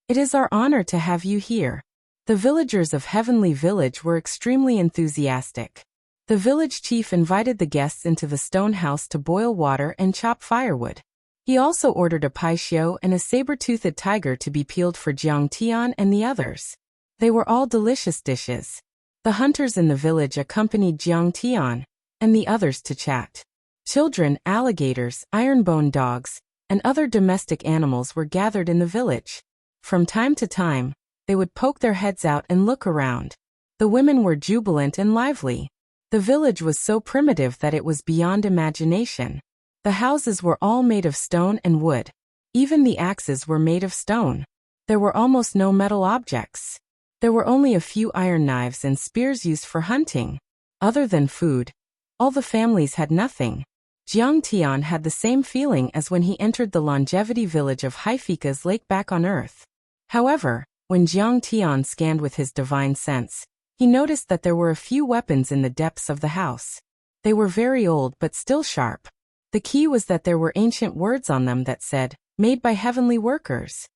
"It is our honor to have you here." The villagers of Heavenly Village were extremely enthusiastic. The village chief invited the guests into the stone house to boil water and chop firewood. He also ordered a paishio and a saber-toothed tiger to be peeled for Jiang Tian and the others. They were all delicious dishes. The hunters in the village accompanied Jiang Tian and the others to chat. Children, alligators, iron-boned dogs, and other domestic animals were gathered in the village. From time to time, they would poke their heads out and look around. The women were jubilant and lively. The village was so primitive that it was beyond imagination. The houses were all made of stone and wood. Even the axes were made of stone. There were almost no metal objects. There were only a few iron knives and spears used for hunting. Other than food, all the families had nothing. Jiang Tian had the same feeling as when he entered the longevity village of Haifika's lake back on Earth. However, when Jiang Tian scanned with his divine sense, he noticed that there were a few weapons in the depths of the house. They were very old but still sharp. The key was that there were ancient words on them that said, "Made by heavenly workers."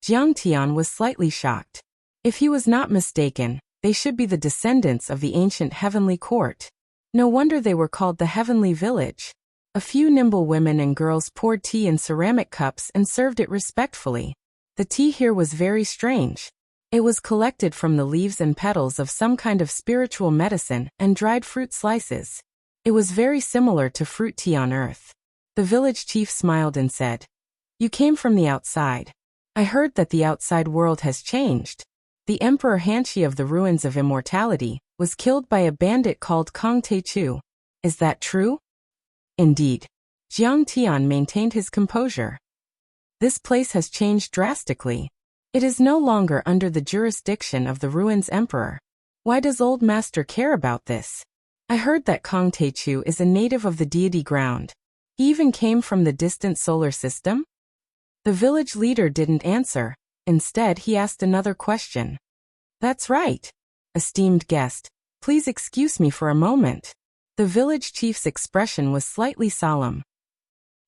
Jiang Tian was slightly shocked. If he was not mistaken, they should be the descendants of the ancient heavenly court. No wonder they were called the Heavenly Village. A few nimble women and girls poured tea in ceramic cups and served it respectfully. The tea here was very strange. It was collected from the leaves and petals of some kind of spiritual medicine and dried fruit slices. It was very similar to fruit tea on Earth. The village chief smiled and said, "You came from the outside. I heard that the outside world has changed. The Emperor Hanshi of the Ruins of Immortality was killed by a bandit called Kong Te-Chu. Is that true?" Indeed. Jiang Tian maintained his composure. "This place has changed drastically. It is no longer under the jurisdiction of the Ruins Emperor. Why does Old Master care about this? I heard that Kong Te-Chu is a native of the deity ground. He even came from the distant solar system?" The village leader didn't answer. Instead, he asked another question. "That's right. Esteemed guest, please excuse me for a moment." The village chief's expression was slightly solemn.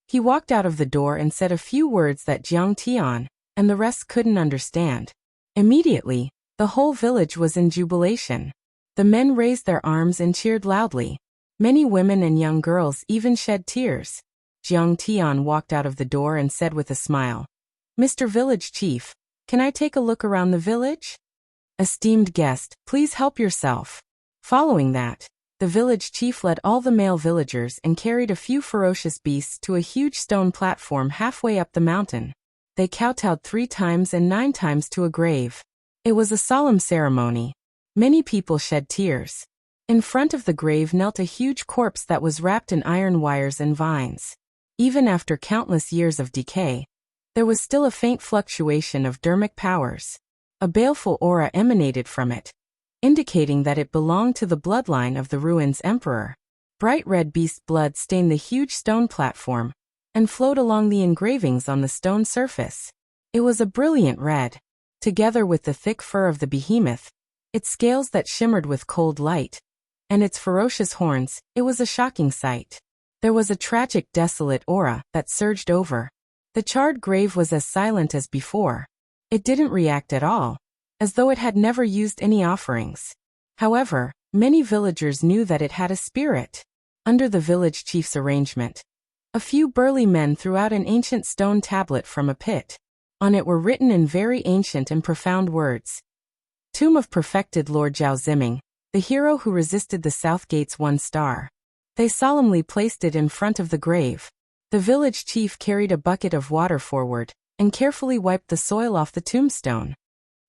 He walked out of the door and said a few words that Jiang Tian and the rest couldn't understand. Immediately, the whole village was in jubilation. The men raised their arms and cheered loudly. Many women and young girls even shed tears. Jiang Tian walked out of the door and said with a smile, "Mr. Village Chief, can I take a look around the village?" "Esteemed guest, please help yourself." Following that, the village chief led all the male villagers and carried a few ferocious beasts to a huge stone platform halfway up the mountain. They kowtowed 3 times and 9 times to a grave. It was a solemn ceremony. Many people shed tears. In front of the grave knelt a huge corpse that was wrapped in iron wires and vines. Even after countless years of decay, there was still a faint fluctuation of dermic powers. A baleful aura emanated from it, indicating that it belonged to the bloodline of the ruins emperor. Bright red beast blood stained the huge stone platform and flowed along the engravings on the stone surface. It was a brilliant red. Together with the thick fur of the behemoth, its scales that shimmered with cold light, and its ferocious horns, it was a shocking sight. There was a tragic, desolate aura that surged over. The charred grave was as silent as before. It didn't react at all, as though it had never used any offerings. However, many villagers knew that it had a spirit. Under the village chief's arrangement, a few burly men threw out an ancient stone tablet from a pit. On it were written in very ancient and profound words, "Tomb of perfected Lord Zhao Ziming, the hero who resisted the South Gate's 1 star." They solemnly placed it in front of the grave. The village chief carried a bucket of water forward and carefully wiped the soil off the tombstone.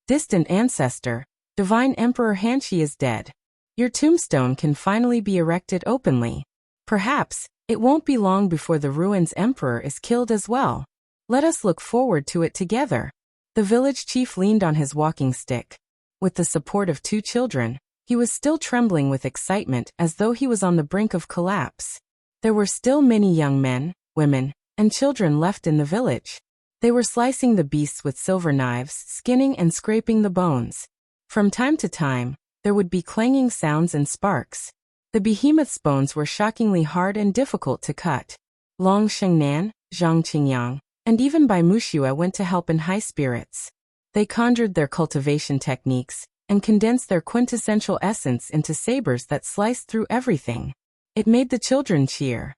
"Distant ancestor, divine Emperor Hanshi is dead. Your tombstone can finally be erected openly. Perhaps it won't be long before the ruins emperor is killed as well. Let us look forward to it together." The village chief leaned on his walking stick. With the support of 2 children, he was still trembling with excitement as though he was on the brink of collapse. There were still many young men, women, and children left in the village. They were slicing the beasts with silver knives, skinning and scraping the bones. From time to time, there would be clanging sounds and sparks. The behemoth's bones were shockingly hard and difficult to cut. Long Shengnan, Zhang Qingyang, and even Bai Wuxia went to help in high spirits. They conjured their cultivation techniques and condensed their quintessential essence into sabers that sliced through everything. It made the children cheer.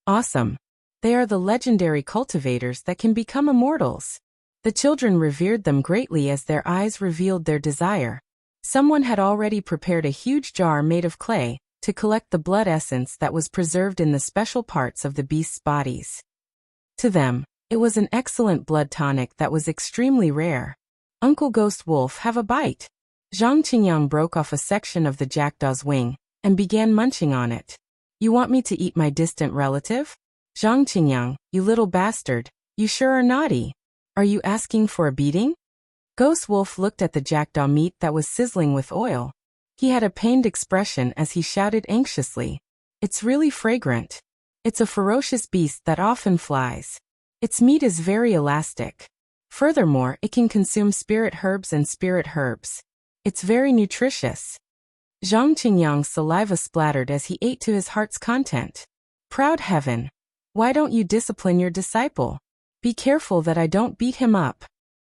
Awesome! They are the legendary cultivators that can become immortals. The children revered them greatly as their eyes revealed their desire. Someone had already prepared a huge jar made of clay to collect the blood essence that was preserved in the special parts of the beasts' bodies. To them, it was an excellent blood tonic that was extremely rare. "Uncle Ghost Wolf, have a bite." Zhang Qingyang broke off a section of the jackdaw's wing and began munching on it. "You want me to eat my distant relative? Zhang Qingyang, you little bastard, you sure are naughty. Are you asking for a beating?" Ghost Wolf looked at the jackdaw meat that was sizzling with oil. He had a pained expression as he shouted anxiously, "It's really fragrant. It's a ferocious beast that often flies. Its meat is very elastic. Furthermore, it can consume spirit herbs and spirit herbs. It's very nutritious." Zhang Qingyang's saliva splattered as he ate to his heart's content. "Proud heaven! Why don't you discipline your disciple? Be careful that I don't beat him up."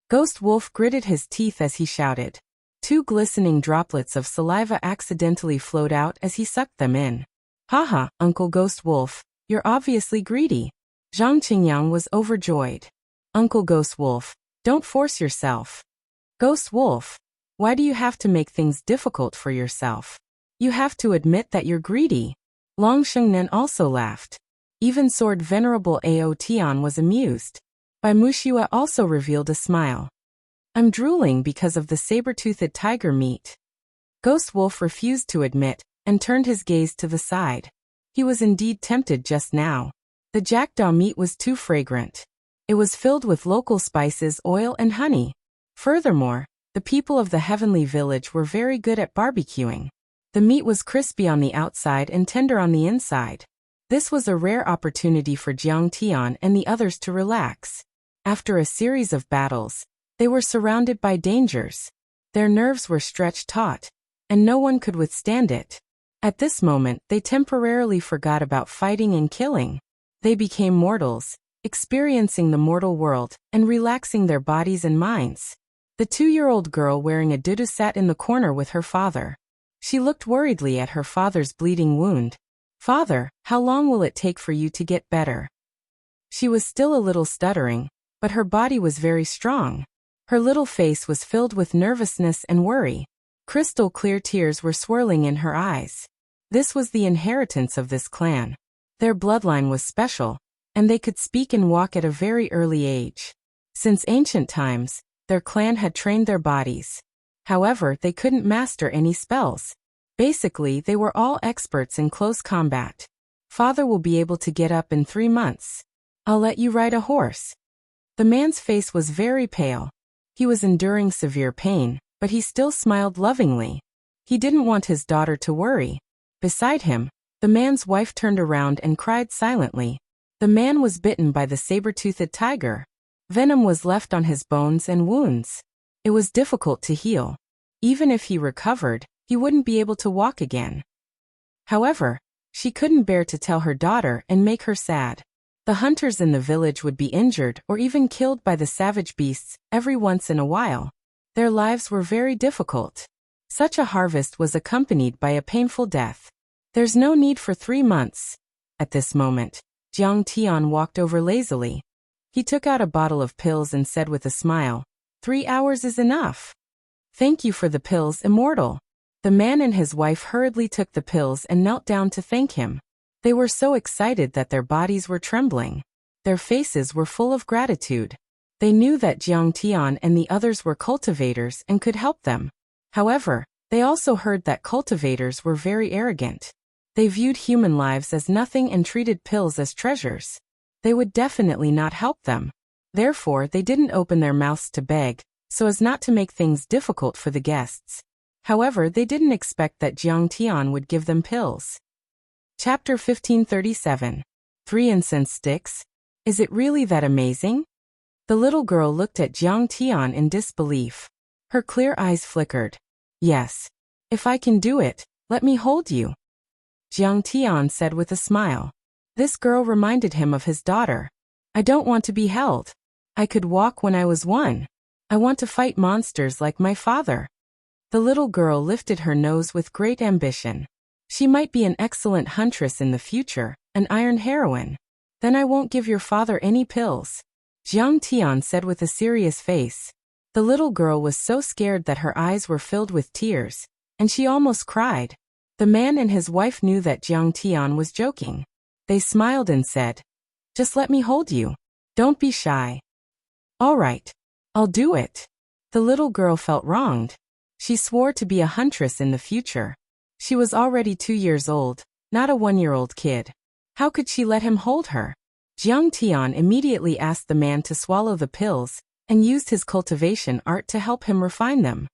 Ghost Wolf gritted his teeth as he shouted. 2 glistening droplets of saliva accidentally flowed out as he sucked them in. "Haha, Uncle Ghost Wolf, you're obviously greedy." Zhang Qingyang was overjoyed. "Uncle Ghost Wolf, don't force yourself." "Ghost Wolf, why do you have to make things difficult for yourself? You have to admit that you're greedy." Long Shengnen also laughed. Even Sword Venerable Ao Tian was amused. Bai Wuxia also revealed a smile. "I'm drooling because of the saber-toothed tiger meat." Ghost Wolf refused to admit and turned his gaze to the side. He was indeed tempted just now. The jackdaw meat was too fragrant. It was filled with local spices, oil, and honey. Furthermore, the people of the heavenly village were very good at barbecuing. The meat was crispy on the outside and tender on the inside. This was a rare opportunity for Jiang Tian and the others to relax. After a series of battles, they were surrounded by dangers. Their nerves were stretched taut, and no one could withstand it. At this moment, they temporarily forgot about fighting and killing. They became mortals, experiencing the mortal world and relaxing their bodies and minds. The 2-year-old girl wearing a dudu sat in the corner with her father. She looked worriedly at her father's bleeding wound. "Father, how long will it take for you to get better?" She was still a little stuttering, but her body was very strong. Her little face was filled with nervousness and worry. Crystal clear tears were swirling in her eyes. This was the inheritance of this clan. Their bloodline was special, and they could speak and walk at a very early age. Since ancient times, their clan had trained their bodies However, they couldn't master any spells. Basically, they were all experts in close combat. Father will be able to get up in 3 months. I'll let you ride a horse. The man's face was very pale. He was enduring severe pain, but he still smiled lovingly. He didn't want his daughter to worry. Beside him, the man's wife turned around and cried silently. The man was bitten by the saber-toothed tiger. Venom was left on his bones and wounds. It was difficult to heal. Even if he recovered, he wouldn't be able to walk again. However, she couldn't bear to tell her daughter and make her sad. The hunters in the village would be injured or even killed by the savage beasts every once in a while. Their lives were very difficult. Such a harvest was accompanied by a painful death. There's no need for 3 months. At this moment, Jiang Tian walked over lazily. He took out a bottle of pills and said with a smile, 3 hours is enough. Thank you for the pills, Immortal. The man and his wife hurriedly took the pills and knelt down to thank him. They were so excited that their bodies were trembling. Their faces were full of gratitude. They knew that Jiang Tian and the others were cultivators and could help them. However, they also heard that cultivators were very arrogant. They viewed human lives as nothing and treated pills as treasures. They would definitely not help them. Therefore, they didn't open their mouths to beg, so as not to make things difficult for the guests. However, they didn't expect that Jiang Tian would give them pills. Chapter 1537. 3 incense sticks? Is it really that amazing? The little girl looked at Jiang Tian in disbelief. Her clear eyes flickered. Yes. If I can do it, let me hold you. Jiang Tian said with a smile. This girl reminded him of his daughter. I don't want to be held. I could walk when I was 1. I want to fight monsters like my father. The little girl lifted her nose with great ambition. She might be an excellent huntress in the future, an iron heroine. Then I won't give your father any pills. Jiang Tian said with a serious face. The little girl was so scared that her eyes were filled with tears, and she almost cried. The man and his wife knew that Jiang Tian was joking. They smiled and said, just let me hold you. Don't be shy. All right. I'll do it. The little girl felt wronged. She swore to be a huntress in the future. She was already 2 years old, not a 1-year-old kid. How could she let him hold her? Jiang Tian immediately asked the man to swallow the pills and used his cultivation art to help him refine them.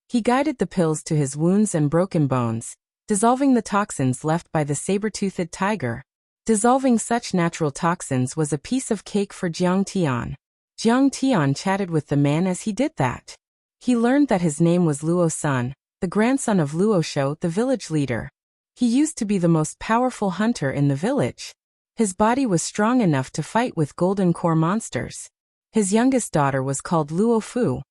He guided the pills to his wounds and broken bones, dissolving the toxins left by the saber-toothed tiger. Dissolving such natural toxins was a piece of cake for Jiang Tian. Jiang Tian chatted with the man as he did that. He learned that his name was Luo Sun, the grandson of Luo Shou, the village leader. He used to be the most powerful hunter in the village. His body was strong enough to fight with golden core monsters. His youngest daughter was called Luo Fu,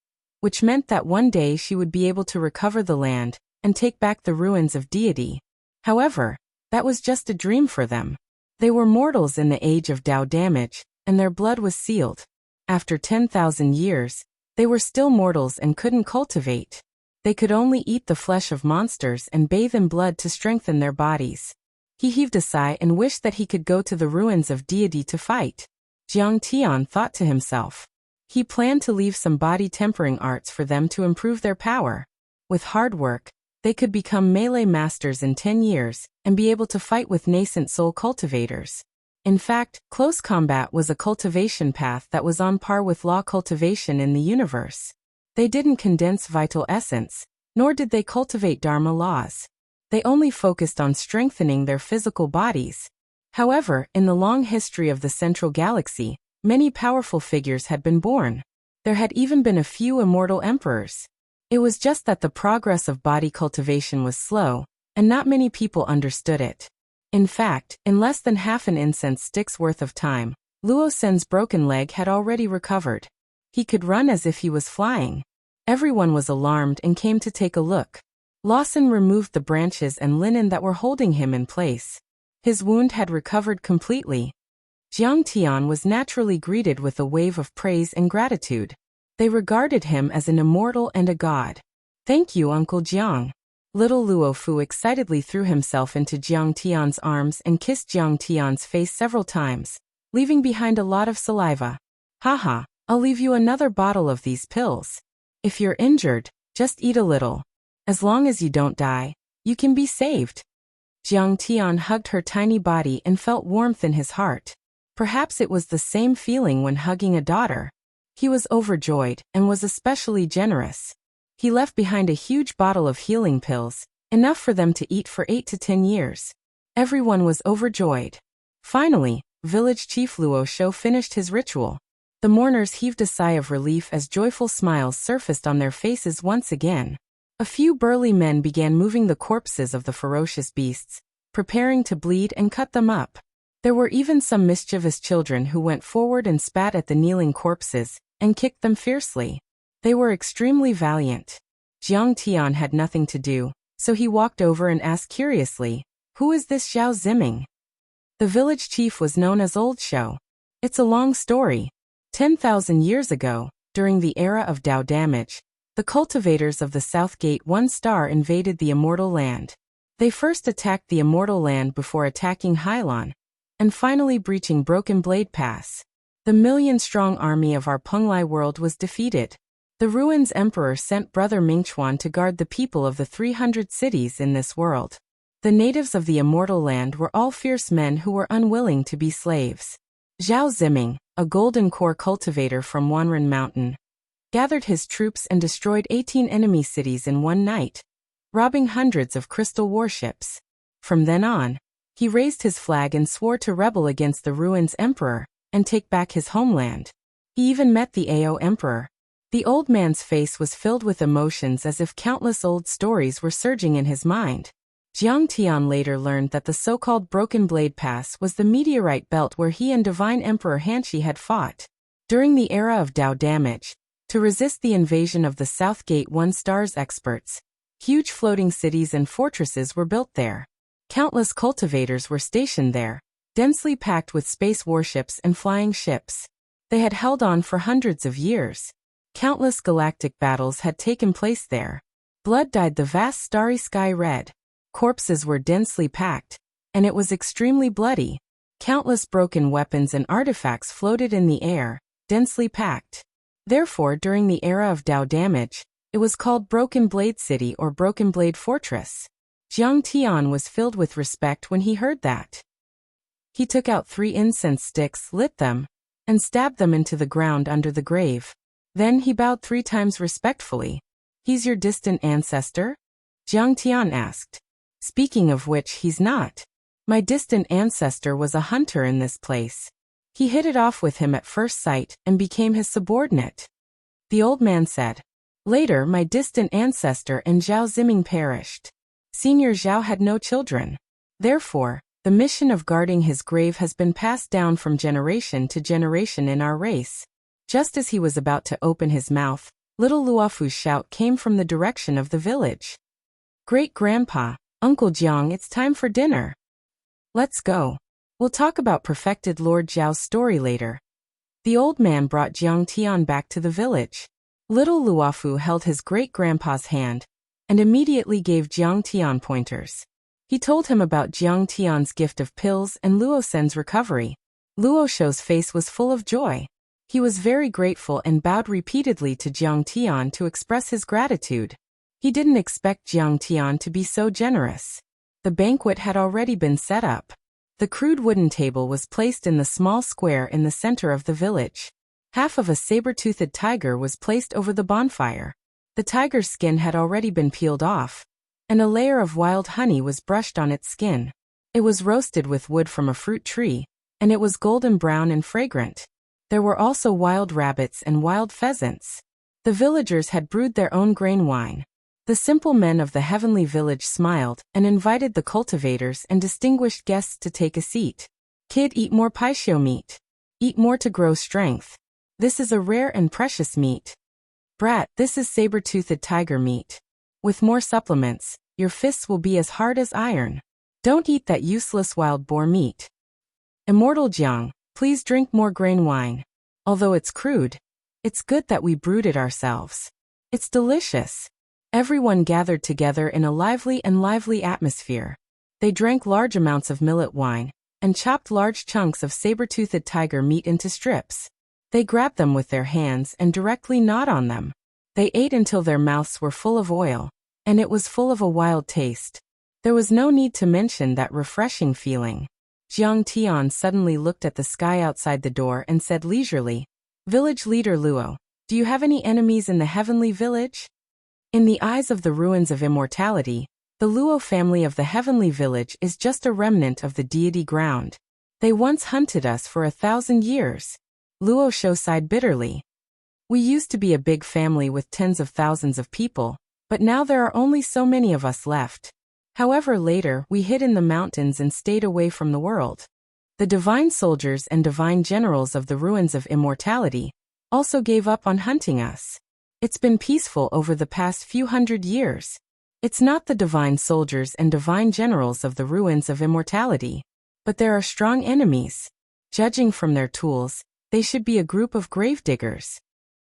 which meant that one day she would be able to recover the land and take back the ruins of deity. However, that was just a dream for them. They were mortals in the age of Dao damage, and their blood was sealed. After 10,000 years, they were still mortals and couldn't cultivate. They could only eat the flesh of monsters and bathe in blood to strengthen their bodies. He heaved a sigh and wished that he could go to the ruins of deity to fight. Jiang Tian thought to himself. He planned to leave some body tempering arts for them to improve their power. With hard work, they could become melee masters in 10 years and be able to fight with nascent soul cultivators. In fact, close combat was a cultivation path that was on par with law cultivation in the universe. They didn't condense vital essence, nor did they cultivate Dharma laws. They only focused on strengthening their physical bodies. However, in the long history of the Central Galaxy, many powerful figures had been born. There had even been a few immortal emperors. It was just that the progress of body cultivation was slow, and not many people understood it. In fact, in less than half an incense stick's worth of time, Luo Sen's broken leg had already recovered. He could run as if he was flying. Everyone was alarmed and came to take a look. Lawson removed the branches and linen that were holding him in place. His wound had recovered completely. Jiang Tian was naturally greeted with a wave of praise and gratitude. They regarded him as an immortal and a god. Thank you, Uncle Jiang. Little Luo Fu excitedly threw himself into Jiang Tian's arms and kissed Jiang Tian's face several times, leaving behind a lot of saliva. Haha, I'll leave you another bottle of these pills. If you're injured, Just eat a little. As long as you don't die, you can be saved. Jiang Tian hugged her tiny body and felt warmth in his heart. Perhaps it was the same feeling when hugging a daughter. He was overjoyed and was especially generous. He left behind a huge bottle of healing pills, enough for them to eat for 8 to 10 years. Everyone was overjoyed. Finally, village chief Luo Shou finished his ritual. The mourners heaved a sigh of relief as joyful smiles surfaced on their faces once again. A few burly men began moving the corpses of the ferocious beasts, preparing to bleed and cut them up. There were even some mischievous children who went forward and spat at the kneeling corpses and kicked them fiercely. They were extremely valiant. Jiang Tian had nothing to do, so he walked over and asked curiously, "Who is this Zhao Ziming?" The village chief was known as Old Shou. It's a long story. 10,000 years ago, during the era of Dao damage, the cultivators of the South Gate 1 star invaded the Immortal Land. They first attacked the Immortal Land before attacking Hailan, and finally breaching Broken Blade Pass. The million-strong army of our Penglai world was defeated. The Ruins Emperor sent Brother Mingchuan to guard the people of the 300 cities in this world. The natives of the Immortal Land were all fierce men who were unwilling to be slaves. Zhao Ziming, a golden core cultivator from Wanren Mountain, gathered his troops and destroyed 18 enemy cities in one night, robbing hundreds of crystal warships. From then on, he raised his flag and swore to rebel against the Ruins Emperor and take back his homeland. He even met the Ao Emperor. The old man's face was filled with emotions as if countless old stories were surging in his mind. Jiang Tian later learned that the so-called Broken Blade Pass was the meteorite belt where he and Divine Emperor Hanshi had fought. During the era of Dao damage, to resist the invasion of the South Gate 1 star's experts, huge floating cities and fortresses were built there. Countless cultivators were stationed there, densely packed with space warships and flying ships. They had held on for hundreds of years. Countless galactic battles had taken place there. Blood dyed the vast starry sky red. Corpses were densely packed, and it was extremely bloody. Countless broken weapons and artifacts floated in the air, densely packed. Therefore, during the era of Dao damage, it was called Broken Blade City or Broken Blade Fortress. Jiang Tian was filled with respect when he heard that. He took out 3 incense sticks, lit them, and stabbed them into the ground under the grave. Then he bowed 3 times respectfully. "He's your distant ancestor?" Jiang Tian asked. "Speaking of which, he's not. My distant ancestor was a hunter in this place. He hit it off with him at first sight and became his subordinate." The old man said. "Later, my distant ancestor and Zhao Ziming perished. Senior Zhao had no children. Therefore, the mission of guarding his grave has been passed down from generation to generation in our race." Just as he was about to open his mouth, little Luofu's shout came from the direction of the village. "Great-grandpa, Uncle Jiang, it's time for dinner. Let's go. We'll talk about perfected Lord Zhao's story later." The old man brought Jiang Tian back to the village. Little Luofu held his great-grandpa's hand and immediately gave Jiang Tian pointers. He told him about Jiang Tian's gift of pills and Luo Sen's recovery. Luo Shou's face was full of joy. He was very grateful and bowed repeatedly to Jiang Tian to express his gratitude. He didn't expect Jiang Tian to be so generous. The banquet had already been set up. The crude wooden table was placed in the small square in the center of the village. Half of a saber-toothed tiger was placed over the bonfire. The tiger's skin had already been peeled off, and a layer of wild honey was brushed on its skin. It was roasted with wood from a fruit tree, and it was golden brown and fragrant. There were also wild rabbits and wild pheasants. The villagers had brewed their own grain wine. The simple men of the heavenly village smiled and invited the cultivators and distinguished guests to take a seat. "Kid, eat more paishio meat. Eat more to grow strength. This is a rare and precious meat. Brat, this is saber-toothed tiger meat. With more supplements, your fists will be as hard as iron. Don't eat that useless wild boar meat. Immortal Jiang, please drink more grain wine. Although it's crude, it's good that we brewed it ourselves. It's delicious." Everyone gathered together in a lively atmosphere. They drank large amounts of millet wine and chopped large chunks of saber-toothed tiger meat into strips. They grabbed them with their hands and directly gnawed on them. They ate until their mouths were full of oil, and it was full of a wild taste. There was no need to mention that refreshing feeling. Jiang Tian suddenly looked at the sky outside the door and said leisurely, "Village leader Luo, do you have any enemies in the heavenly village?" In the eyes of the ruins of immortality, the Luo family of the heavenly village is just a remnant of the deity ground. They once hunted us for 1,000 years. Luo Shou sighed bitterly. We used to be a big family with tens of thousands of people, but now there are only so many of us left. However, later we hid in the mountains and stayed away from the world. The divine soldiers and divine generals of the ruins of immortality also gave up on hunting us. It's been peaceful over the past few hundred years. It's not the divine soldiers and divine generals of the ruins of immortality, but there are strong enemies. Judging from their tools, they should be a group of gravediggers.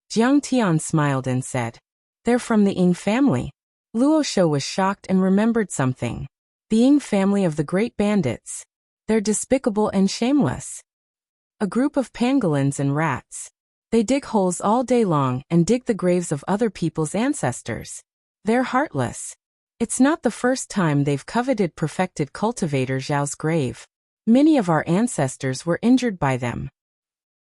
Jiang Tian smiled and said, "They're from the Ying family." Luo Shou was shocked and remembered something. The Ying family of the great bandits. They're despicable and shameless. A group of pangolins and rats. They dig holes all day long and dig the graves of other people's ancestors. They're heartless. It's not the first time they've coveted perfected cultivator Zhao's grave. Many of our ancestors were injured by them.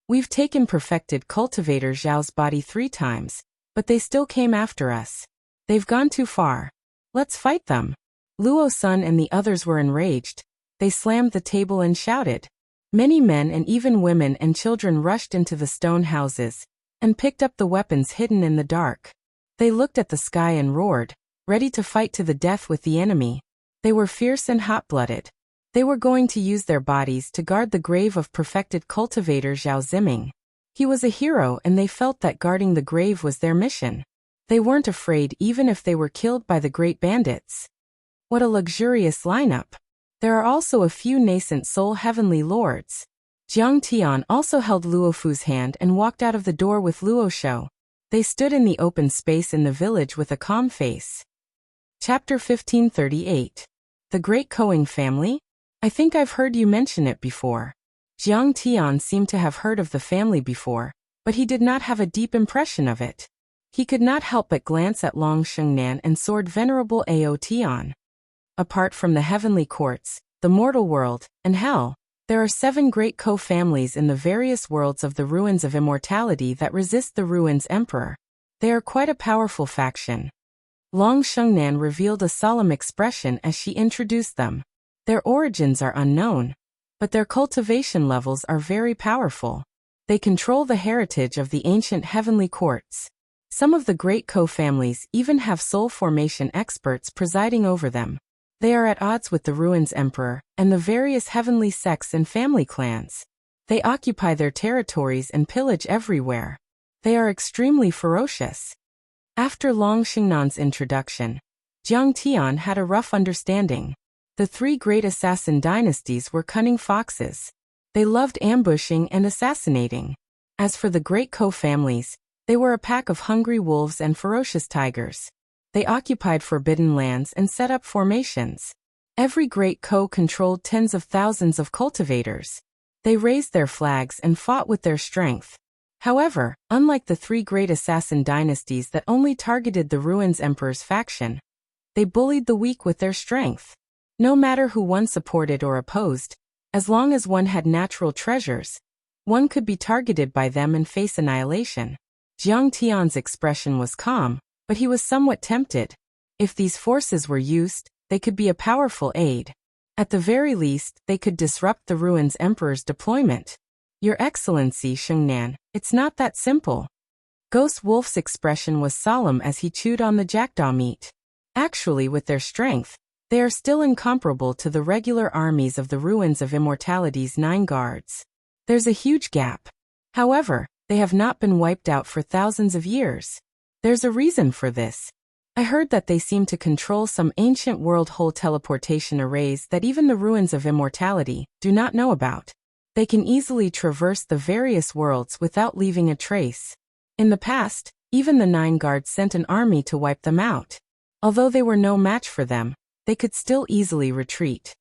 We've taken perfected cultivator Zhao's body 3 times, but they still came after us. They've gone too far. Let's fight them. Luo Sun and the others were enraged. They slammed the table and shouted. Many men and even women and children rushed into the stone houses and picked up the weapons hidden in the dark. They looked at the sky and roared, ready to fight to the death with the enemy. They were fierce and hot-blooded. They were going to use their bodies to guard the grave of perfected cultivator Zhao Ziming. He was a hero and they felt that guarding the grave was their mission. They weren't afraid even if they were killed by the great bandits. What a luxurious lineup. There are also a few nascent soul heavenly lords. Jiang Tian also held Luo Fu's hand and walked out of the door with Luo Shou. They stood in the open space in the village with a calm face. Chapter 1538. The Great Coing Family? I think I've heard you mention it before. Jiang Tian seemed to have heard of the family before, but he did not have a deep impression of it. He could not help but glance at Long Shengnan and Sword Venerable Ao Tian. Apart from the heavenly courts, the mortal world, and hell, there are 7 great co-families in the various worlds of the ruins of immortality that resist the ruins emperor. They are quite a powerful faction. Long Shengnan revealed a solemn expression as she introduced them. Their origins are unknown, but their cultivation levels are very powerful. They control the heritage of the ancient heavenly courts. Some of the great co-families even have soul formation experts presiding over them. They are at odds with the ruins emperor and the various heavenly sects and family clans. They occupy their territories and pillage everywhere. They are extremely ferocious. After Long Xingnan's introduction, Jiang Tian had a rough understanding. The 3 great assassin dynasties were cunning foxes. They loved ambushing and assassinating. As for the great co-families, they were a pack of hungry wolves and ferocious tigers. They occupied forbidden lands and set up formations. Every great controlled tens of thousands of cultivators. They raised their flags and fought with their strength. However, unlike the 3 great assassin dynasties that only targeted the ruins emperor's faction, they bullied the weak with their strength. No matter who one supported or opposed, as long as one had natural treasures, one could be targeted by them and face annihilation. Jiang Tian's expression was calm, but he was somewhat tempted. If these forces were used, they could be a powerful aid. At the very least, they could disrupt the ruins emperor's deployment. Your Excellency Shengnan, it's not that simple. Ghost Wolf's expression was solemn as he chewed on the jackdaw meat. Actually, with their strength, they are still incomparable to the regular armies of the ruins of immortality's 9 guards. There's a huge gap. However, they have not been wiped out for thousands of years. There's a reason for this. I heard that they seem to control some ancient world hole teleportation arrays that even the ruins of immortality do not know about. They can easily traverse the various worlds without leaving a trace. In the past, even the 9 guards sent an army to wipe them out. Although they were no match for them, they could still easily retreat.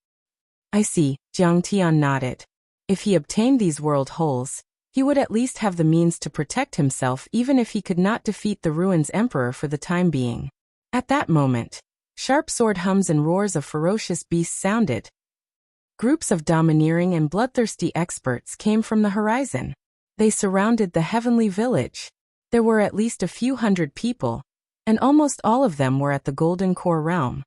I see, Jiang Tian nodded. If he obtained these world holes, He would at least have the means to protect himself even if he could not defeat the ruins emperor for the time being. At that moment, sharp sword hums and roars of ferocious beasts sounded. Groups of domineering and bloodthirsty experts came from the horizon. They surrounded the heavenly village. There were at least a few hundred people, and almost all of them were at the Golden Core realm.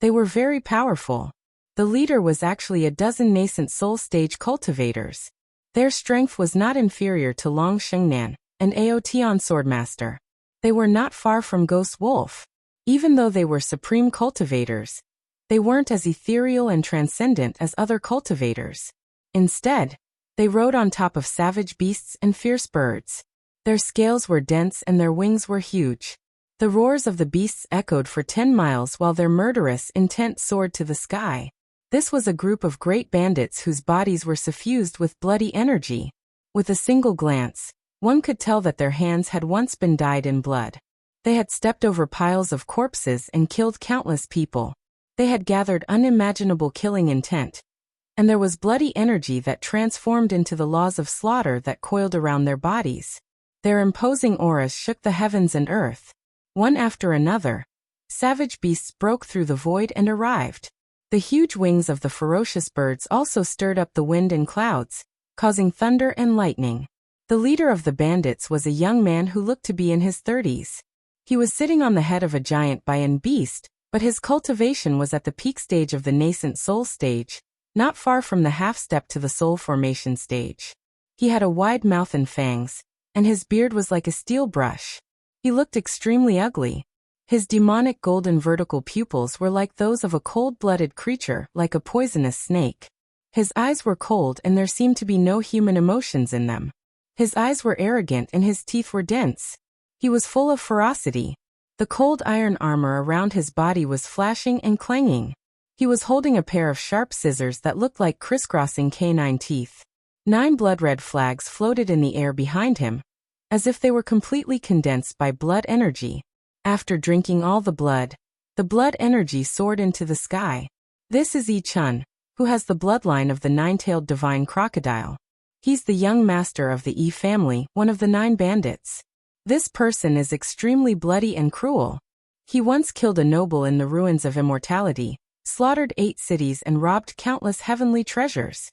They were very powerful. The leader was actually a dozen nascent soul stage cultivators. Their strength was not inferior to Long Shengnan, an Aotian swordmaster. They were not far from Ghost Wolf. Even though they were supreme cultivators, they weren't as ethereal and transcendent as other cultivators. Instead, they rode on top of savage beasts and fierce birds. Their scales were dense and their wings were huge. The roars of the beasts echoed for 10 miles while their murderous intent soared to the sky. This was a group of great bandits whose bodies were suffused with bloody energy. With a single glance, one could tell that their hands had once been dyed in blood. They had stepped over piles of corpses and killed countless people. They had gathered unimaginable killing intent. And there was bloody energy that transformed into the laws of slaughter that coiled around their bodies. Their imposing auras shook the heavens and earth. One after another, savage beasts broke through the void and arrived. The huge wings of the ferocious birds also stirred up the wind and clouds, causing thunder and lightning. The leader of the bandits was a young man who looked to be in his 30s. He was sitting on the head of a giant Bayan beast, but his cultivation was at the peak stage of the nascent soul stage, not far from the half-step to the soul formation stage. He had a wide mouth and fangs, and his beard was like a steel brush. He looked extremely ugly. His demonic golden vertical pupils were like those of a cold-blooded creature, like a poisonous snake. His eyes were cold and there seemed to be no human emotions in them. His eyes were arrogant and his teeth were dense. He was full of ferocity. The cold iron armor around his body was flashing and clanging. He was holding a pair of sharp scissors that looked like crisscrossing canine teeth. 9 blood-red flags floated in the air behind him, as if they were completely condensed by blood energy. After drinking all the blood energy soared into the sky. This is Yi Chun, who has the bloodline of the 9-tailed divine crocodile. He's the young master of the Yi family, one of the 9 bandits. This person is extremely bloody and cruel. He once killed a noble in the ruins of immortality, slaughtered 8 cities and robbed countless heavenly treasures.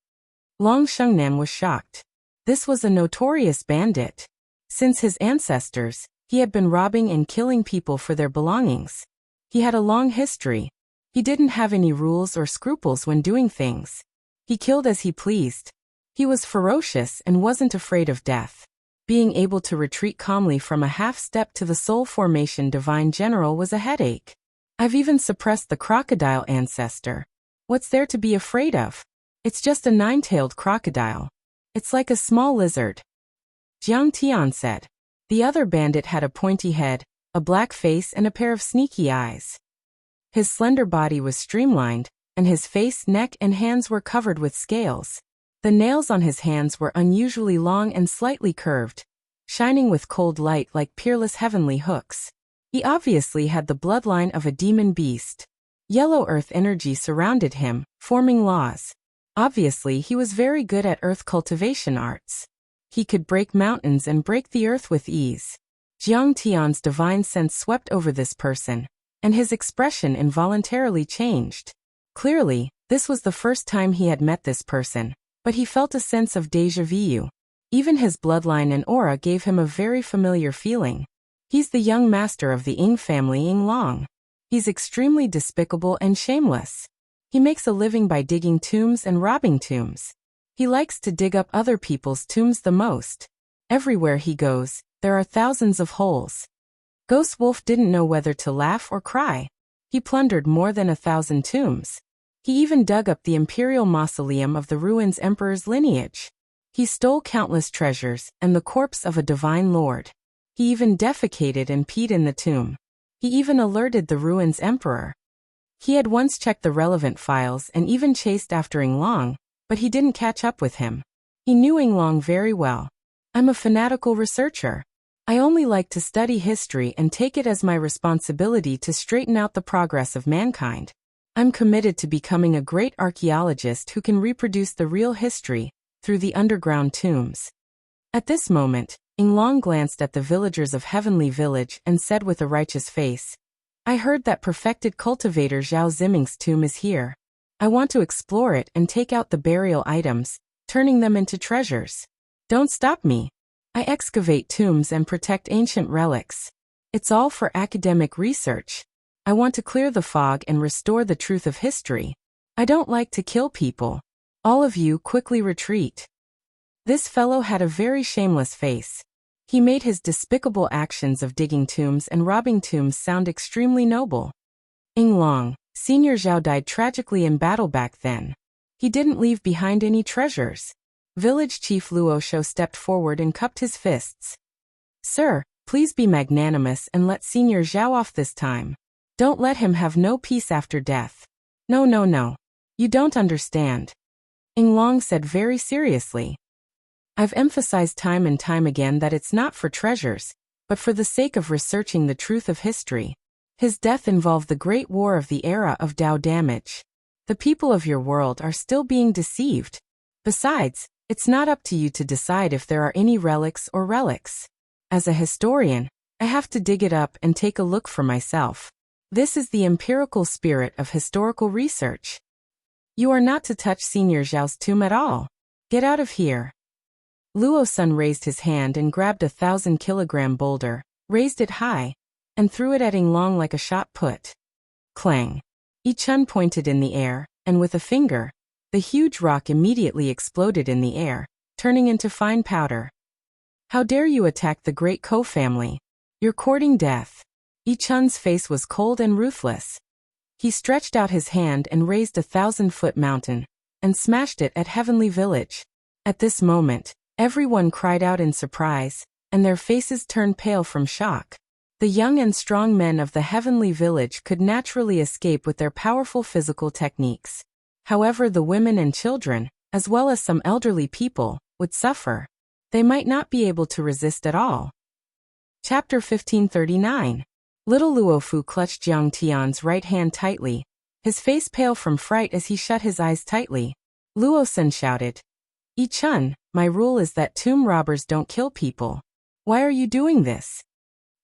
Long Shengnan was shocked. This was a notorious bandit. Since his ancestors, he had been robbing and killing people for their belongings. He had a long history. He didn't have any rules or scruples when doing things. He killed as he pleased. He was ferocious and wasn't afraid of death. Being able to retreat calmly from a half-step to the soul formation divine general was a headache. I've even suppressed the crocodile ancestor. What's there to be afraid of? It's just a 9-tailed crocodile. It's like a small lizard. Jiang Tian said. The other bandit had a pointy head, a black face and a pair of sneaky eyes. His slender body was streamlined, and his face, neck and hands were covered with scales. The nails on his hands were unusually long and slightly curved, shining with cold light like peerless heavenly hooks. He obviously had the bloodline of a demon beast. Yellow earth energy surrounded him, forming laws. Obviously he was very good at earth cultivation arts. He could break mountains and break the earth with ease. Jiang Tian's divine sense swept over this person, and his expression involuntarily changed. Clearly, this was the first time he had met this person, but he felt a sense of déjà vu. Even his bloodline and aura gave him a very familiar feeling. He's the young master of the Ying family Ying Long. He's extremely despicable and shameless. He makes a living by digging tombs and robbing tombs. He likes to dig up other people's tombs the most. Everywhere he goes, there are thousands of holes. Ghost Wolf didn't know whether to laugh or cry. He plundered more than 1,000 tombs. He even dug up the imperial mausoleum of the ruins emperor's lineage. He stole countless treasures and the corpse of a divine lord. He even defecated and peed in the tomb. He even alerted the ruins emperor. He had once checked the relevant files and even chased after Ying Long, but he didn't catch up with him. He knew Ying Long very well. I'm a fanatical researcher. I only like to study history and take it as my responsibility to straighten out the progress of mankind. I'm committed to becoming a great archaeologist who can reproduce the real history through the underground tombs. At this moment, Yinglong glanced at the villagers of Heavenly Village and said with a righteous face, I heard that perfected cultivator Zhao Ziming's tomb is here. I want to explore it and take out the burial items, turning them into treasures. Don't stop me. I excavate tombs and protect ancient relics. It's all for academic research. I want to clear the fog and restore the truth of history. I don't like to kill people. All of you quickly retreat. This fellow had a very shameless face. He made his despicable actions of digging tombs and robbing tombs sound extremely noble. Yinglong, Senior Zhao died tragically in battle back then. He didn't leave behind any treasures. Village Chief Luosho stepped forward and cupped his fists. Sir, please be magnanimous and let Senior Zhao off this time. Don't let him have no peace after death. No, no, no. You don't understand. Yinglong said very seriously. I've emphasized time and time again that it's not for treasures, but for the sake of researching the truth of history. His death involved the Great War of the era of Dao damage. The people of your world are still being deceived. Besides, it's not up to you to decide if there are any relics or relics. As a historian, I have to dig it up and take a look for myself. This is the empirical spirit of historical research. You are not to touch Senior Zhao's tomb at all. Get out of here. Luo Sun raised his hand and grabbed a 1,000-kilogram boulder, raised it high, and threw it at Yinglong like a shot put. Clang. Yichun pointed in the air, and with a finger, the huge rock immediately exploded in the air, turning into fine powder. How dare you attack the great Ko family? You're courting death. Yichun's face was cold and ruthless. He stretched out his hand and raised a 1,000-foot mountain, and smashed it at Heavenly Village. At this moment, everyone cried out in surprise, and their faces turned pale from shock. The young and strong men of the Heavenly Village could naturally escape with their powerful physical techniques. However, the women and children, as well as some elderly people, would suffer. They might not be able to resist at all. Chapter 1539. Little Luofu clutched Jiang Tian's right hand tightly, his face pale from fright as he shut his eyes tightly. Luo Sun shouted, Yichun, my rule is that tomb robbers don't kill people. Why are you doing this?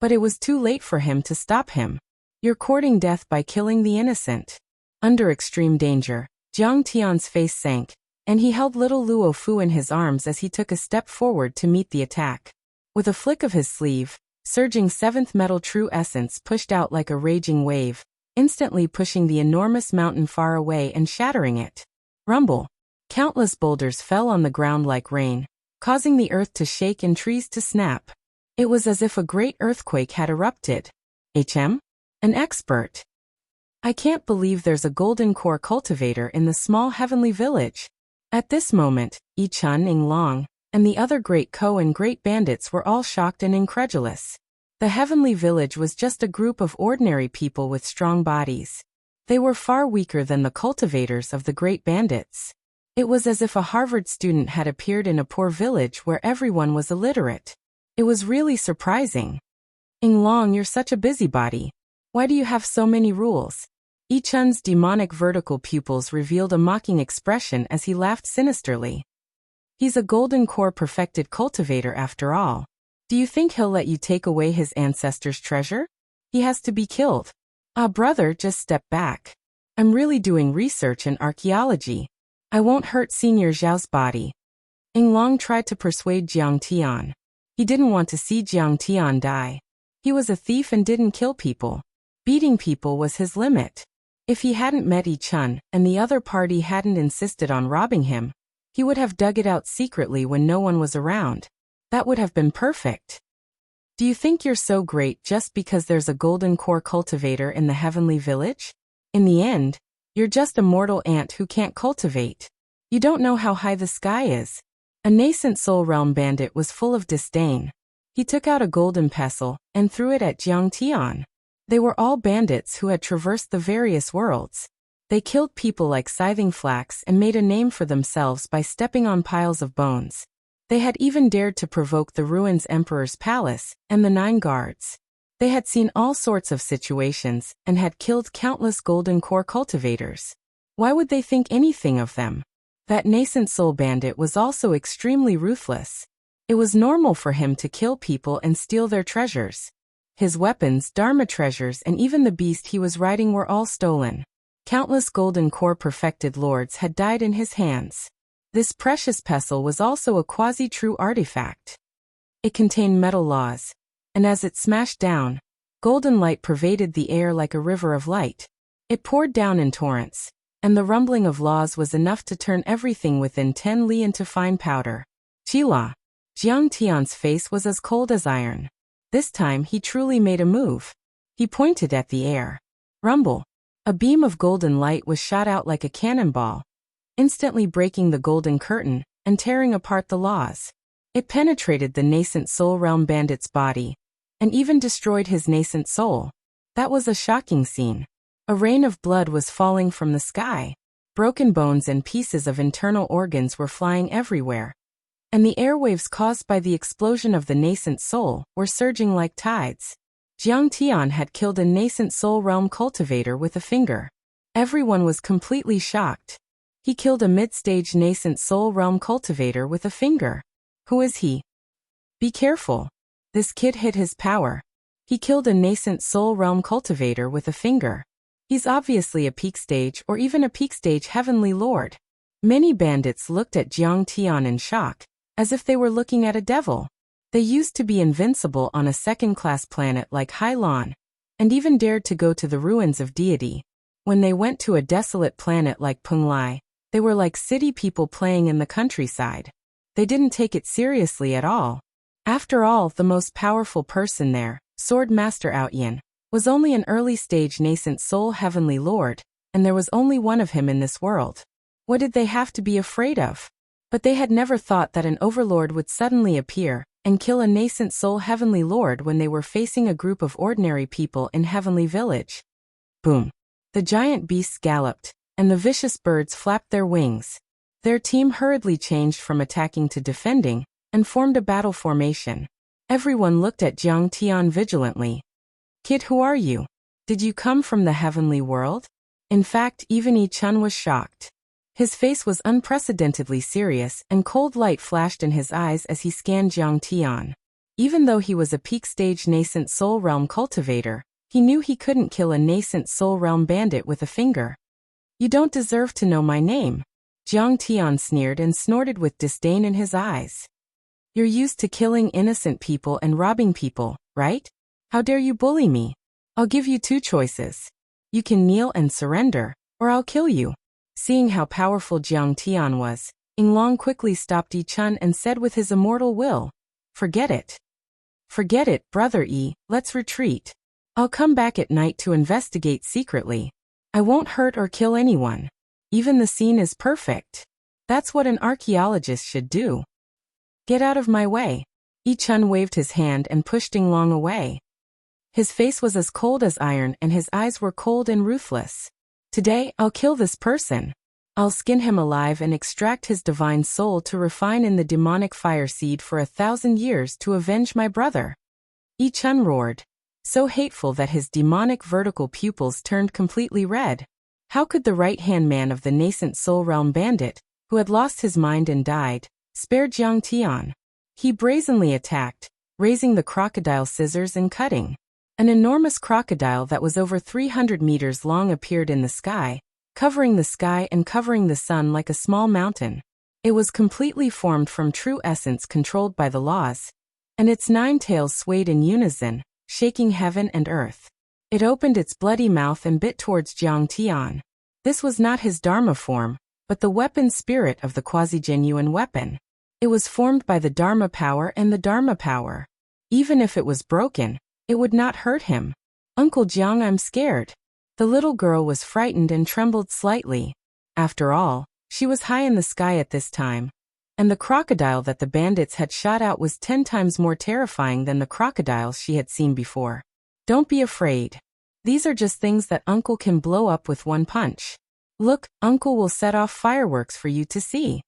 But it was too late for him to stop him. You're courting death by killing the innocent. Under extreme danger, Jiang Tian's face sank, and he held little Luo Fu in his arms as he took a step forward to meet the attack. With a flick of his sleeve, surging 7th metal true essence pushed out like a raging wave, instantly pushing the enormous mountain far away and shattering it. Rumble. Countless boulders fell on the ground like rain, causing the earth to shake and trees to snap. It was as if a great earthquake had erupted. An expert. I can't believe there's a golden core cultivator in the small Heavenly Village. At this moment, Yichun, Yinglong, and the other great Ko and great bandits were all shocked and incredulous. The Heavenly Village was just a group of ordinary people with strong bodies. They were far weaker than the cultivators of the great bandits. It was as if a Harvard student had appeared in a poor village where everyone was illiterate. It was really surprising. Yinglong, you're such a busybody. Why do you have so many rules? Yichun's demonic vertical pupils revealed a mocking expression as he laughed sinisterly. He's a golden core perfected cultivator after all. Do you think he'll let you take away his ancestors' treasure? He has to be killed. Ah, brother, just step back. I'm really doing research in archaeology. I won't hurt Senior Zhao's body. Yinglong tried to persuade Jiang Tian. He didn't want to see Jiang Tian die. He was a thief and didn't kill people. Beating people was his limit. If he hadn't met Yichun and the other party hadn't insisted on robbing him, he would have dug it out secretly when no one was around. That would have been perfect. Do you think you're so great just because there's a golden core cultivator in the Heavenly Village? In the end, you're just a mortal ant who can't cultivate. You don't know how high the sky is. A nascent soul realm bandit was full of disdain. He took out a golden pestle and threw it at Jiang Tian. They were all bandits who had traversed the various worlds. They killed people like Scything Flax and made a name for themselves by stepping on piles of bones. They had even dared to provoke the Ruins Emperor's palace and the 9 guards. They had seen all sorts of situations and had killed countless golden core cultivators. Why would they think anything of them? That nascent soul bandit was also extremely ruthless. It was normal for him to kill people and steal their treasures. His weapons, Dharma treasures, and even the beast he was riding were all stolen. Countless golden core perfected lords had died in his hands. This precious pestle was also a quasi-true artifact. It contained metal laws, and as it smashed down, golden light pervaded the air like a river of light. It poured down in torrents, and the rumbling of laws was enough to turn everything within 10 li into fine powder. Chila. Jiang Tian's face was as cold as iron. This time he truly made a move. He pointed at the air. Rumble. A beam of golden light was shot out like a cannonball, instantly breaking the golden curtain and tearing apart the laws. It penetrated the nascent soul realm bandit's body, and even destroyed his nascent soul. That was a shocking scene. A rain of blood was falling from the sky. Broken bones and pieces of internal organs were flying everywhere. And the airwaves caused by the explosion of the nascent soul were surging like tides. Jiang Tian had killed a nascent soul realm cultivator with a finger. Everyone was completely shocked. He killed a mid-stage nascent soul realm cultivator with a finger. Who is he? Be careful. This kid hid his power. He killed a nascent soul realm cultivator with a finger. He's obviously a peak stage or even a peak stage heavenly lord. Many bandits looked at Jiang Tian in shock, as if they were looking at a devil. They used to be invincible on a second-class planet like Hailan, and even dared to go to the ruins of deity. When they went to a desolate planet like Penglai, they were like city people playing in the countryside. They didn't take it seriously at all. After all, the most powerful person there, Sword Master Outyin, was only an early-stage nascent soul heavenly lord, and there was only one of him in this world. What did they have to be afraid of? But they had never thought that an overlord would suddenly appear and kill a nascent soul heavenly lord when they were facing a group of ordinary people in Heavenly Village. Boom. The giant beasts galloped, and the vicious birds flapped their wings. Their team hurriedly changed from attacking to defending, and formed a battle formation. Everyone looked at Jiang Tian vigilantly. Kid, who are you? Did you come from the heavenly world? In fact, even Yi Chun was shocked. His face was unprecedentedly serious, and cold light flashed in his eyes as he scanned Jiang Tian. Even though he was a peak-stage nascent soul realm cultivator, he knew he couldn't kill a nascent soul realm bandit with a finger. You don't deserve to know my name. Jiang Tian sneered and snorted with disdain in his eyes. You're used to killing innocent people and robbing people, right? How dare you bully me? I'll give you two choices. You can kneel and surrender, or I'll kill you. Seeing how powerful Jiang Tian was, Yinglong quickly stopped Yi Chun and said with his immortal will, Forget it. Forget it, brother Yi, let's retreat. I'll come back at night to investigate secretly. I won't hurt or kill anyone. Even the scene is perfect. That's what an archaeologist should do. Get out of my way. Yi Chun waved his hand and pushed Yinglong away. His face was as cold as iron and his eyes were cold and ruthless. Today, I'll kill this person. I'll skin him alive and extract his divine soul to refine in the demonic fire seed for 1,000 years to avenge my brother. Yi Chun roared, so hateful that his demonic vertical pupils turned completely red. How could the right-hand man of the nascent soul realm bandit, who had lost his mind and died, spare Jiang Tian? He brazenly attacked, raising the crocodile scissors and cutting. An enormous crocodile that was over 300 meters long appeared in the sky, covering the sky and covering the sun like a small mountain. It was completely formed from true essence controlled by the laws, and its 9 tails swayed in unison, shaking heaven and earth. It opened its bloody mouth and bit towards Jiang Tian. This was not his Dharma form, but the weapon spirit of the quasi-genuine weapon. It was formed by the Dharma power and the Dharma power. Even if it was broken, it would not hurt him. Uncle Jiang, I'm scared. The little girl was frightened and trembled slightly. After all, she was high in the sky at this time, and the crocodile that the bandits had shot out was 10 times more terrifying than the crocodiles she had seen before. Don't be afraid. These are just things that Uncle can blow up with one punch. Look, Uncle will set off fireworks for you to see.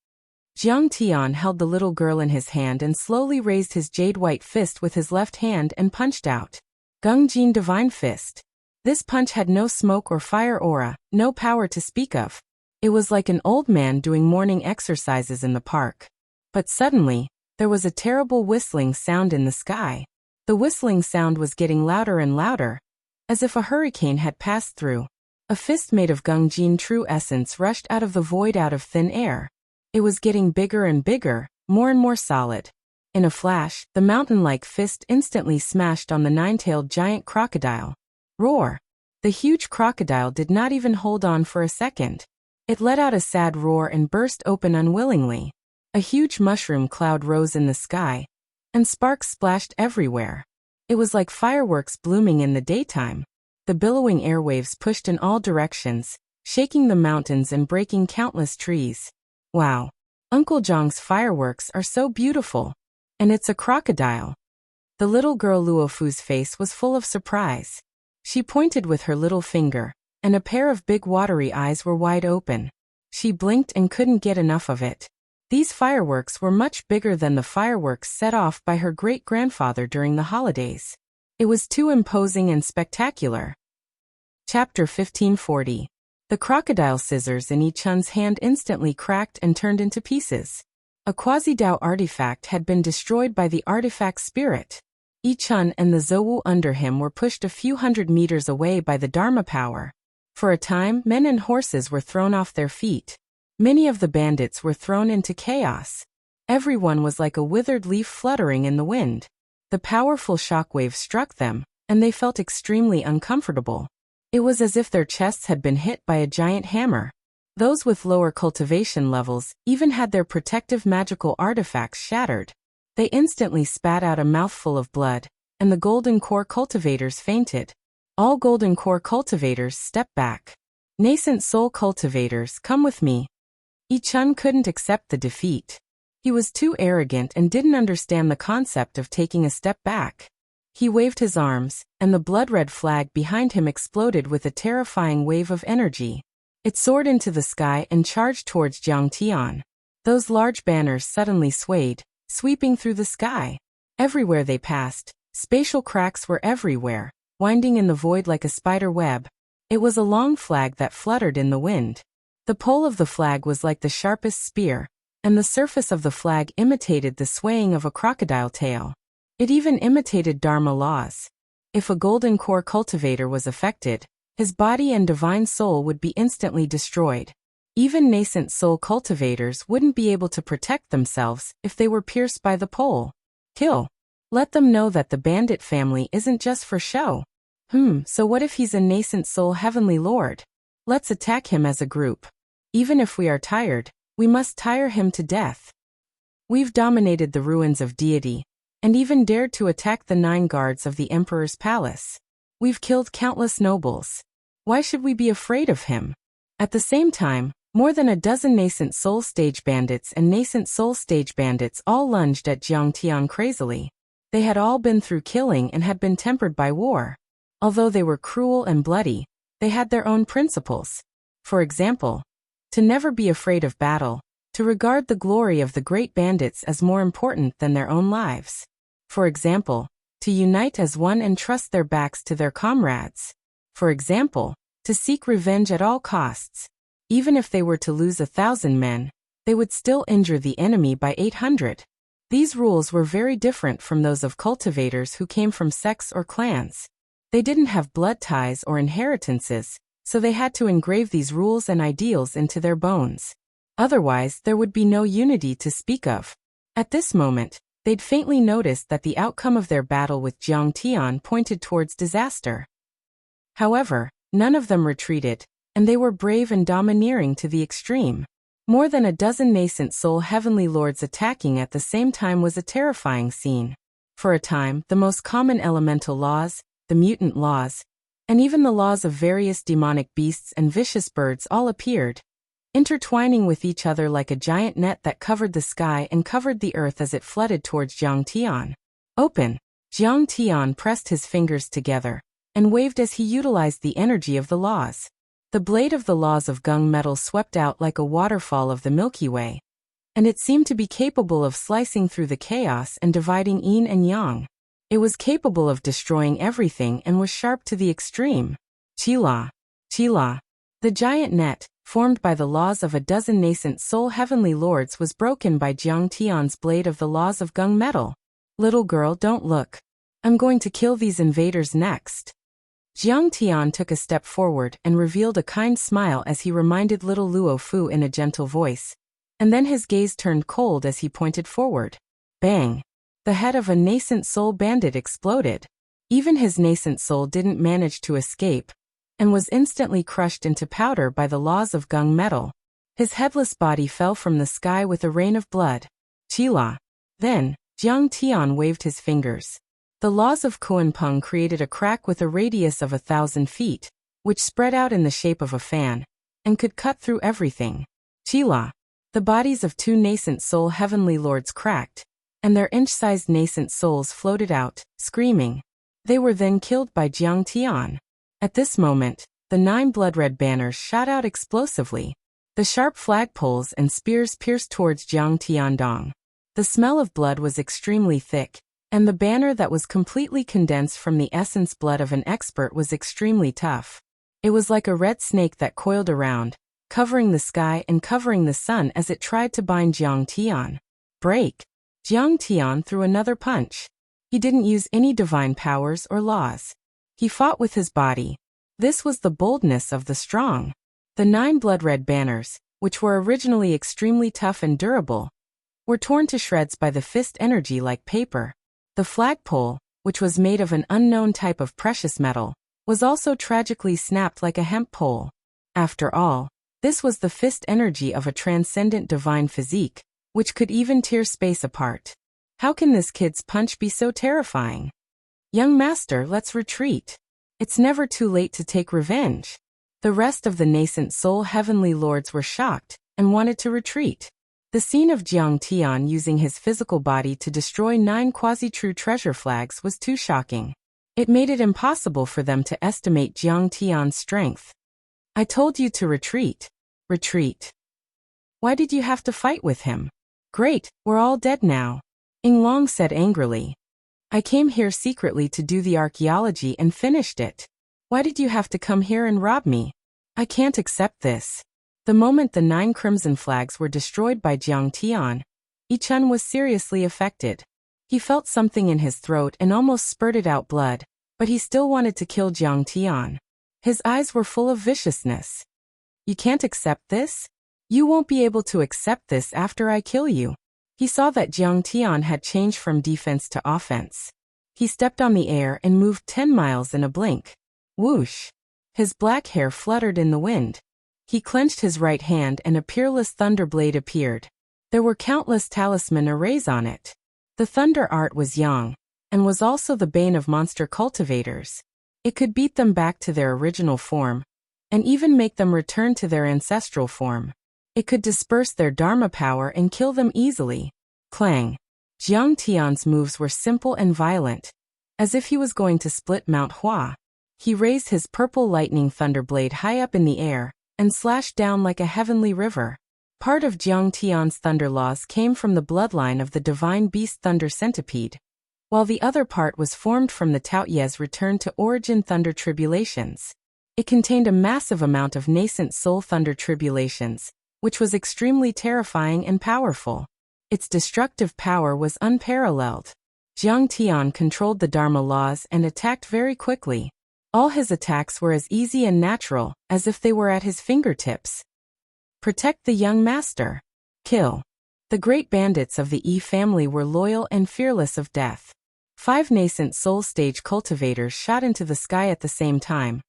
Jiang Tian held the little girl in his hand and slowly raised his jade-white fist with his left hand and punched out. Gung Jin Divine Fist. This punch had no smoke or fire aura, no power to speak of. It was like an old man doing morning exercises in the park. But suddenly, there was a terrible whistling sound in the sky. The whistling sound was getting louder and louder, as if a hurricane had passed through. A fist made of Gungjin true essence rushed out of the void out of thin air. It was getting bigger and bigger, more and more solid. In a flash, the mountain-like fist instantly smashed on the nine-tailed giant crocodile. Roar! The huge crocodile did not even hold on for a second. It let out a sad roar and burst open unwillingly. A huge mushroom cloud rose in the sky, and sparks splashed everywhere. It was like fireworks blooming in the daytime. The billowing airwaves pushed in all directions, shaking the mountains and breaking countless trees. Wow! Uncle Zhang's fireworks are so beautiful. And it's a crocodile. The little girl Luofu's face was full of surprise. She pointed with her little finger, and a pair of big watery eyes were wide open. She blinked and couldn't get enough of it. These fireworks were much bigger than the fireworks set off by her great-grandfather during the holidays. It was too imposing and spectacular. Chapter 1540. The crocodile scissors in Yi-chun's hand instantly cracked and turned into pieces. A quasi-Dao artifact had been destroyed by the artifact spirit. Yi-chun and the Zouwu under him were pushed a few hundred meters away by the Dharma power. For a time, men and horses were thrown off their feet. Many of the bandits were thrown into chaos. Everyone was like a withered leaf fluttering in the wind. The powerful shockwave struck them, and they felt extremely uncomfortable. It was as if their chests had been hit by a giant hammer. Those with lower cultivation levels even had their protective magical artifacts shattered. They instantly spat out a mouthful of blood, and the golden core cultivators fainted. All golden core cultivators stepped back. Nascent soul cultivators, come with me. Yi-chun couldn't accept the defeat. He was too arrogant and didn't understand the concept of taking a step back. He waved his arms, and the blood-red flag behind him exploded with a terrifying wave of energy. It soared into the sky and charged towards Jiang Tian. Those large banners suddenly swayed, sweeping through the sky. Everywhere they passed, spatial cracks were everywhere, winding in the void like a spider web. It was a long flag that fluttered in the wind. The pole of the flag was like the sharpest spear, and the surface of the flag imitated the swaying of a crocodile tail. It even imitated Dharma laws. If a golden core cultivator was affected, his body and divine soul would be instantly destroyed. Even nascent soul cultivators wouldn't be able to protect themselves if they were pierced by the pole. Kill. Let them know that the bandit family isn't just for show. So what if he's a nascent soul heavenly lord? Let's attack him as a group. Even if we are tired, we must tire him to death. We've dominated the ruins of deity, and even dared to attack the 9 guards of the emperor's palace. We've killed countless nobles. Why should we be afraid of him? At the same time, more than a dozen nascent soul stage bandits and nascent soul stage bandits all lunged at Jiang Tian crazily. They had all been through killing and had been tempered by war. Although they were cruel and bloody, they had their own principles. For example, to never be afraid of battle, to regard the glory of the great bandits as more important than their own lives. For example, to unite as one and trust their backs to their comrades. For example, to seek revenge at all costs. Even if they were to lose 1,000 men, they would still injure the enemy by 800. These rules were very different from those of cultivators who came from sects or clans. They didn't have blood ties or inheritances, so they had to engrave these rules and ideals into their bones. Otherwise, there would be no unity to speak of. At this moment, they'd faintly noticed that the outcome of their battle with Jiang Tian pointed towards disaster. However, none of them retreated, and they were brave and domineering to the extreme. More than a dozen nascent soul heavenly lords attacking at the same time was a terrifying scene. For a time, the most common elemental laws, the mutant laws, and even the laws of various demonic beasts and vicious birds all appeared, intertwining with each other like a giant net that covered the sky and covered the earth as it flooded towards Jiang Tian. Open! Jiang Tian pressed his fingers together and waved as he utilized the energy of the laws. The blade of the laws of gung metal swept out like a waterfall of the Milky Way, and it seemed to be capable of slicing through the chaos and dividing yin and yang. It was capable of destroying everything and was sharp to the extreme. Chila! Chila! The giant net, formed by the laws of a dozen nascent soul heavenly lords, was broken by Jiang Tian's blade of the laws of gung metal. Little girl, don't look. I'm going to kill these invaders next. Jiang Tian took a step forward and revealed a kind smile as he reminded little Luo Fu in a gentle voice, and then his gaze turned cold as he pointed forward. Bang! The head of a nascent soul bandit exploded. Even his nascent soul didn't manage to escape, and was instantly crushed into powder by the laws of gung metal. His headless body fell from the sky with a rain of blood. Chila. Then, Jiang Tian waved his fingers. The laws of Kuanpeng created a crack with a radius of 1,000 feet, which spread out in the shape of a fan, and could cut through everything. Chila. The bodies of two nascent soul heavenly lords cracked, and their inch-sized nascent souls floated out, screaming. They were then killed by Jiang Tian. At this moment, the 9 blood-red banners shot out explosively. The sharp flagpoles and spears pierced towards Jiang Tiandong. The smell of blood was extremely thick, and the banner that was completely condensed from the essence blood of an expert was extremely tough. It was like a red snake that coiled around, covering the sky and covering the sun as it tried to bind Jiang Tian. Break! Jiang Tian threw another punch. He didn't use any divine powers or laws. He fought with his body. This was the boldness of the strong. The 9 blood-red banners, which were originally extremely tough and durable, were torn to shreds by the fist energy like paper. The flagpole, which was made of an unknown type of precious metal, was also tragically snapped like a hemp pole. After all, this was the fist energy of a transcendent divine physique, which could even tear space apart. How can this kid's punch be so terrifying? Young master, let's retreat. It's never too late to take revenge. The rest of the nascent soul heavenly lords were shocked and wanted to retreat. The scene of Jiang Tian using his physical body to destroy 9 quasi-true treasure flags was too shocking. It made it impossible for them to estimate Jiang Tian's strength. I told you to retreat. Retreat. Why did you have to fight with him? Great, we're all dead now. Ying Long said angrily. I came here secretly to do the archaeology and finished it. Why did you have to come here and rob me? I can't accept this. The moment the 9 crimson flags were destroyed by Jiang Tian, Yi Chun was seriously affected. He felt something in his throat and almost spurted out blood, but he still wanted to kill Jiang Tian. His eyes were full of viciousness. You can't accept this? You won't be able to accept this after I kill you. He saw that Jiang Tian had changed from defense to offense. He stepped on the air and moved 10 miles in a blink. Whoosh! His black hair fluttered in the wind. He clenched his right hand and a peerless thunder blade appeared. There were countless talisman arrays on it. The thunder art was yang, and was also the bane of monster cultivators. It could beat them back to their original form, and even make them return to their ancestral form. It could disperse their dharma power and kill them easily. Clang! Jiang Tian's moves were simple and violent, as if he was going to split Mount Hua. He raised his purple lightning thunder blade high up in the air, and slashed down like a heavenly river. Part of Jiang Tian's thunder laws came from the bloodline of the divine beast Thunder Centipede, while the other part was formed from the Taoye's return to origin thunder tribulations. It contained a massive amount of nascent soul thunder tribulations, which was extremely terrifying and powerful. Its destructive power was unparalleled. Jiang Tian controlled the Dharma laws and attacked very quickly. All his attacks were as easy and natural, as if they were at his fingertips. Protect the young master. Kill. The great bandits of the Yi family were loyal and fearless of death. 5 nascent soul stage cultivators shot into the sky at the same time,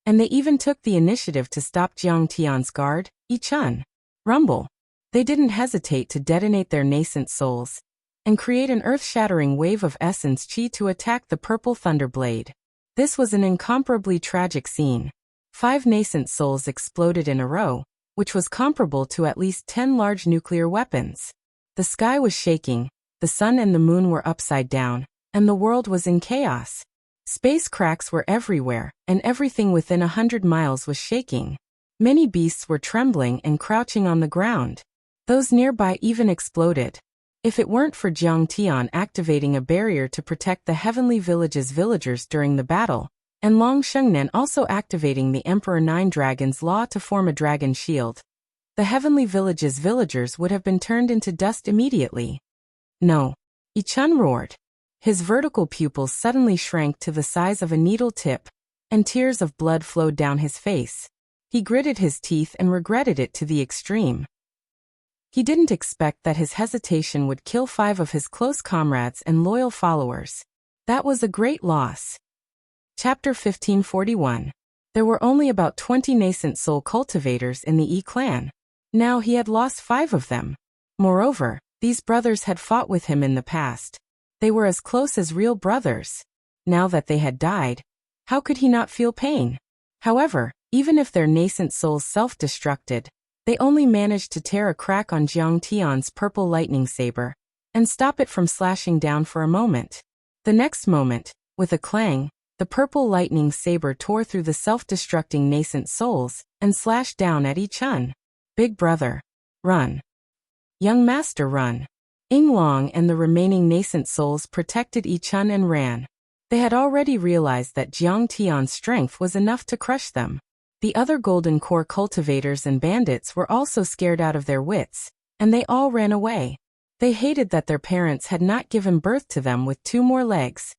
and they even took the initiative to stop Jiang Tian's guard, Yi Chun. Rumble. They didn't hesitate to detonate their nascent souls, and create an earth-shattering wave of essence chi to attack the purple thunder blade. This was an incomparably tragic scene. 5 nascent souls exploded in a row, which was comparable to at least 10 large nuclear weapons. The sky was shaking, the sun and the moon were upside down, and the world was in chaos. Space cracks were everywhere, and everything within 100 miles was shaking. Many beasts were trembling and crouching on the ground. Those nearby even exploded. If it weren't for Jiang Tian activating a barrier to protect the heavenly village's villagers during the battle, and Long Shengnen also activating the Emperor Nine Dragon's law to form a dragon shield. The heavenly village's villagers would have been turned into dust immediately. No. Yichun roared. His vertical pupils suddenly shrank to the size of a needle tip, and tears of blood flowed down his face. He gritted his teeth and regretted it to the extreme. He didn't expect that his hesitation would kill 5 of his close comrades and loyal followers. That was a great loss. Chapter 1541. There were only about 20 nascent soul cultivators in the Yi clan. Now he had lost 5 of them. Moreover, these brothers had fought with him in the past. They were as close as real brothers. Now that they had died, how could he not feel pain? However, even if their nascent souls self-destructed, they only managed to tear a crack on Jiang Tian's purple lightning saber and stop it from slashing down for a moment. The next moment, with a clang, the purple lightning saber tore through the self-destructing nascent souls and slashed down at Yichun. Big brother, run. Young master, run. Yinglong and the remaining nascent souls protected Yichun and ran. They had already realized that Jiang Tian's strength was enough to crush them. The other golden core cultivators and bandits were also scared out of their wits, and they all ran away. They hated that their parents had not given birth to them with 2 more legs.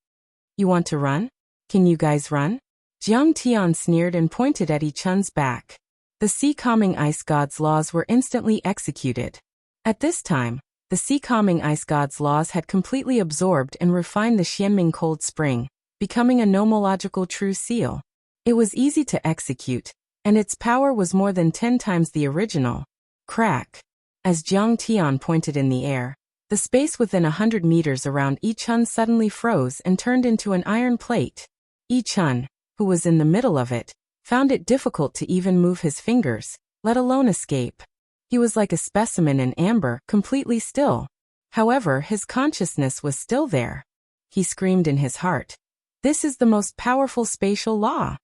You want to run? Can you guys run? Jiang Tian sneered and pointed at Yichun's back. The sea-calming ice god's laws were instantly executed. At this time, the sea-calming ice god's laws had completely absorbed and refined the Xianming cold spring, becoming a nomological true seal. It was easy to execute, and its power was more than 10 times the original. Crack. As Jiang Tian pointed in the air, the space within 100 meters around Yichun suddenly froze and turned into an iron plate. Yichun, who was in the middle of it, found it difficult to even move his fingers, let alone escape. He was like a specimen in amber, completely still. However, his consciousness was still there. He screamed in his heart. This is the most powerful spatial law.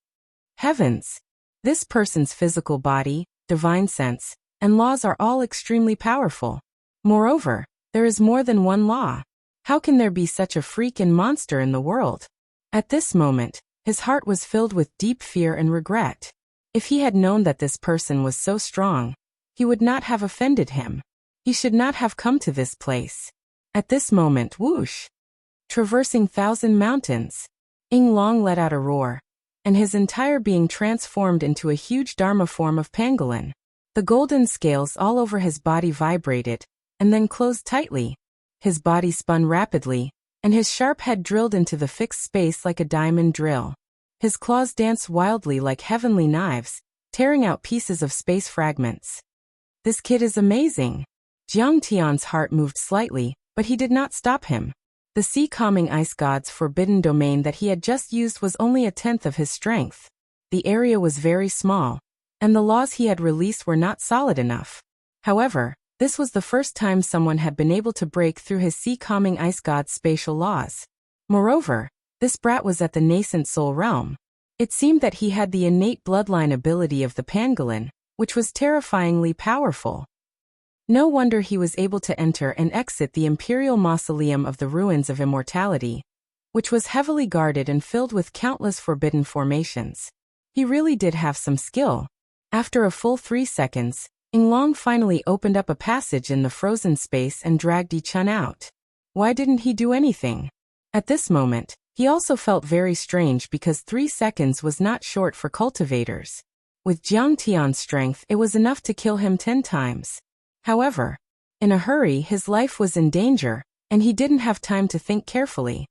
Heavens! This person's physical body, divine sense, and laws are all extremely powerful. Moreover, there is more than one law. How can there be such a freak and monster in the world? At this moment, his heart was filled with deep fear and regret. If he had known that this person was so strong, he would not have offended him. He should not have come to this place. At this moment, whoosh! Traversing 1,000 mountains, Yinglong let out a roar, and his entire being transformed into a huge dharma form of pangolin. The golden scales all over his body vibrated, and then closed tightly. His body spun rapidly, and his sharp head drilled into the fixed space like a diamond drill. His claws danced wildly like heavenly knives, tearing out pieces of space fragments. This kid is amazing. Jiang Tian's heart moved slightly, but he did not stop him. The sea-calming ice god's forbidden domain that he had just used was only 1/10 of his strength. The area was very small, and the laws he had released were not solid enough. However, this was the first time someone had been able to break through his sea-calming ice god's spatial laws. Moreover, this brat was at the nascent soul realm. It seemed that he had the innate bloodline ability of the pangolin, which was terrifyingly powerful. No wonder he was able to enter and exit the imperial mausoleum of the ruins of immortality, which was heavily guarded and filled with countless forbidden formations. He really did have some skill. After a full 3 seconds, Yinglong finally opened up a passage in the frozen space and dragged Yichun out. Why didn't he do anything? At this moment, he also felt very strange because 3 seconds was not short for cultivators. With Jiang Tian's strength, it was enough to kill him 10 times. However, in a hurry, his life was in danger, and he didn't have time to think carefully.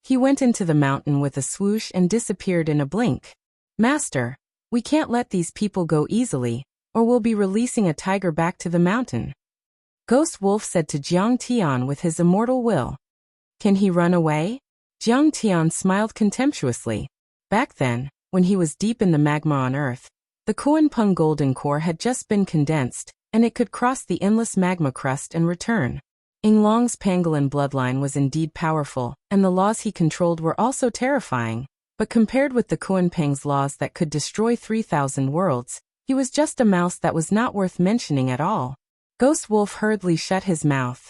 He went into the mountain with a swoosh and disappeared in a blink. Master, we can't let these people go easily, or we'll be releasing a tiger back to the mountain. Ghost Wolf said to Jiang Tian with his immortal will. Can he run away? Jiang Tian smiled contemptuously. Back then, when he was deep in the magma on Earth, the Kuan-Peng Golden Core had just been condensed, and it could cross the endless magma crust and return. Yinglong's pangolin bloodline was indeed powerful, and the laws he controlled were also terrifying, but compared with the Kuan-Peng's laws that could destroy 3,000 worlds, he was just a mouse that was not worth mentioning at all. Ghost Wolf hurriedly shut his mouth.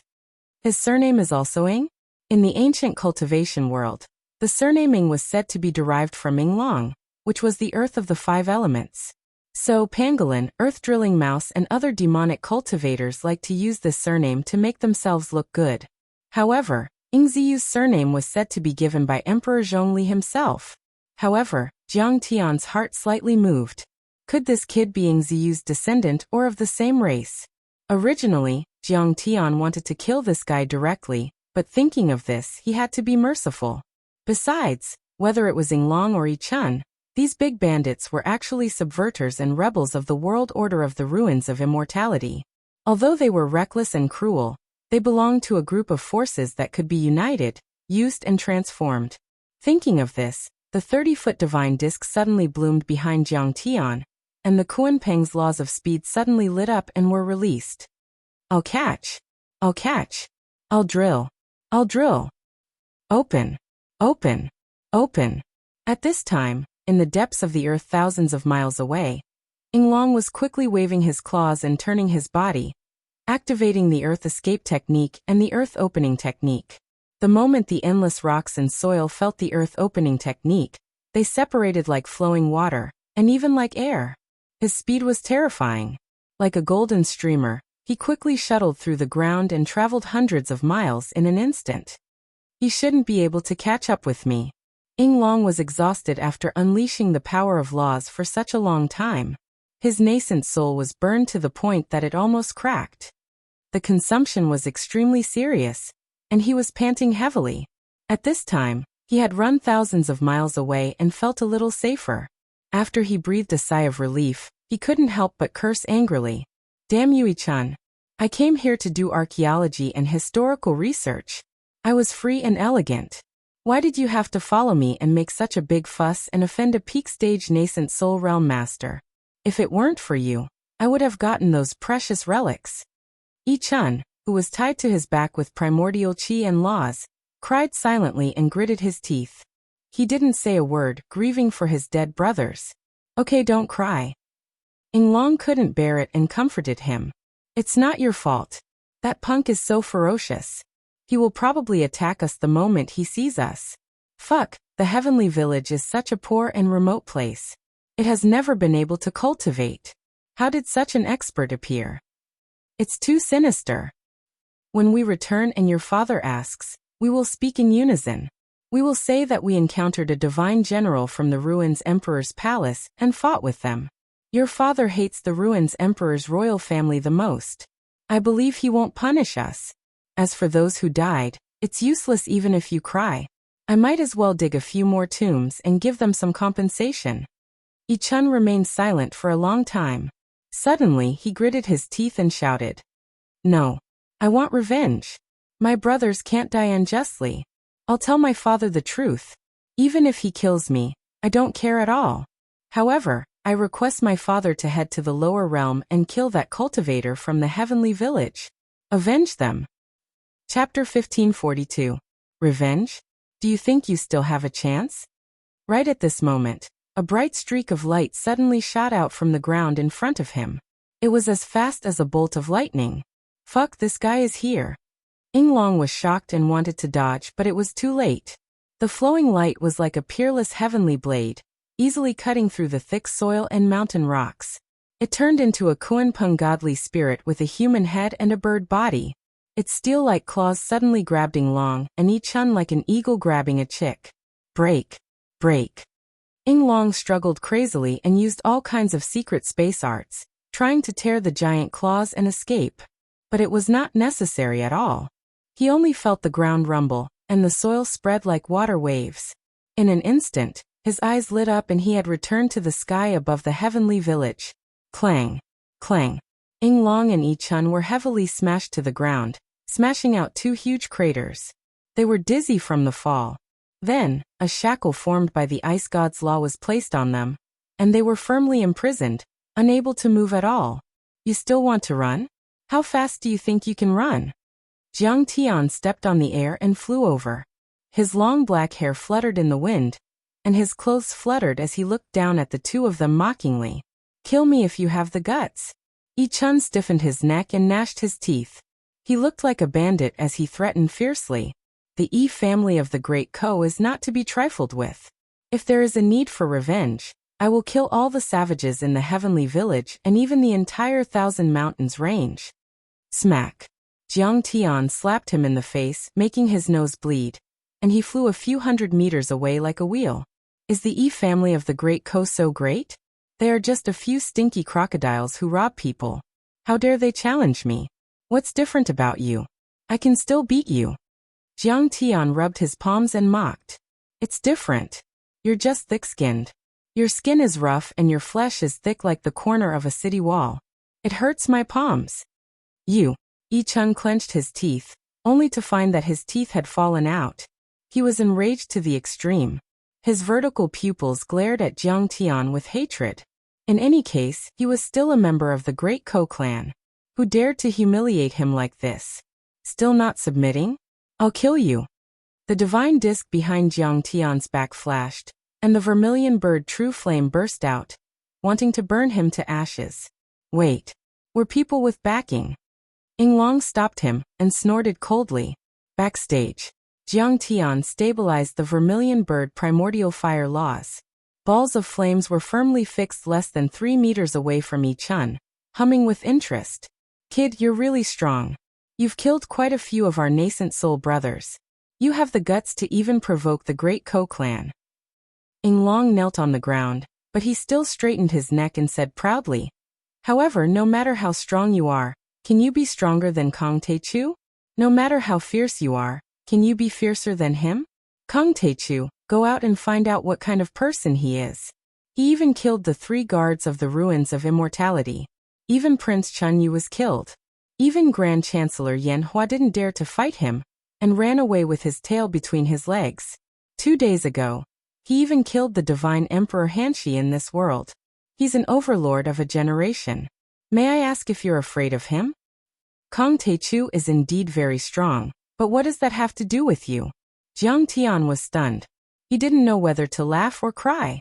His surname is also Ying? In the ancient cultivation world, The surnaming was said to be derived from Inglong, which was the earth of the 5 elements. So pangolin, earth-drilling mouse and other demonic cultivators like to use this surname to make themselves look good. However, Ingziyu's surname was said to be given by Emperor Zhongli himself. However, Jiang Tian's heart slightly moved. Could this kid be Ingziyu's descendant or of the same race? Originally, Jiang Tian wanted to kill this guy directly, but thinking of this, he had to be merciful. Besides, whether it was Inglong or Yichun, these big bandits were actually subverters and rebels of the world order of the ruins of immortality. Although they were reckless and cruel, they belonged to a group of forces that could be united, used and transformed. Thinking of this, the 30-foot divine disc suddenly bloomed behind Jiang Tian, and the Kuan-Peng's laws of speed suddenly lit up and were released. I'll catch. I'll catch. I'll drill. I'll drill. Open. Open. Open. At this time, in the depths of the earth thousands of miles away, Inglong was quickly waving his claws and turning his body, activating the earth escape technique and the earth opening technique. The moment the endless rocks and soil felt the earth opening technique, they separated like flowing water, and even like air. His speed was terrifying. Like a golden streamer, he quickly shuttled through the ground and traveled hundreds of miles in an instant. He shouldn't be able to catch up with me. Inglong was exhausted after unleashing the power of laws for such a long time. His nascent soul was burned to the point that it almost cracked. The consumption was extremely serious, and he was panting heavily. At this time, he had run thousands of miles away and felt a little safer. After he breathed a sigh of relief, he couldn't help but curse angrily. Damn you, Yichun. I came here to do archaeology and historical research. I was free and elegant. Why did you have to follow me and make such a big fuss and offend a peak-stage nascent soul realm master? If it weren't for you, I would have gotten those precious relics. Yichun, who was tied to his back with primordial qi and laws, cried silently and gritted his teeth. He didn't say a word, grieving for his dead brothers. Okay, don't cry. Inglong couldn't bear it and comforted him. It's not your fault. That punk is so ferocious. He will probably attack us the moment he sees us. Fuck, the heavenly village is such a poor and remote place. It has never been able to cultivate. How did such an expert appear? It's too sinister. When we return and your father asks, we will speak in unison. We will say that we encountered a divine general from the ruins emperor's palace and fought with them. Your father hates the ruins emperor's royal family the most. I believe he won't punish us. As for those who died, it's useless even if you cry. I might as well dig a few more tombs and give them some compensation. Yichun remained silent for a long time. Suddenly, he gritted his teeth and shouted. No. I want revenge. My brothers can't die unjustly. I'll tell my father the truth. Even if he kills me, I don't care at all. However, I request my father to head to the lower realm and kill that cultivator from the heavenly village. Avenge them. Chapter 1542. Revenge? Do you think you still have a chance? Right at this moment, a bright streak of light suddenly shot out from the ground in front of him. It was as fast as a bolt of lightning. Fuck, this guy is here. Inglong was shocked and wanted to dodge, but it was too late. The flowing light was like a peerless heavenly blade, easily cutting through the thick soil and mountain rocks. It turned into a Kuan-Peng godly spirit with a human head and a bird body. Its steel-like claws suddenly grabbed Inglong, and Yichun like an eagle grabbing a chick. Break. Break. Inglong struggled crazily and used all kinds of secret space arts, trying to tear the giant claws and escape. But it was not necessary at all. He only felt the ground rumble, and the soil spread like water waves. In an instant, his eyes lit up and he had returned to the sky above the heavenly village. Clang. Clang. Inglong and Yichun were heavily smashed to the ground, smashing out 2 huge craters. They were dizzy from the fall. Then, a shackle formed by the ice god's law was placed on them, and they were firmly imprisoned, unable to move at all. You still want to run? How fast do you think you can run? Jiang Tian stepped on the air and flew over. His long black hair fluttered in the wind, and his clothes fluttered as he looked down at the 2 of them mockingly. Kill me if you have the guts. Yichun stiffened his neck and gnashed his teeth. He looked like a bandit as he threatened fiercely. The The Yi family of the Great Ko is not to be trifled with. If there is a need for revenge, I will kill all the savages in the heavenly village and even the entire Thousand Mountains range. Smack. Jiang Tian slapped him in the face, making his nose bleed, and he flew a few hundred meters away like a wheel. Is the Yi family of the Great Ko so great? They are just a few stinky crocodiles who rob people. How dare they challenge me? What's different about you? I can still beat you. Jiang Tian rubbed his palms and mocked. It's different. You're just thick-skinned. Your skin is rough and your flesh is thick like the corner of a city wall. It hurts my palms. You. Yi Chun clenched his teeth, only to find that his teeth had fallen out. He was enraged to the extreme. His vertical pupils glared at Jiang Tian with hatred. In any case, he was still a member of the Great Ko clan. Who dared to humiliate him like this? Still not submitting? I'll kill you. The divine disc behind Jiang Tian's back flashed, and the vermilion bird True Flame burst out, wanting to burn him to ashes. Wait. We're people with backing. Yinglong stopped him and snorted coldly. Backstage. Jiang Tian stabilized the vermilion bird primordial fire laws. Balls of flames were firmly fixed less than 3 meters away from Yi Chun, humming with interest. Kid, you're really strong. You've killed quite a few of our nascent soul brothers. You have the guts to even provoke the Great Ko clan. Yinglong knelt on the ground, but he still straightened his neck and said proudly, however, no matter how strong you are, can you be stronger than Kong Taechu? No matter how fierce you are, can you be fiercer than him? Kong Taechu, go out and find out what kind of person he is. He even killed the 3 guards of the ruins of immortality. Even Prince Chunyu was killed. Even Grand Chancellor Yan Hua didn't dare to fight him, and ran away with his tail between his legs. 2 days ago, he even killed the divine Emperor Hanshi in this world. He's an overlord of a generation. May I ask if you're afraid of him? Kong Taechu is indeed very strong, but what does that have to do with you? Jiang Tian was stunned. He didn't know whether to laugh or cry.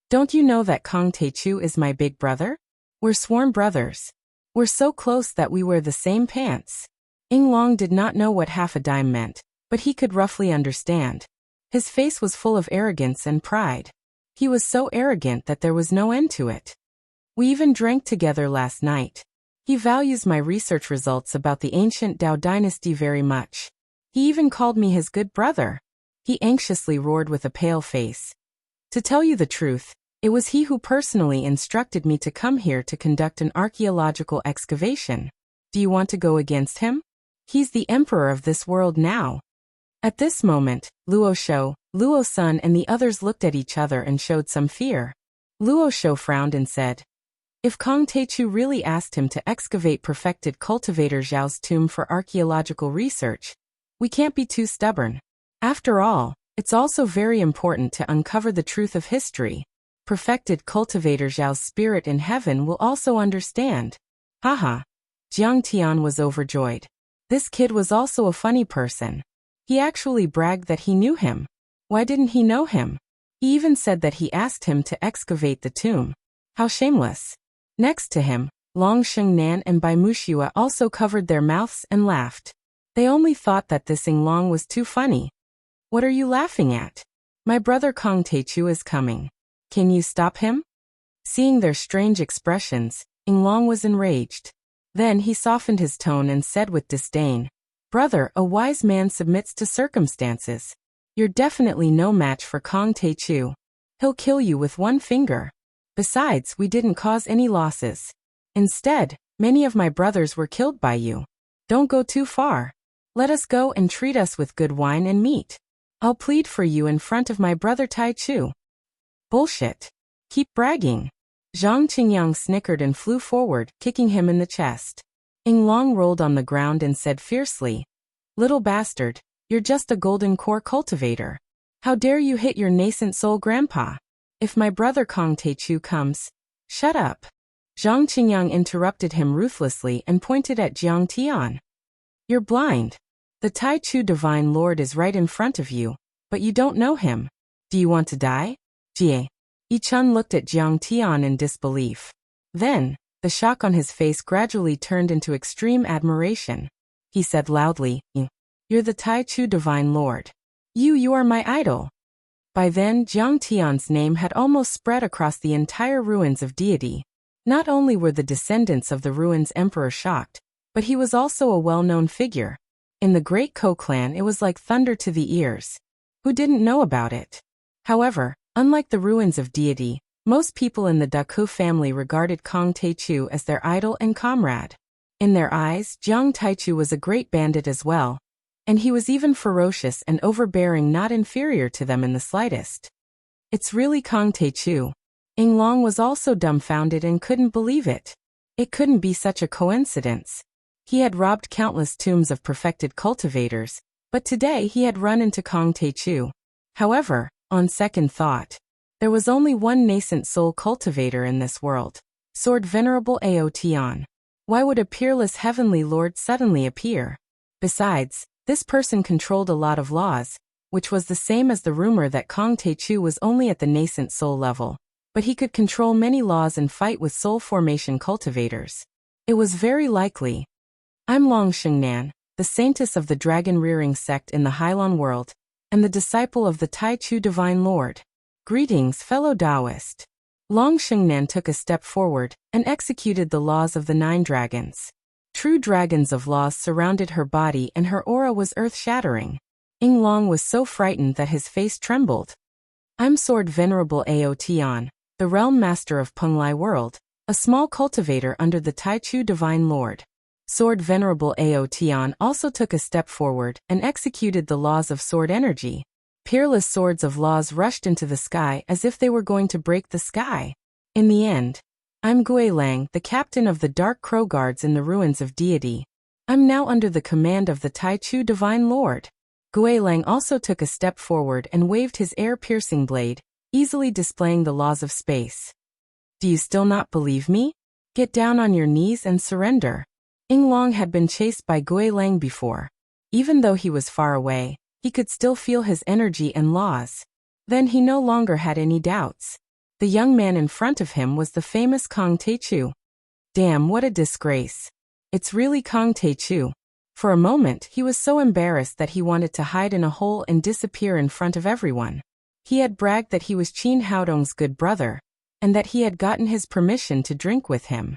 Don't you know that Kong Taechu is my big brother? We're sworn brothers. We're so close that we wear the same pants. Yinglong did not know what half a dime meant, but he could roughly understand. His face was full of arrogance and pride. He was so arrogant that there was no end to it. We even drank together last night. He values my research results about the ancient Dao dynasty very much. He even called me his good brother. He anxiously roared with a pale face. To tell you the truth, it was he who personally instructed me to come here to conduct an archaeological excavation. Do you want to go against him? He's the emperor of this world now. At this moment, Luo Shou, Luo Sun and the others looked at each other and showed some fear. Luo Shou frowned and said, if Kong Taechu really asked him to excavate perfected Cultivator Zhao's tomb for archaeological research, we can't be too stubborn. After all, it's also very important to uncover the truth of history. Perfected Cultivator Zhao's spirit in heaven will also understand. Haha. Jiang Tian was overjoyed. This kid was also a funny person. He actually bragged that he knew him. Why didn't he know him? He even said that he asked him to excavate the tomb. How shameless. Next to him, Long Shengnan and Bai Mushua also covered their mouths and laughed. They only thought that this Yinglong was too funny. What are you laughing at? My brother Kong Taechu is coming. Can you stop him? Seeing their strange expressions, Yinglong was enraged. Then he softened his tone and said with disdain, brother, a wise man submits to circumstances. You're definitely no match for Kong Taechu. He'll kill you with one finger. Besides, we didn't cause any losses. Instead, many of my brothers were killed by you. Don't go too far. Let us go and treat us with good wine and meat. I'll plead for you in front of my brother Taichu. Bullshit. Keep bragging. Zhang Qingyang snickered and flew forward, kicking him in the chest. Yinglong rolled on the ground and said fiercely, little bastard, you're just a golden core cultivator. How dare you hit your nascent soul grandpa? If my brother Kong Taechu comes, shut up. Zhang Qingyang interrupted him ruthlessly and pointed at Jiang Tian. You're blind. The Taichu Divine Lord is right in front of you, but you don't know him. Do you want to die? Jie. Yi Chun looked at Jiang Tian in disbelief. Then, the shock on his face gradually turned into extreme admiration. He said loudly, You're the Tai Chu Divine Lord. You are my idol. By then, Jiang Tian's name had almost spread across the entire ruins of deity. Not only were the descendants of the ruins emperor shocked, but he was also a well-known figure. In the Great Ko clan, it was like thunder to the ears. Who didn't know about it? However, unlike the ruins of deity, most people in the Daku family regarded Kong Taichu as their idol and comrade. In their eyes, Jiang Taichu was a great bandit as well, and he was even ferocious and overbearing, not inferior to them in the slightest. It's really Kong Taichu. Yinglong was also dumbfounded and couldn't believe it. It couldn't be such a coincidence. He had robbed countless tombs of perfected cultivators, but today he had run into Kong Taichu. However, on second thought, there was only one nascent soul cultivator in this world, Sword Venerable Aotian. Why would a peerless heavenly lord suddenly appear? Besides, this person controlled a lot of laws, which was the same as the rumor that Kong Taichu was only at the nascent soul level, but he could control many laws and fight with soul formation cultivators. It was very likely. I'm Long Xingnan, the saintess of the dragon-rearing sect in the Hylon world, and the disciple of the Tai Chu Divine Lord. Greetings, fellow Taoist. Long Xingnan took a step forward and executed the laws of the 9 dragons. True dragons of laws surrounded her body and her aura was earth-shattering. Yinglong was so frightened that his face trembled. I'm Sword Venerable Aotian, the Realm Master of Penglai World, a small cultivator under the Tai Chu Divine Lord. Sword Venerable Aotian also took a step forward and executed the laws of sword energy. Peerless swords of laws rushed into the sky as if they were going to break the sky. In the end, I'm Gui Lang, the captain of the Dark Crow Guards in the ruins of deity. I'm now under the command of the Tai Chu Divine Lord. Gui Lang also took a step forward and waved his air-piercing blade, easily displaying the laws of space. Do you still not believe me? Get down on your knees and surrender. Yinglong had been chased by Gui Lang before. Even though he was far away, he could still feel his energy and laws. Then he no longer had any doubts. The young man in front of him was the famous Kong Taichu. Damn, what a disgrace. It's really Kong Taichu. For a moment, he was so embarrassed that he wanted to hide in a hole and disappear in front of everyone. He had bragged that he was Qin Haodong's good brother, and that he had gotten his permission to drink with him.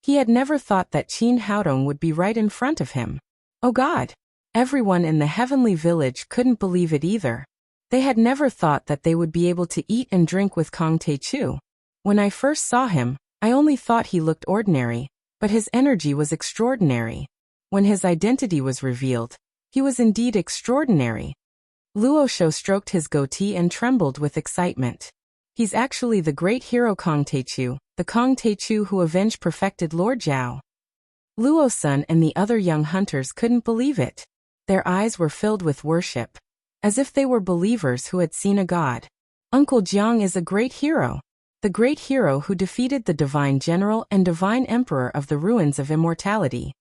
He had never thought that Qin Haodong would be right in front of him. Oh God! Everyone in the heavenly village couldn't believe it either. They had never thought that they would be able to eat and drink with Kong Taichu. When I first saw him, I only thought he looked ordinary, but his energy was extraordinary. When his identity was revealed, he was indeed extraordinary. Luo Shou stroked his goatee and trembled with excitement. He's actually the great hero Kong Taichu, the Kong Taichu who avenged perfected Lord Zhao. Luo Sun and the other young hunters couldn't believe it. Their eyes were filled with worship, as if they were believers who had seen a god. Uncle Jiang is a great hero. The great hero who defeated the divine general and divine emperor of the ruins of immortality.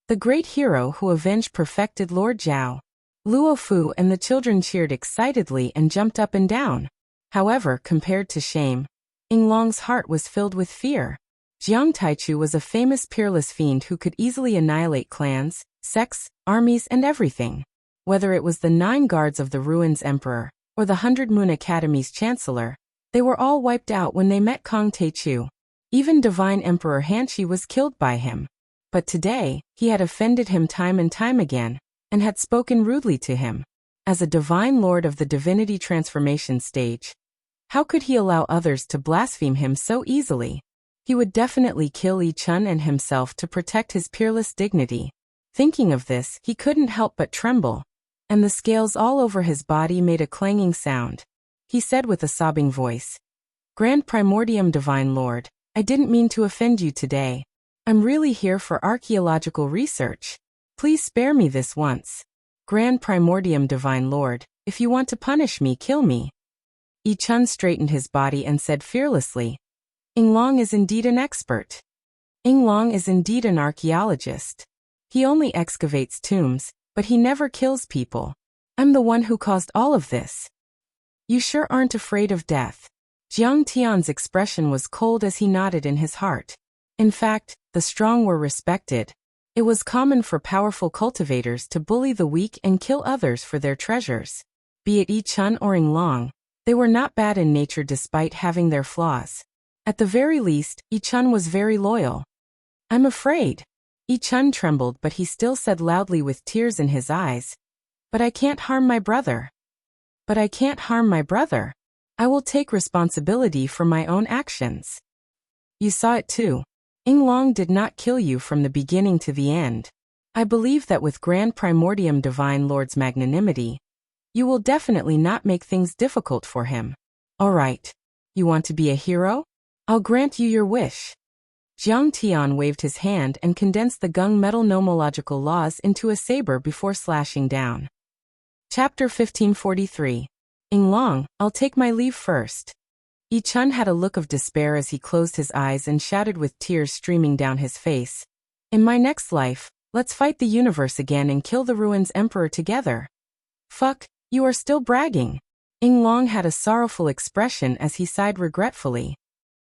The great hero who avenged perfected Lord Zhao. Luo Fu and the children cheered excitedly and jumped up and down. However, compared to shame, Yinglong's heart was filled with fear. Jiang Taichu was a famous peerless fiend who could easily annihilate clans, sects, armies and everything. Whether it was the 9 guards of the ruins emperor, or the 100 Moon Academy's chancellor, they were all wiped out when they met Kong Taichu. Even divine emperor Hanshi was killed by him. But today, he had offended him time and time again, and had spoken rudely to him. As a divine lord of the divinity transformation stage, how could he allow others to blaspheme him so easily? He would definitely kill Yi Chun and himself to protect his peerless dignity. Thinking of this, he couldn't help but tremble, and the scales all over his body made a clanging sound. He said with a sobbing voice, Grand Primordium Divine Lord, I didn't mean to offend you today. I'm really here for archaeological research. Please spare me this once. Grand Primordium Divine Lord, if you want to punish me, kill me. Yi Chun straightened his body and said fearlessly, Yinglong is indeed an expert. Yinglong is indeed an archaeologist. He only excavates tombs, but he never kills people. I'm the one who caused all of this. You sure aren't afraid of death. Jiang Tian's expression was cold as he nodded in his heart. In fact, the strong were respected. It was common for powerful cultivators to bully the weak and kill others for their treasures. Be it Yi Chun or Ying Long, they were not bad in nature despite having their flaws. At the very least, Yi Chun was very loyal. I'm afraid. Yi Chun trembled, but he still said loudly with tears in his eyes, "But I can't harm my brother. But I can't harm my brother. I will take responsibility for my own actions." You saw it too. Ying Long did not kill you from the beginning to the end. I believe that with Grand Primordium Divine Lord's magnanimity, you will definitely not make things difficult for him. All right. You want to be a hero? I'll grant you your wish. Jiang Tian waved his hand and condensed the gung metal nomological laws into a saber before slashing down. Chapter 1543. Ying Long, I'll take my leave first. Yi Chun had a look of despair as he closed his eyes and shouted with tears streaming down his face. In my next life, let's fight the universe again and kill the Ruins Emperor together. Fuck, you are still bragging. Ying Long had a sorrowful expression as he sighed regretfully.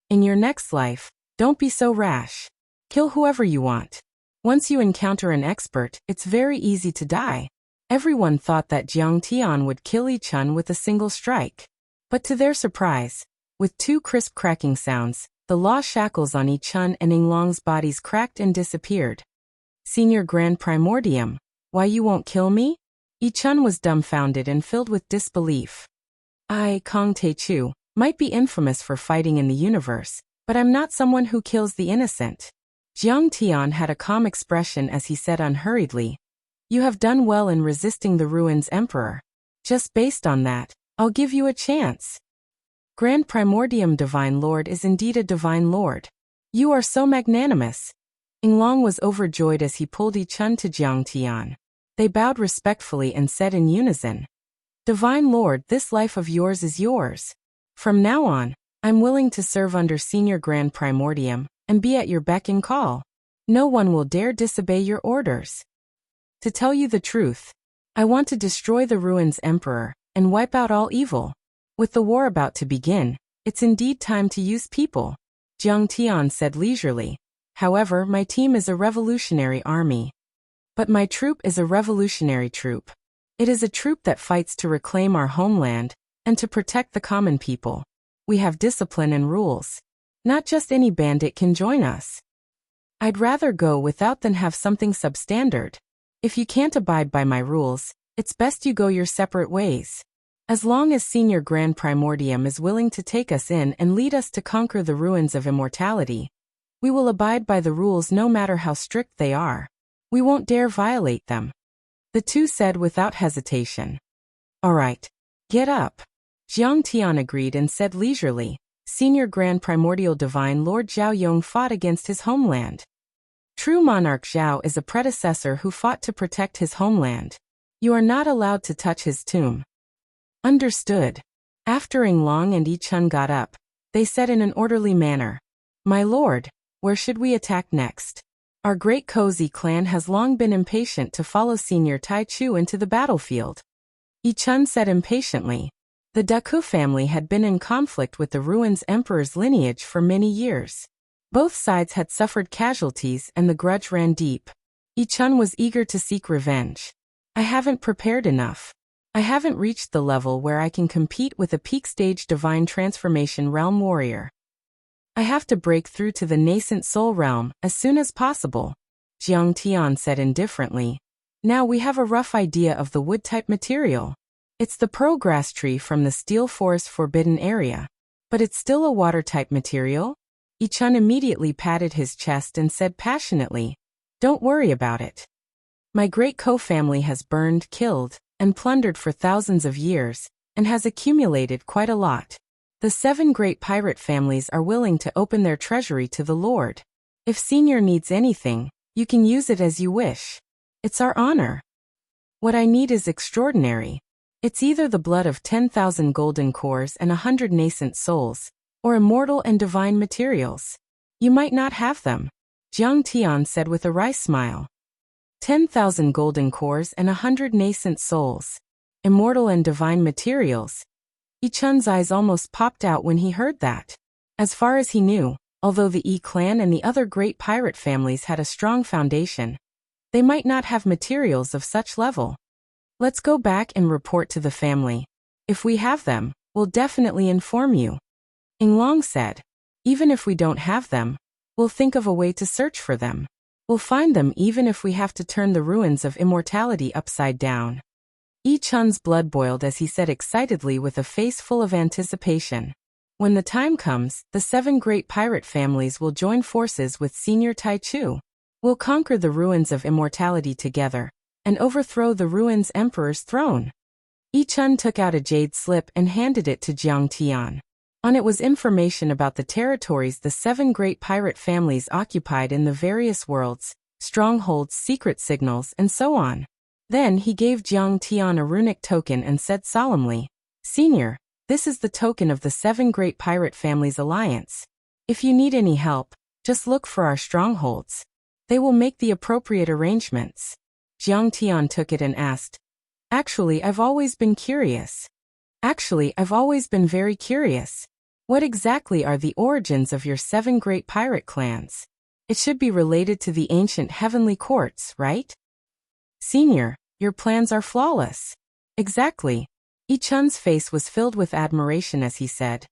In your next life, don't be so rash. Kill whoever you want. Once you encounter an expert, it's very easy to die. Everyone thought that Jiang Tian would kill Yi Chun with a single strike. But to their surprise, with two crisp cracking sounds, the law shackles on Yi Chun and Ying Long's bodies cracked and disappeared. Senior Grand Primordium, why you won't kill me? Yi Chun was dumbfounded and filled with disbelief. I, Kong Taechu, might be infamous for fighting in the universe, but I'm not someone who kills the innocent. Jiang Tian had a calm expression as he said unhurriedly, You have done well in resisting the Ruins Emperor. Just based on that, I'll give you a chance. Grand Primordium Divine Lord is indeed a Divine Lord. You are so magnanimous. Ying Long was overjoyed as he pulled Yi Chun to Jiang Tian. They bowed respectfully and said in unison, Divine Lord, this life of yours is yours. From now on, I'm willing to serve under Senior Grand Primordium and be at your beck and call. No one will dare disobey your orders. To tell you the truth, I want to destroy the Ruins Emperor and wipe out all evil. With the war about to begin, it's indeed time to use people, Jiang Tian said leisurely. However, my team is a revolutionary army. But my troop is a revolutionary troop. It is a troop that fights to reclaim our homeland and to protect the common people. We have discipline and rules. Not just any bandit can join us. I'd rather go without than have something substandard. If you can't abide by my rules, it's best you go your separate ways. As long as Senior Grand Primordium is willing to take us in and lead us to conquer the ruins of immortality, we will abide by the rules no matter how strict they are. We won't dare violate them. The two said without hesitation. All right. Get up. Jiang Tian agreed and said leisurely, Senior Grand Primordial Divine Lord Zhao Yong fought against his homeland. True Monarch Zhao is a predecessor who fought to protect his homeland. You are not allowed to touch his tomb. Understood. After Ying Long and Yi Chun got up, they said in an orderly manner, My lord, where should we attack next? Our great cozy clan has long been impatient to follow Senior Tai Chu into the battlefield. Yi Chun said impatiently. The Daku family had been in conflict with the Ruins Emperor's lineage for many years. Both sides had suffered casualties and the grudge ran deep. Yi Chun was eager to seek revenge. I haven't prepared enough. I haven't reached the level where I can compete with a peak stage divine transformation realm warrior. I have to break through to the nascent soul realm as soon as possible, Jiang Tian said indifferently. Now we have a rough idea of the wood-type material. It's the pearl grass tree from the Steel Forest Forbidden area. But it's still a water-type material? Yi Chun immediately patted his chest and said passionately, Don't worry about it. My great Ko family has burned, killed, and plundered for thousands of years, and has accumulated quite a lot. The 7 great pirate families are willing to open their treasury to the Lord. If Senior needs anything, you can use it as you wish. It's our honor. What I need is extraordinary. It's either the blood of 10,000 golden cores and 100 nascent souls, or immortal and divine materials. You might not have them, Jiang Tian said with a wry smile. 10,000 golden cores and 100 nascent souls. Immortal and divine materials. Yi Chun's eyes almost popped out when he heard that. As far as he knew, although the Yi clan and the other great pirate families had a strong foundation, They might not have materials of such level. Let's go back and report to the family. If we have them, we'll definitely inform you. Yinglong said. Even if we don't have them, we'll think of a way to search for them. We'll find them even if we have to turn the ruins of immortality upside down. Yi Chun's blood boiled as he said excitedly with a face full of anticipation. When the time comes, the 7 great pirate families will join forces with Senior Taichu. We'll conquer the ruins of immortality together, and overthrow the ruins emperor's throne. Yi Chun took out a jade slip and handed it to Jiang Tian. On it was information about the territories the 7 great pirate families occupied in the various worlds, strongholds, secret signals, and so on. Then he gave Jiang Tian a runic token and said solemnly, Senior, this is the token of the 7 great pirate families' alliance. If you need any help, just look for our strongholds. They will make the appropriate arrangements. Jiang Tian took it and asked, Actually, I've always been very curious. What exactly are the origins of your 7 great pirate clans? It should be related to the ancient heavenly courts, right? Senior, your plans are flawless. Exactly. Yi Chun's face was filled with admiration as he said.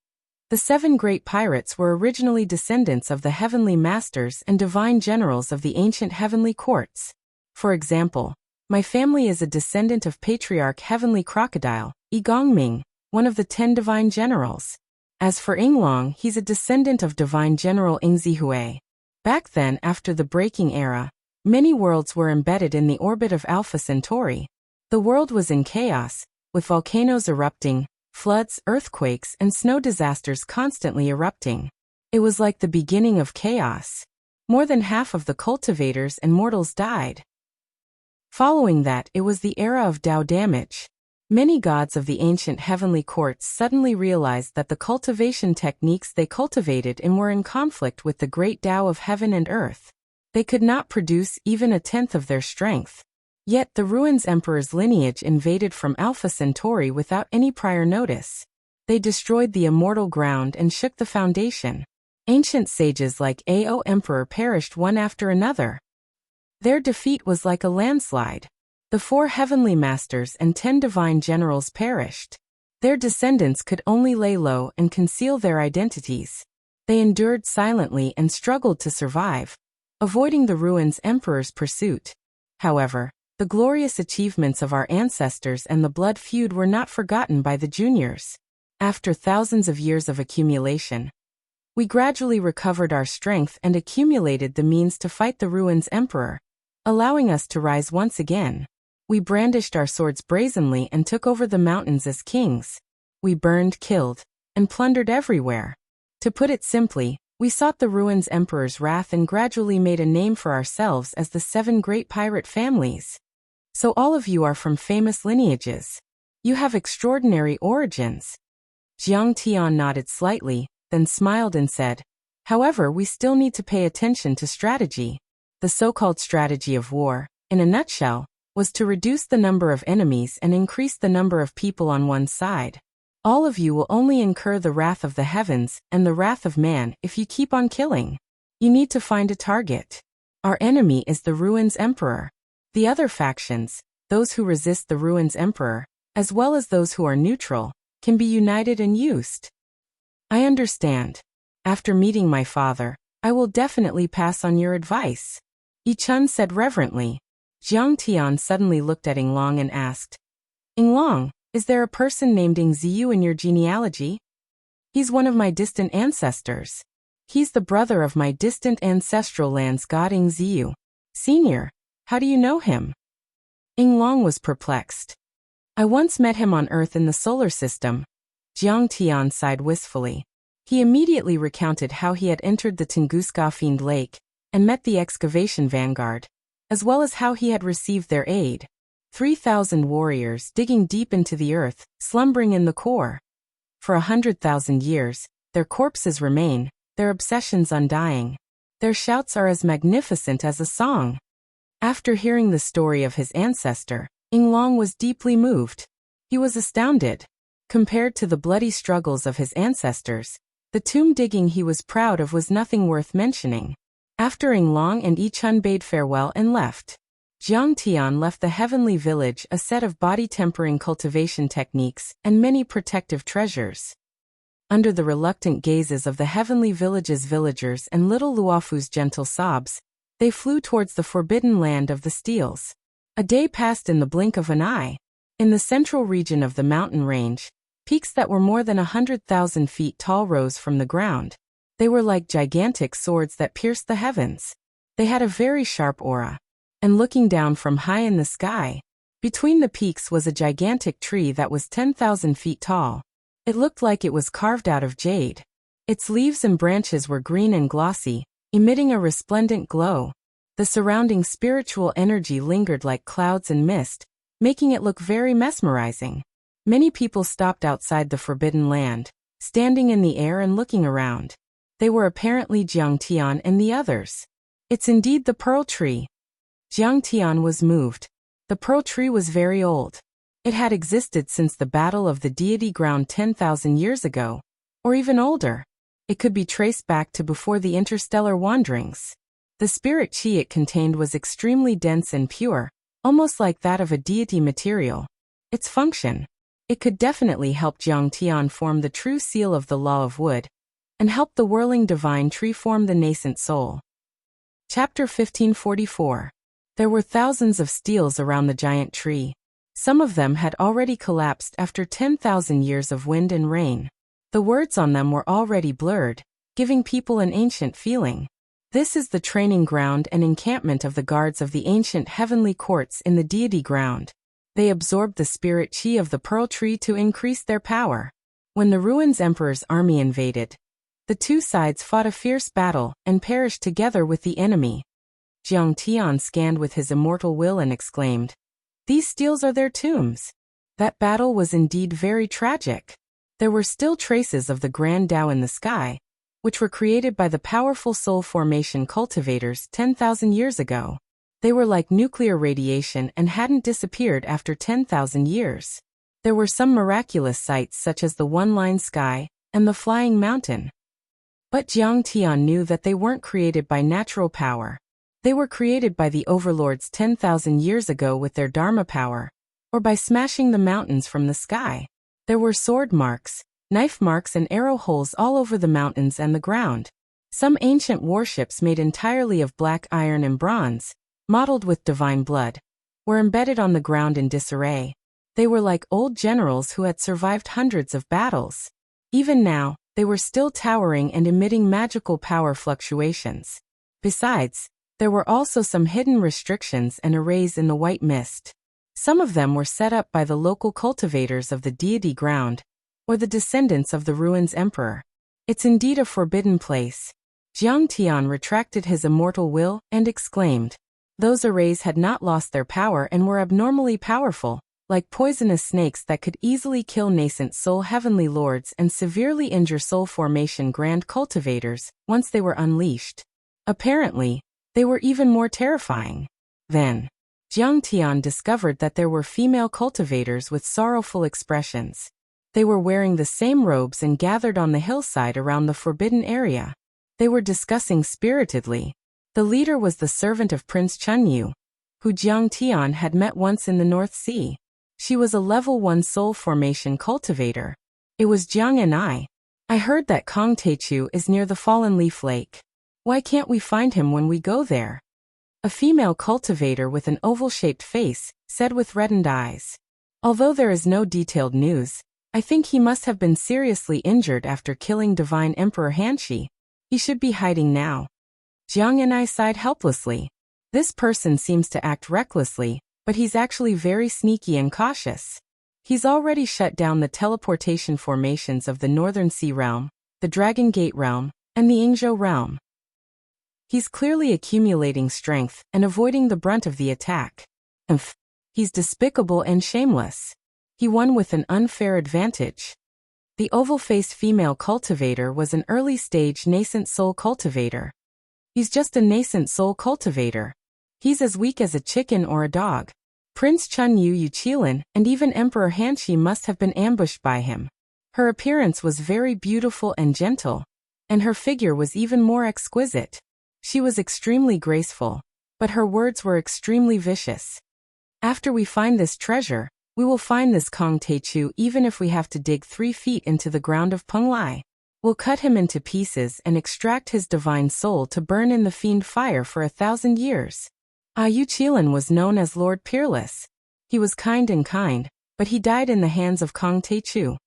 The 7 great pirates were originally descendants of the heavenly masters and divine generals of the ancient heavenly courts. For example, my family is a descendant of Patriarch Heavenly Crocodile, Yi Gongming, one of the 10 divine generals. As for Yinglong, he's a descendant of divine general Yingzihui. Back then, after the breaking era, many worlds were embedded in the orbit of Alpha Centauri. The world was in chaos, with volcanoes erupting, floods, earthquakes, and snow disasters constantly erupting. It was like the beginning of chaos. More than half of the cultivators and mortals died. Following that, it was the era of Tao damage. Many gods of the ancient heavenly courts suddenly realized that the cultivation techniques they cultivated in were in conflict with the great Tao of heaven and earth. They could not produce even a tenth of their strength. Yet the Ruins Emperor's lineage invaded from Alpha Centauri without any prior notice. They destroyed the immortal ground and shook the foundation. Ancient sages like Ao Emperor perished one after another. Their defeat was like a landslide. The 4 heavenly masters and 10 divine generals perished. Their descendants could only lay low and conceal their identities. They endured silently and struggled to survive, avoiding the Ruins Emperor's pursuit. However, the glorious achievements of our ancestors and the blood feud were not forgotten by the juniors. After thousands of years of accumulation, we gradually recovered our strength and accumulated the means to fight the Ruins Emperor, allowing us to rise once again. We brandished our swords brazenly and took over the mountains as kings. We burned, killed, and plundered everywhere. To put it simply, we sought the Ruins Emperor's wrath and gradually made a name for ourselves as the 7 great pirate families. So all of you are from famous lineages. You have extraordinary origins. Jiang Tian nodded slightly, then smiled and said, However, we still need to pay attention to strategy. The so-called strategy of war, in a nutshell, was to reduce the number of enemies and increase the number of people on one side. All of you will only incur the wrath of the heavens and the wrath of man if you keep on killing. You need to find a target. Our enemy is the Ruins Emperor. The other factions, those who resist the Ruins Emperor, as well as those who are neutral, can be united and used. I understand. After meeting my father, I will definitely pass on your advice. Yi Chun said reverently. Jiang Tian suddenly looked at Yinglong and asked, Yinglong, is there a person named Yingziyu in your genealogy? He's one of my distant ancestors. He's the brother of my distant ancestral land's god Yingziyu. Senior, how do you know him? Yinglong was perplexed. I once met him on Earth in the solar system. Jiang Tian sighed wistfully. He immediately recounted how he had entered the Tunguska Fiend Lake and met the excavation vanguard, as well as how he had received their aid. 3,000 warriors digging deep into the earth, slumbering in the core. For 100,000 years, their corpses remain, their obsessions undying. Their shouts are as magnificent as a song. After hearing the story of his ancestor, Yinglong was deeply moved. He was astounded. Compared to the bloody struggles of his ancestors, the tomb digging he was proud of was nothing worth mentioning. After Yinglong and Yi Chun bade farewell and left, Jiang Tian left the heavenly village a set of body-tempering cultivation techniques and many protective treasures. Under the reluctant gazes of the heavenly village's villagers and little Luofu's gentle sobs, they flew towards the forbidden land of the steels. A day passed in the blink of an eye. In the central region of the mountain range, peaks that were more than 100,000 feet tall rose from the ground. They were like gigantic swords that pierced the heavens. They had a very sharp aura. And looking down from high in the sky, between the peaks was a gigantic tree that was 10,000 feet tall. It looked like it was carved out of jade. Its leaves and branches were green and glossy, emitting a resplendent glow. The surrounding spiritual energy lingered like clouds and mist, making it look very mesmerizing. Many people stopped outside the forbidden land, standing in the air and looking around. They were apparently Jiang Tian and the others. It's indeed the pearl tree. Jiang Tian was moved. The pearl tree was very old. It had existed since the battle of the deity ground 10,000 years ago, or even older. It could be traced back to before the interstellar wanderings. The spirit chi it contained was extremely dense and pure, almost like that of a deity material. Its function: it could definitely help Jiang Tian form the true seal of the law of wood, and help the whirling divine tree form the nascent soul. Chapter 1544. There were thousands of steels around the giant tree. Some of them had already collapsed after 10,000 years of wind and rain. The words on them were already blurred, giving people an ancient feeling. This is the training ground and encampment of the guards of the ancient heavenly courts in the deity ground. They absorbed the spirit chi of the pearl tree to increase their power. When the Ruins Emperor's army invaded, the two sides fought a fierce battle and perished together with the enemy. Jiang Tian scanned with his immortal will and exclaimed, "These steels are their tombs." That battle was indeed very tragic. There were still traces of the Grand Tao in the sky, which were created by the powerful soul formation cultivators 10,000 years ago. They were like nuclear radiation and hadn't disappeared after 10,000 years. There were some miraculous sights such as the one-line sky and the flying mountain. But Jiang Tian knew that they weren't created by natural power. They were created by the overlords 10,000 years ago with their Dharma power, or by smashing the mountains from the sky. There were sword marks, knife marks and arrow holes all over the mountains and the ground. Some ancient warships made entirely of black iron and bronze, mottled with divine blood, were embedded on the ground in disarray. They were like old generals who had survived hundreds of battles. Even now, they were still towering and emitting magical power fluctuations. Besides, there were also some hidden restrictions and arrays in the white mist. Some of them were set up by the local cultivators of the deity ground, or the descendants of the Ruins Emperor. It's indeed a forbidden place. Jiang Tian retracted his immortal will and exclaimed. Those arrays had not lost their power and were abnormally powerful, like poisonous snakes that could easily kill nascent soul heavenly lords and severely injure soul formation grand cultivators once they were unleashed. Apparently, they were even more terrifying. Then, Jiang Tian discovered that there were female cultivators with sorrowful expressions. They were wearing the same robes and gathered on the hillside around the forbidden area. They were discussing spiritedly. The leader was the servant of Prince Chunyu, who Jiang Tian had met once in the North Sea. She was a level 1 soul formation cultivator. It was Jiang and I heard that Kong Teichu is near the Fallen Leaf Lake. Why can't we find him when we go there? A female cultivator with an oval-shaped face said with reddened eyes. Although there is no detailed news, I think he must have been seriously injured after killing Divine Emperor Hanshi. He should be hiding now. Jiang and I sighed helplessly. This person seems to act recklessly, but he's actually very sneaky and cautious. He's already shut down the teleportation formations of the Northern Sea Realm, the Dragon Gate Realm, and the Yingzhou Realm. He's clearly accumulating strength and avoiding the brunt of the attack. He's despicable and shameless. He won with an unfair advantage. The oval-faced female cultivator was an early-stage nascent soul cultivator. He's just a nascent soul cultivator. He's as weak as a chicken or a dog. Prince Chunyu Yuchilin and even Emperor Hanshi must have been ambushed by him. Her appearance was very beautiful and gentle, and her figure was even more exquisite. She was extremely graceful, but her words were extremely vicious. After we find this treasure, we will find this Kong Teichu even if we have to dig 3 feet into the ground of Penglai. We'll cut him into pieces and extract his divine soul to burn in the fiend fire for 1,000 years. Yu Qilin was known as Lord Peerless. He was kind, but he died in the hands of Kong Teichu.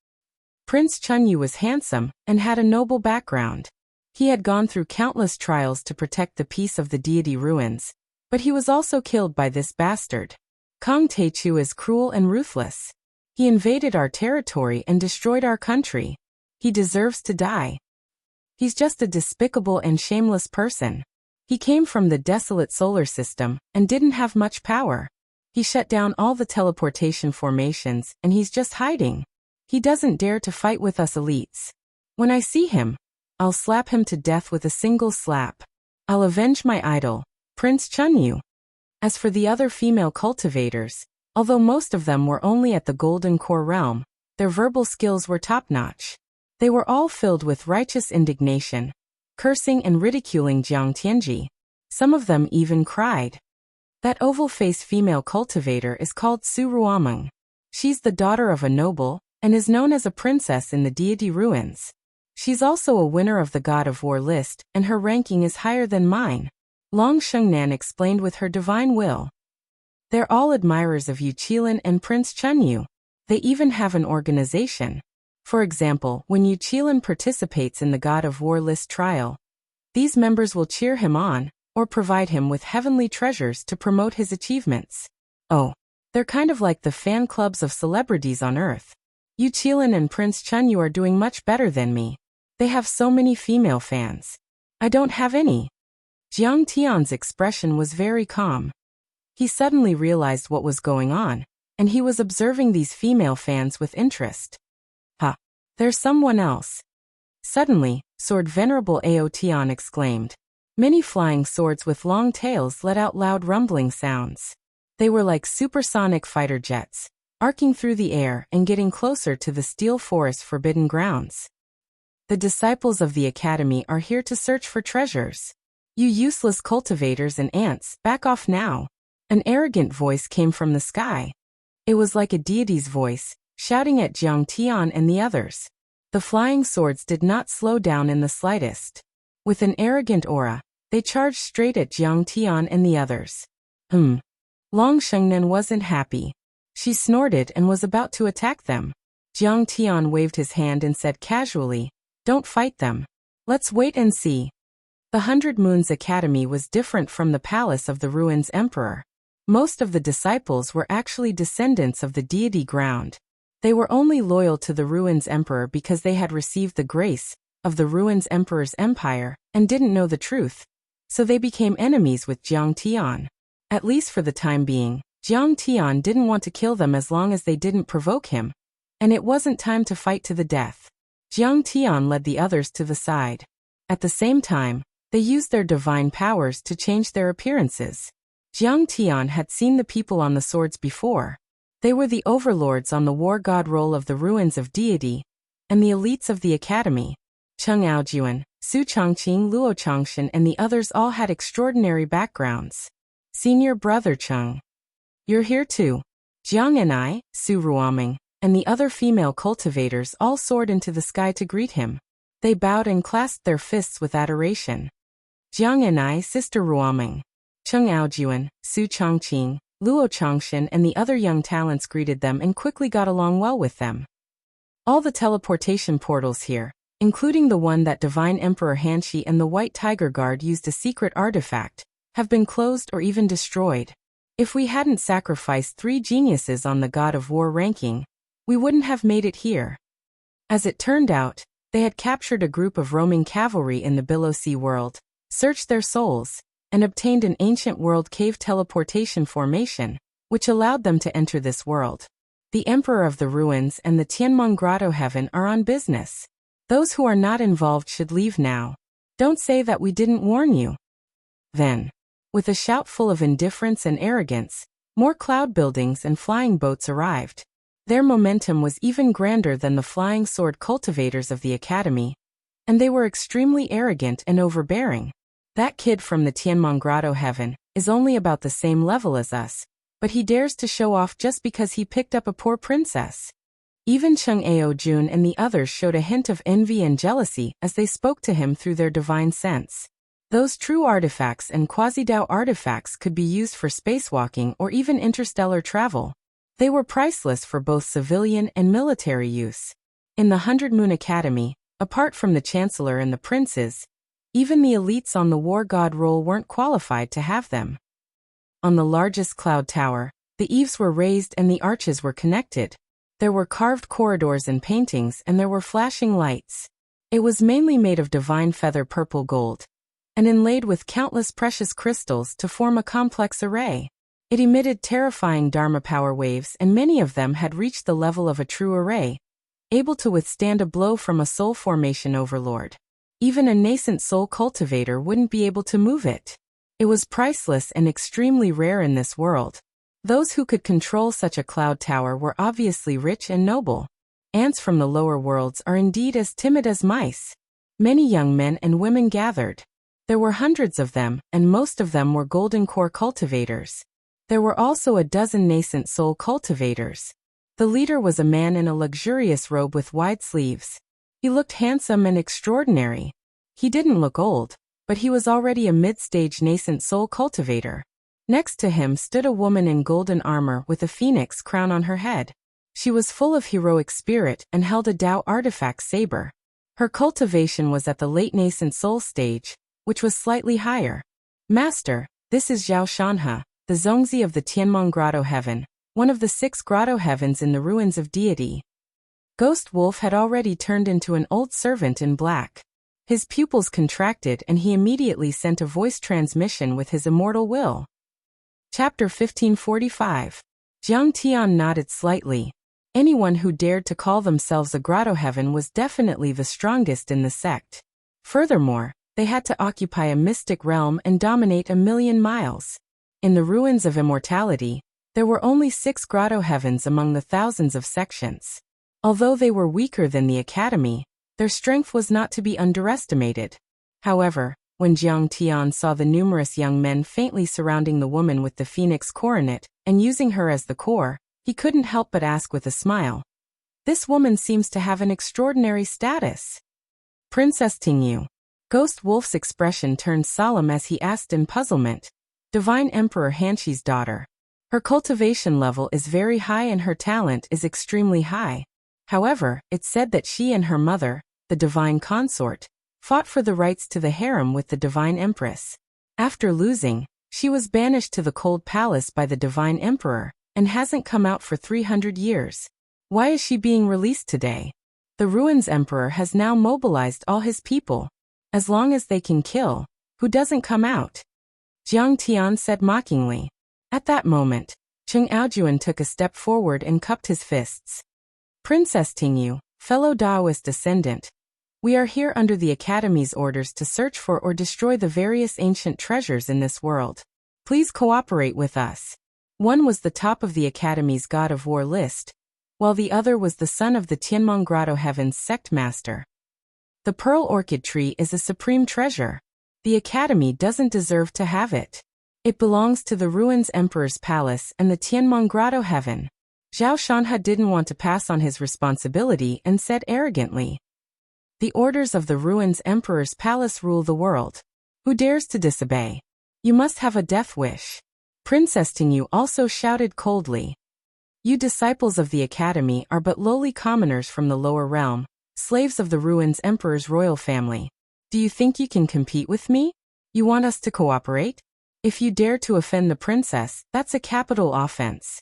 Prince Chunyu was handsome and had a noble background. He had gone through countless trials to protect the peace of the deity ruins, but he was also killed by this bastard. Kong Teichu is cruel and ruthless. He invaded our territory and destroyed our country. He deserves to die. He's just a despicable and shameless person. He came from the desolate solar system and didn't have much power. He shut down all the teleportation formations and he's just hiding. He doesn't dare to fight with us elites. When I see him, I'll slap him to death with a single slap. I'll avenge my idol, Prince Chunyu. As for the other female cultivators, although most of them were only at the Golden Core realm, their verbal skills were top-notch. They were all filled with righteous indignation, cursing and ridiculing Jiang Tianji. Some of them even cried. That oval-faced female cultivator is called Su Ruameng. She's the daughter of a noble, and is known as a princess in the deity ruins. She's also a winner of the God of War list, and her ranking is higher than mine. Long Shengnan explained with her divine will. They're all admirers of Yu Qilin and Prince Chunyu. They even have an organization. For example, when Yu Qilin participates in the God of War list trial, these members will cheer him on, or provide him with heavenly treasures to promote his achievements. Oh, they're kind of like the fan clubs of celebrities on Earth. Yu Qilin and Prince Chunyu are doing much better than me. They have so many female fans. I don't have any. Jiang Tian's expression was very calm. He suddenly realized what was going on, and he was observing these female fans with interest. There's someone else. Suddenly, Sword Venerable Ao Tian exclaimed. Many flying swords with long tails let out loud rumbling sounds. They were like supersonic fighter jets, arcing through the air and getting closer to the Steel Forest Forbidden Grounds. The disciples of the Academy are here to search for treasures. You useless cultivators and ants, back off now. An arrogant voice came from the sky. It was like a deity's voice, shouting at Jiang Tian and the others. The flying swords did not slow down in the slightest. With an arrogant aura, they charged straight at Jiang Tian and the others. Long Shengnan wasn't happy. She snorted and was about to attack them. Jiang Tian waved his hand and said casually, "Don't fight them. Let's wait and see." The 100 Moons Academy was different from the palace of the Ruins Emperor. Most of the disciples were actually descendants of the deity ground. They were only loyal to the Ruins Emperor because they had received the grace of the Ruins Emperor's empire and didn't know the truth. So they became enemies with Jiang Tian. At least for the time being, Jiang Tian didn't want to kill them as long as they didn't provoke him. And it wasn't time to fight to the death. Jiang Tian led the others to the side. At the same time, they used their divine powers to change their appearances. Jiang Tian had seen the people on the swords before. They were the overlords on the war god roll of the ruins of deity, and the elites of the academy. Cheng Aojuan, Su Changqing, Luo Changshan and the others all had extraordinary backgrounds. Senior brother Cheng. You're here too. Jiang and I, Su Ruaming, and the other female cultivators all soared into the sky to greet him. They bowed and clasped their fists with adoration. Jiang and I, Sister Ruaming. Cheng Aojuan, Su Changqing, Luo Changshan and the other young talents greeted them and quickly got along well with them. All the teleportation portals here, including the one that Divine Emperor Hanshi and the White Tiger Guard used a secret artifact, have been closed or even destroyed. If we hadn't sacrificed 3 geniuses on the God of War ranking, we wouldn't have made it here. As it turned out, they had captured a group of roaming cavalry in the Below Sea world, searched their souls, and obtained an ancient world cave teleportation formation, which allowed them to enter this world. The Emperor of the Ruins and the Tianmong Grotto Heaven are on business. Those who are not involved should leave now. Don't say that we didn't warn you. Then, with a shout full of indifference and arrogance, more cloud buildings and flying boats arrived. Their momentum was even grander than the flying sword cultivators of the academy, and they were extremely arrogant and overbearing. That kid from the Tianmong Grotto Heaven, is only about the same level as us, but he dares to show off just because he picked up a poor princess. Even Cheng Ao-jun and the others showed a hint of envy and jealousy as they spoke to him through their divine sense. Those true artifacts and quasi-Dao artifacts could be used for spacewalking or even interstellar travel. They were priceless for both civilian and military use. In the 100 Moon Academy, apart from the Chancellor and the princes, even the elites on the War God roll weren't qualified to have them. On the largest cloud tower, the eaves were raised and the arches were connected. There were carved corridors and paintings, and there were flashing lights. It was mainly made of divine feather purple gold, and inlaid with countless precious crystals to form a complex array. It emitted terrifying Dharma power waves, and many of them had reached the level of a true array, able to withstand a blow from a soul formation overlord. Even a nascent soul cultivator wouldn't be able to move it. It was priceless and extremely rare in this world. Those who could control such a cloud tower were obviously rich and noble. Ants from the lower worlds are indeed as timid as mice. Many young men and women gathered. There were hundreds of them, and most of them were golden core cultivators. There were also a dozen nascent soul cultivators. The leader was a man in a luxurious robe with wide sleeves. He looked handsome and extraordinary. He didn't look old, but he was already a mid-stage nascent soul cultivator. Next to him stood a woman in golden armor with a phoenix crown on her head. She was full of heroic spirit and held a Dao artifact saber. Her cultivation was at the late nascent soul stage, which was slightly higher. Master, this is Zhao Shanhe, the Zongzi of the Tianmong Grotto Heaven, one of the 6 grotto heavens in the ruins of deity. Ghost Wolf had already turned into an old servant in black. His pupils contracted and he immediately sent a voice transmission with his immortal will. Chapter 1545. Jiang Tian nodded slightly. Anyone who dared to call themselves a grotto heaven was definitely the strongest in the sect. Furthermore, they had to occupy a mystic realm and dominate 1,000,000 miles. In the ruins of immortality, there were only 6 grotto heavens among the thousands of sections. Although they were weaker than the academy, their strength was not to be underestimated. However, when Jiang Tian saw the numerous young men faintly surrounding the woman with the phoenix coronet and using her as the core, he couldn't help but ask with a smile, "This woman seems to have an extraordinary status." Princess Tingyu. Ghost Wolf's expression turned solemn as he asked in puzzlement, "Divine Emperor Hanshi's daughter. Her cultivation level is very high and her talent is extremely high. However, it's said that she and her mother, the divine consort, fought for the rights to the harem with the divine empress. After losing, she was banished to the cold palace by the divine emperor, and hasn't come out for 300 years. Why is she being released today? The ruins emperor has now mobilized all his people. As long as they can kill, who doesn't come out?" Jiang Tian said mockingly. At that moment, Cheng Aojuan took a step forward and cupped his fists. "Princess Tingyu, fellow Daoist descendant, we are here under the Academy's orders to search for or destroy the various ancient treasures in this world. Please cooperate with us." One was the top of the Academy's God of War list, while the other was the son of the Tianmong Grotto Heaven's sect master. The Pearl Orchid Tree is a supreme treasure. The Academy doesn't deserve to have it. It belongs to the Ruins Emperor's Palace and the Tianmong Grotto Heaven. Zhao Shanhe didn't want to pass on his responsibility and said arrogantly, "The orders of the Ruins Emperor's Palace rule the world. Who dares to disobey? You must have a death wish." Princess Tingyu also shouted coldly, "You disciples of the Academy are but lowly commoners from the lower realm, slaves of the Ruins Emperor's royal family. Do you think you can compete with me? You want us to cooperate? If you dare to offend the princess, that's a capital offense."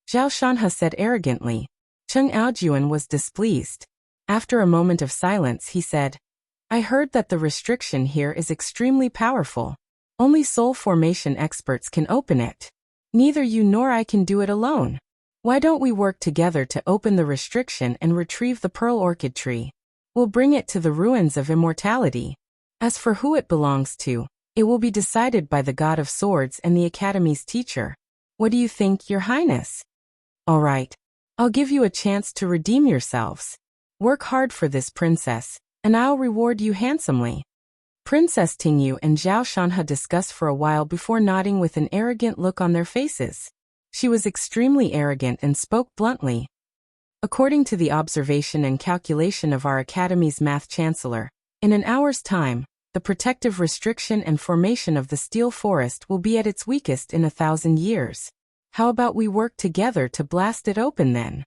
Zhao Shanhe said arrogantly. Cheng Aojuan was displeased. After a moment of silence he said, "I heard that the restriction here is extremely powerful. Only soul formation experts can open it. Neither you nor I can do it alone. Why don't we work together to open the restriction and retrieve the Pearl Orchid Tree? We'll bring it to the ruins of immortality. As for who it belongs to, it will be decided by the God of Swords and the Academy's teacher. What do you think, Your Highness?" "All right. I'll give you a chance to redeem yourselves. Work hard for this princess, and I'll reward you handsomely." Princess Tingyu and Zhao Shanhe discussed for a while before nodding with an arrogant look on their faces. She was extremely arrogant and spoke bluntly. According to the observation and calculation of our Academy's math chancellor, in an hour's time, the protective restriction and formation of the steel forest will be at its weakest in 1,000 years. How about we work together to blast it open then?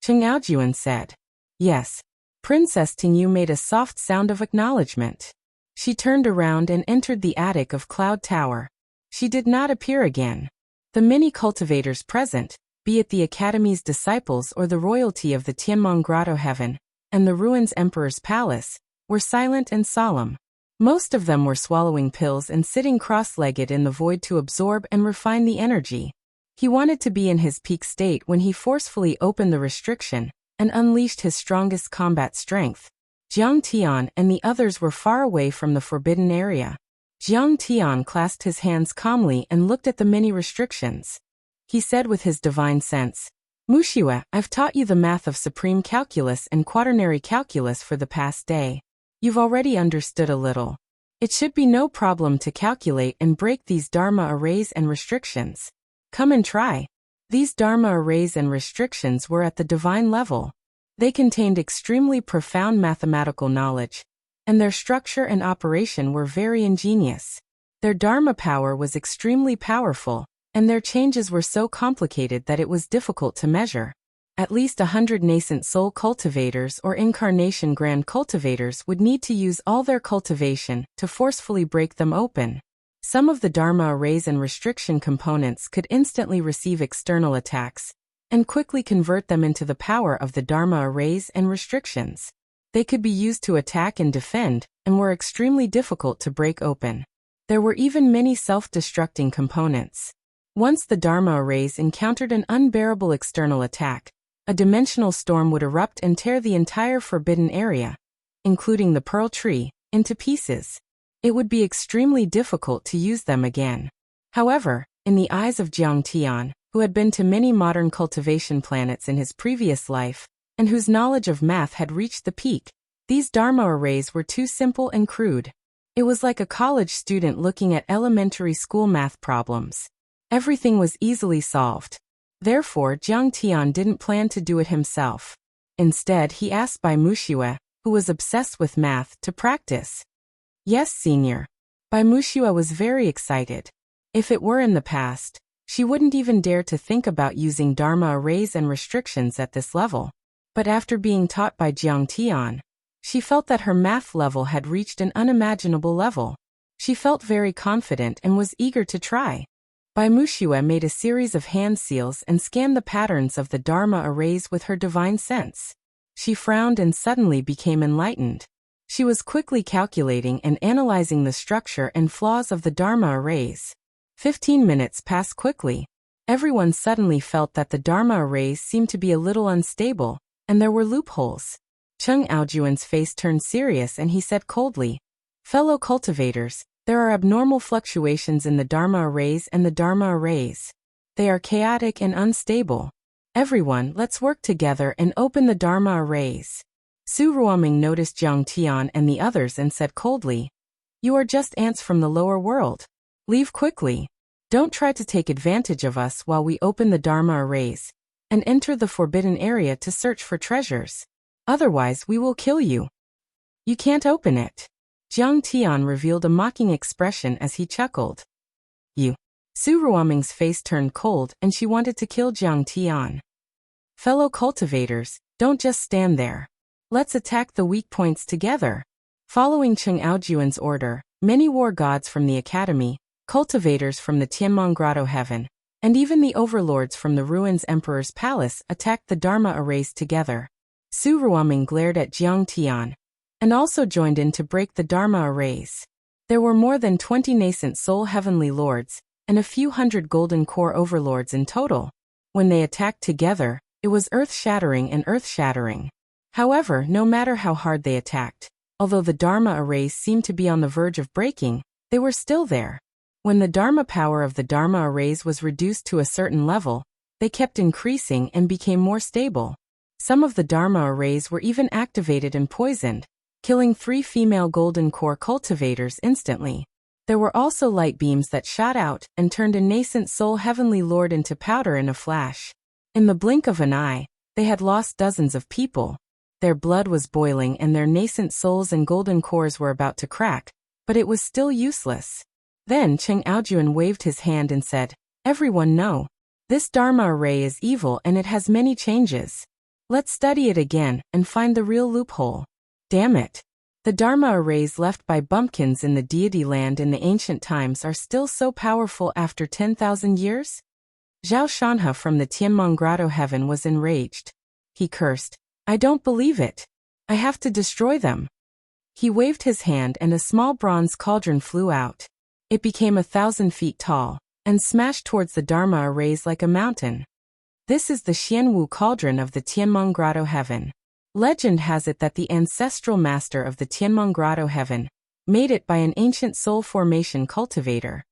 Cheng Aojuan said. Yes. Princess Tingyu made a soft sound of acknowledgement. She turned around and entered the attic of Cloud Tower. She did not appear again. The many cultivators present, be it the Academy's disciples or the royalty of the Tianmong Grotto Heaven, and the Ruins Emperor's Palace, were silent and solemn. Most of them were swallowing pills and sitting cross-legged in the void to absorb and refine the energy. He wanted to be in his peak state when he forcefully opened the restriction and unleashed his strongest combat strength. Jiang Tian and the others were far away from the forbidden area. Jiang Tian clasped his hands calmly and looked at the many restrictions. He said with his divine sense, Wuxia, I've taught you the math of supreme calculus and quaternary calculus for the past day. You've already understood a little. It should be no problem to calculate and break these Dharma arrays and restrictions. Come and try. These Dharma arrays and restrictions were at the divine level. They contained extremely profound mathematical knowledge, and their structure and operation were very ingenious. Their Dharma power was extremely powerful, and their changes were so complicated that it was difficult to measure. At least 100 nascent soul cultivators or incarnation grand cultivators would need to use all their cultivation to forcefully break them open. Some of the Dharma arrays and restriction components could instantly receive external attacks and quickly convert them into the power of the Dharma arrays and restrictions. They could be used to attack and defend, and were extremely difficult to break open. There were even many self-destructing components. Once the Dharma arrays encountered an unbearable external attack, a dimensional storm would erupt and tear the entire forbidden area, including the pearl tree, into pieces. It would be extremely difficult to use them again. However, in the eyes of Jiang Tian, who had been to many modern cultivation planets in his previous life, and whose knowledge of math had reached the peak, these Dharma arrays were too simple and crude. It was like a college student looking at elementary school math problems. Everything was easily solved. Therefore, Jiang Tian didn't plan to do it himself. Instead, he asked Bai Wuxia, who was obsessed with math, to practice. Yes, senior. Bai Wuxia was very excited. If it were in the past, she wouldn't even dare to think about using Dharma arrays and restrictions at this level. But after being taught by Jiang Tian, she felt that her math level had reached an unimaginable level. She felt very confident and was eager to try. Bai Wuxia made a series of hand seals and scanned the patterns of the Dharma arrays with her divine sense. She frowned and suddenly became enlightened. She was quickly calculating and analyzing the structure and flaws of the Dharma arrays. 15 minutes passed quickly. Everyone suddenly felt that the Dharma arrays seemed to be a little unstable, and there were loopholes. Cheng Aojuan's face turned serious and he said coldly, Fellow cultivators, there are abnormal fluctuations in the Dharma arrays and the Dharma arrays. They are chaotic and unstable. Everyone, let's work together and open the Dharma arrays. Su Ruoming noticed Jiang Tian and the others and said coldly, You are just ants from the lower world. Leave quickly. Don't try to take advantage of us while we open the Dharma arrays and enter the forbidden area to search for treasures. Otherwise, we will kill you. You can't open it. Jiang Tian revealed a mocking expression as he chuckled. You. Su Ruoming's face turned cold and she wanted to kill Jiang Tian. Fellow cultivators, don't just stand there. Let's attack the weak points together. Following Cheng Aojuan's order, many war gods from the Academy, cultivators from the Tianmong Grotto Heaven, and even the overlords from the Ruins Emperor's Palace attacked the Dharma arrays together. Su Ruoming glared at Jiang Tian, and also joined in to break the Dharma arrays. There were more than 20 nascent soul heavenly lords, and a few hundred golden core overlords in total. When they attacked together, it was earth-shattering and earth-shattering. However, no matter how hard they attacked, although the Dharma arrays seemed to be on the verge of breaking, they were still there. When the Dharma power of the Dharma arrays was reduced to a certain level, they kept increasing and became more stable. Some of the Dharma arrays were even activated and poisoned, killing 3 female golden core cultivators instantly. There were also light beams that shot out and turned a nascent soul heavenly lord into powder in a flash. In the blink of an eye, they had lost dozens of people. Their blood was boiling and their nascent souls and golden cores were about to crack, but it was still useless. Then Cheng Aojuan waved his hand and said, "Everyone know. This Dharma array is evil and it has many changes. Let's study it again and find the real loophole." Damn it. The Dharma arrays left by bumpkins in the deity land in the ancient times are still so powerful after 10,000 years? Zhao Shanhe from the Tianmong Grotto heaven was enraged. He cursed, "I don't believe it. I have to destroy them." He waved his hand and a small bronze cauldron flew out. It became 1,000 feet tall and smashed towards the Dharma arrays like a mountain. This is the Xianwu cauldron of the Tianmong Grotto heaven. Legend has it that the ancestral master of the Tianmong Grotto heaven made it by an ancient soul formation cultivator.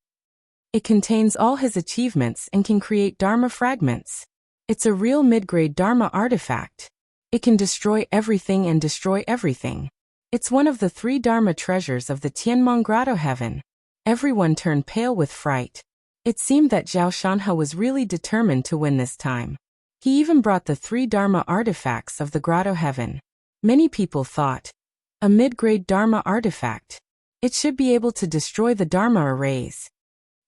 It contains all his achievements and can create Dharma fragments. It's a real mid-grade Dharma artifact. It can destroy everything and destroy everything. It's one of the 3 Dharma treasures of the Tianmong Grotto heaven. Everyone turned pale with fright. It seemed that Zhao Shanhe was really determined to win this time. He even brought the 3 Dharma artifacts of the Grotto heaven. Many people thought, a mid-grade Dharma artifact. It should be able to destroy the Dharma arrays.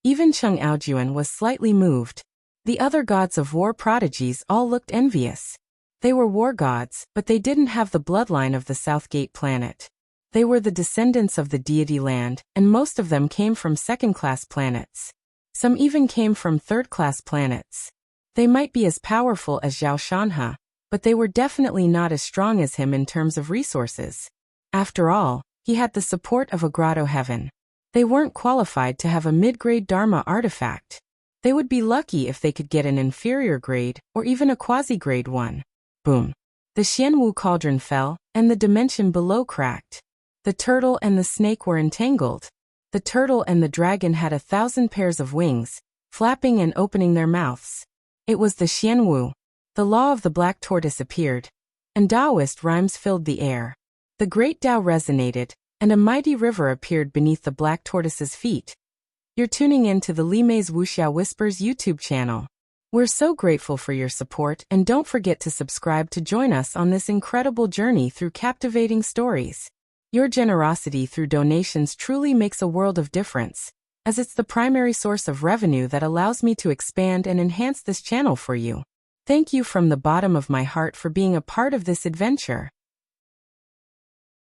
Even Cheng Aojuan was slightly moved. The other gods of war prodigies all looked envious. They were war gods, but they didn't have the bloodline of the Southgate planet. They were the descendants of the deity land, and most of them came from second-class planets. Some even came from third-class planets. They might be as powerful as Zhao Shanhe, but they were definitely not as strong as him in terms of resources. After all, he had the support of a Grotto heaven. They weren't qualified to have a mid-grade Dharma artifact. They would be lucky if they could get an inferior grade or even a quasi-grade one. Boom. The Xianwu cauldron fell, and the dimension below cracked. The turtle and the snake were entangled. The turtle and the dragon had 1,000 pairs of wings, flapping and opening their mouths. It was the Xianwu. The law of the black tortoise appeared, and Taoist rhymes filled the air. The great Tao resonated, and a mighty river appeared beneath the black tortoise's feet. You're tuning in to the Li Mei's Wuxia Whispers YouTube channel. We're so grateful for your support, and don't forget to subscribe to join us on this incredible journey through captivating stories. Your generosity through donations truly makes a world of difference, as it's the primary source of revenue that allows me to expand and enhance this channel for you. Thank you from the bottom of my heart for being a part of this adventure.